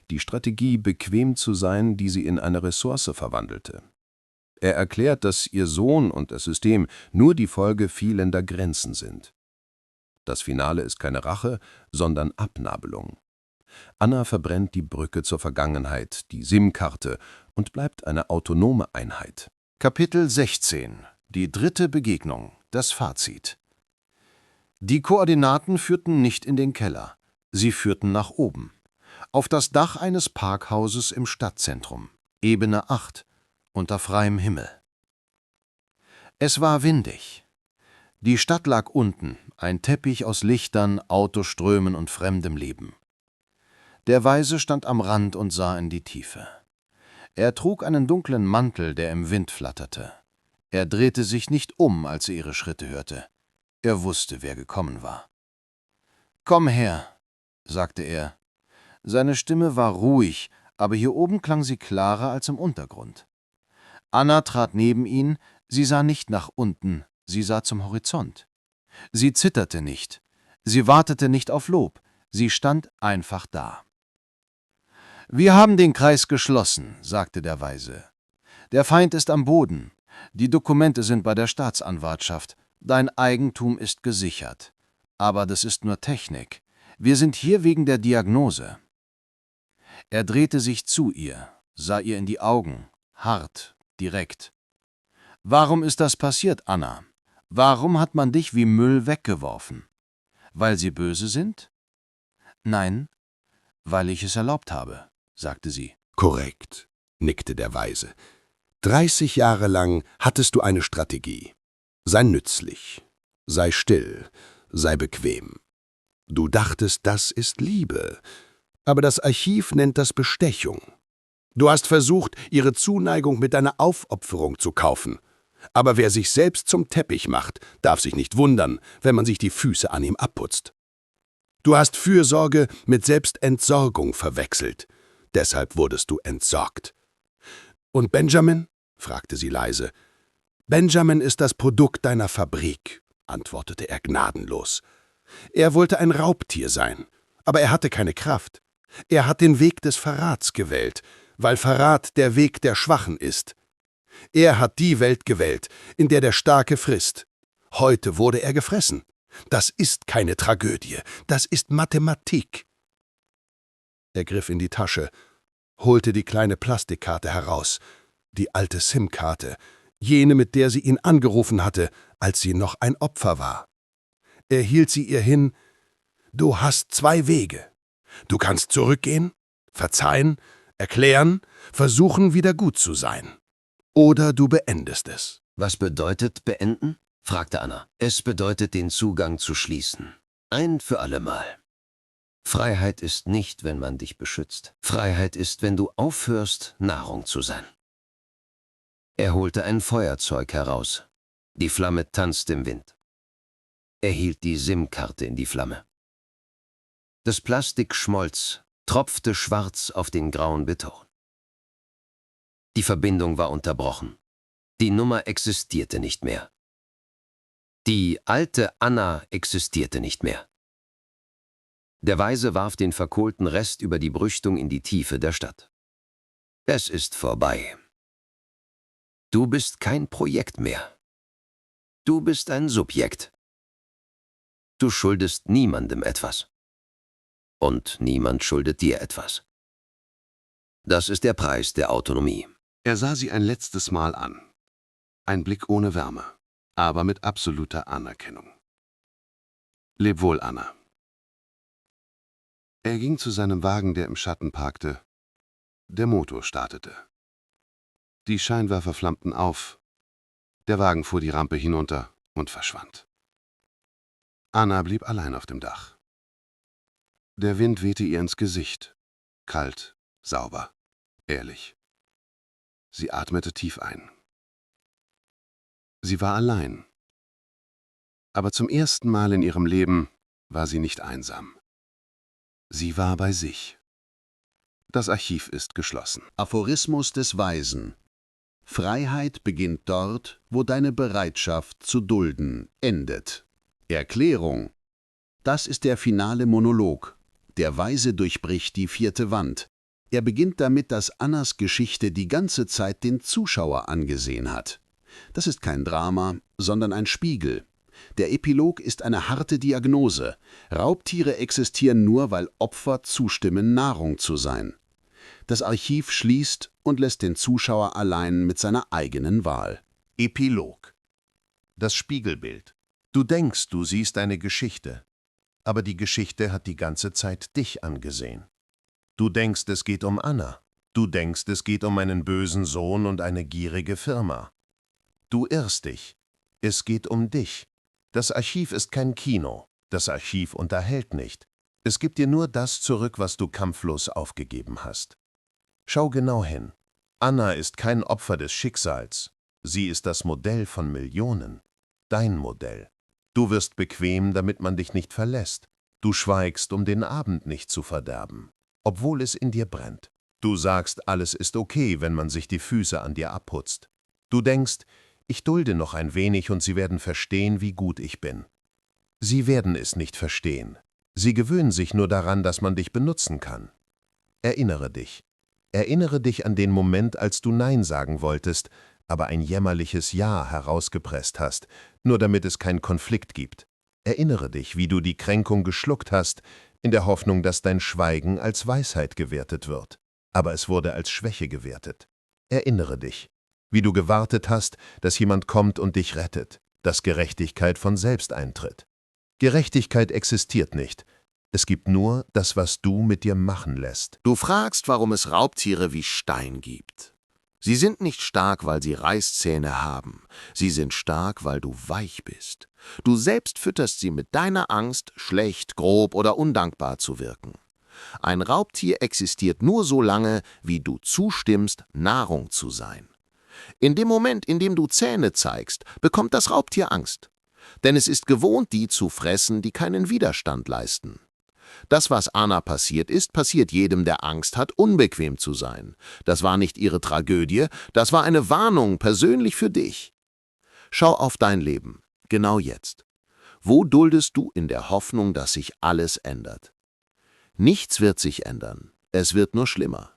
L: die Strategie, bequem zu sein, die sie in eine Ressource verwandelte. Er erklärt, dass ihr Sohn und das System nur die Folge fehlender Grenzen sind. Das Finale ist keine Rache, sondern Abnabelung. Anna verbrennt die Brücke zur Vergangenheit, die SIM-Karte, und bleibt eine autonome Einheit.
D: Kapitel 16. Die dritte Begegnung. Das Fazit. Die Koordinaten führten nicht in den Keller. Sie führten nach oben. Auf das Dach eines Parkhauses im Stadtzentrum. Ebene 8. Unter freiem Himmel. Es war windig. Die Stadt lag unten, ein Teppich aus Lichtern, Autoströmen und fremdem Leben. Der Weise stand am Rand und sah in die Tiefe. Er trug einen dunklen Mantel, der im Wind flatterte. Er drehte sich nicht um, als er ihre Schritte hörte. Er wusste, wer gekommen war. »Komm her«, sagte er. Seine Stimme war ruhig, aber hier oben klang sie klarer als im Untergrund. Anna trat neben ihn, sie sah nicht nach unten, sie sah zum Horizont. Sie zitterte nicht, sie wartete nicht auf Lob, sie stand einfach da. »Wir haben den Kreis geschlossen«, sagte der Weise. »Der Feind ist am Boden. Die Dokumente sind bei der Staatsanwaltschaft. Dein Eigentum ist gesichert. Aber das ist nur Technik. Wir sind hier wegen der Diagnose.« Er drehte sich zu ihr, sah ihr in die Augen, hart, direkt. »Warum ist das passiert, Anna? Warum hat man dich wie Müll weggeworfen? Weil sie böse sind?« »Nein, weil ich es erlaubt habe«, sagte sie.
N: »Korrekt«, nickte der Weise. »30 Jahre lang hattest du eine Strategie. Sei nützlich, sei still, sei bequem. Du dachtest, das ist Liebe, aber das Archiv nennt das Bestechung. Du hast versucht, ihre Zuneigung mit deiner Aufopferung zu kaufen. Aber wer sich selbst zum Teppich macht, darf sich nicht wundern, wenn man sich die Füße an ihm abputzt. Du hast Fürsorge mit Selbstentsorgung verwechselt. Deshalb wurdest du entsorgt. »Und Benjamin?« fragte sie leise. »Benjamin ist das Produkt deiner Fabrik«, antwortete er gnadenlos. »Er wollte ein Raubtier sein, aber er hatte keine Kraft. Er hat den Weg des Verrats gewählt, weil Verrat der Weg der Schwachen ist. Er hat die Welt gewählt, in der der Starke frisst. Heute wurde er gefressen. Das ist keine Tragödie, das ist Mathematik.« Er griff in die Tasche
E: holte die kleine Plastikkarte heraus, die alte SIM-Karte, jene, mit der sie ihn angerufen hatte, als sie noch ein Opfer war. Er hielt sie ihr hin: »Du hast 2 Wege. Du kannst zurückgehen, verzeihen, erklären, versuchen, wieder gut zu sein. Oder du beendest es.«
G: »Was bedeutet beenden?« fragte Anna. »Es bedeutet, den Zugang zu schließen. Ein für allemal. Freiheit ist nicht, wenn man dich beschützt. Freiheit ist, wenn du aufhörst, Nahrung zu sein.« Er holte ein Feuerzeug heraus. Die Flamme tanzte im Wind. Er hielt die SIM-Karte in die Flamme. Das Plastik schmolz, tropfte schwarz auf den grauen Beton. Die Verbindung war unterbrochen. Die Nummer existierte nicht mehr. Die alte Anna existierte nicht mehr. Der Weise warf den verkohlten Rest über die Brüstung in die Tiefe der Stadt. »Es ist vorbei. Du bist kein Projekt mehr. Du bist ein Subjekt. Du schuldest niemandem etwas. Und niemand schuldet dir etwas. Das ist der Preis der Autonomie.«
L: Er sah sie ein letztes Mal an. Ein Blick ohne Wärme, aber mit absoluter Anerkennung. »Leb wohl, Anna.« Er ging zu seinem Wagen, der im Schatten parkte. Der Motor startete. Die Scheinwerfer flammten auf. Der Wagen fuhr die Rampe hinunter und verschwand. Anna blieb allein auf dem Dach. Der Wind wehte ihr ins Gesicht. Kalt, sauber, ehrlich. Sie atmete tief ein. Sie war allein. Aber zum ersten Mal in ihrem Leben war sie nicht einsam. Sie war bei sich. Das Archiv ist geschlossen.
C: Aphorismus des Weisen: Freiheit beginnt dort, wo deine Bereitschaft zu dulden endet. Erklärung: Das ist der finale Monolog. Der Weise durchbricht die 4. Wand. Er beginnt damit, dass Annas Geschichte die ganze Zeit den Zuschauer angesehen hat. Das ist kein Drama, sondern ein Spiegel. Der Epilog ist eine harte Diagnose. Raubtiere existieren nur, weil Opfer zustimmen, Nahrung zu sein. Das Archiv schließt und lässt den Zuschauer allein mit seiner eigenen Wahl.
B: Epilog. Das Spiegelbild. Du denkst, du siehst eine Geschichte, aber die Geschichte hat die ganze Zeit dich angesehen. Du denkst, es geht um Anna. Du denkst, es geht um einen bösen Sohn und eine gierige Firma. Du irrst dich. Es geht um dich. Das Archiv ist kein Kino. Das Archiv unterhält nicht. Es gibt dir nur das zurück, was du kampflos aufgegeben hast. Schau genau hin. Anna ist kein Opfer des Schicksals. Sie ist das Modell von Millionen. Dein Modell. Du wirst bequem, damit man dich nicht verlässt. Du schweigst, um den Abend nicht zu verderben, obwohl es in dir brennt. Du sagst, alles ist okay, wenn man sich die Füße an dir abputzt. Du denkst, ich dulde noch ein wenig und sie werden verstehen, wie gut ich bin. Sie werden es nicht verstehen. Sie gewöhnen sich nur daran, dass man dich benutzen kann. Erinnere dich. Erinnere dich an den Moment, als du Nein sagen wolltest, aber ein jämmerliches Ja herausgepresst hast, nur damit es keinen Konflikt gibt. Erinnere dich, wie du die Kränkung geschluckt hast, in der Hoffnung, dass dein Schweigen als Weisheit gewertet wird. Aber es wurde als Schwäche gewertet. Erinnere dich, wie du gewartet hast, dass jemand kommt und dich rettet, dass Gerechtigkeit von selbst eintritt. Gerechtigkeit existiert nicht. Es gibt nur das, was du mit dir machen lässt.
H: Du fragst, warum es Raubtiere wie Stein gibt. Sie sind nicht stark, weil sie Reißzähne haben. Sie sind stark, weil du weich bist. Du selbst fütterst sie mit deiner Angst, schlecht, grob oder undankbar zu wirken. Ein Raubtier existiert nur so lange, wie du zustimmst, Nahrung zu sein. In dem Moment, in dem du Zähne zeigst, bekommt das Raubtier Angst. Denn es ist gewohnt, die zu fressen, die keinen Widerstand leisten. Das, was Anna passiert ist, passiert jedem, der Angst hat, unbequem zu sein. Das war nicht ihre Tragödie, das war eine Warnung persönlich für dich. Schau auf dein Leben, genau jetzt. Wo duldest du in der Hoffnung, dass sich alles ändert? Nichts wird sich ändern, es wird nur schlimmer.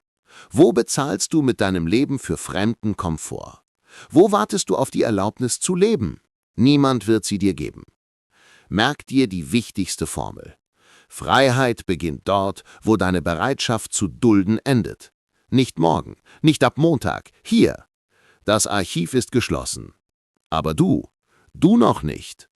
H: Wo bezahlst du mit deinem Leben für fremden Komfort? Wo wartest du auf die Erlaubnis zu leben? Niemand wird sie dir geben. Merk dir die wichtigste Formel. Freiheit beginnt dort, wo deine Bereitschaft zu dulden endet.
B: Nicht morgen, nicht ab Montag, hier. Das Archiv ist geschlossen. Aber du noch nicht.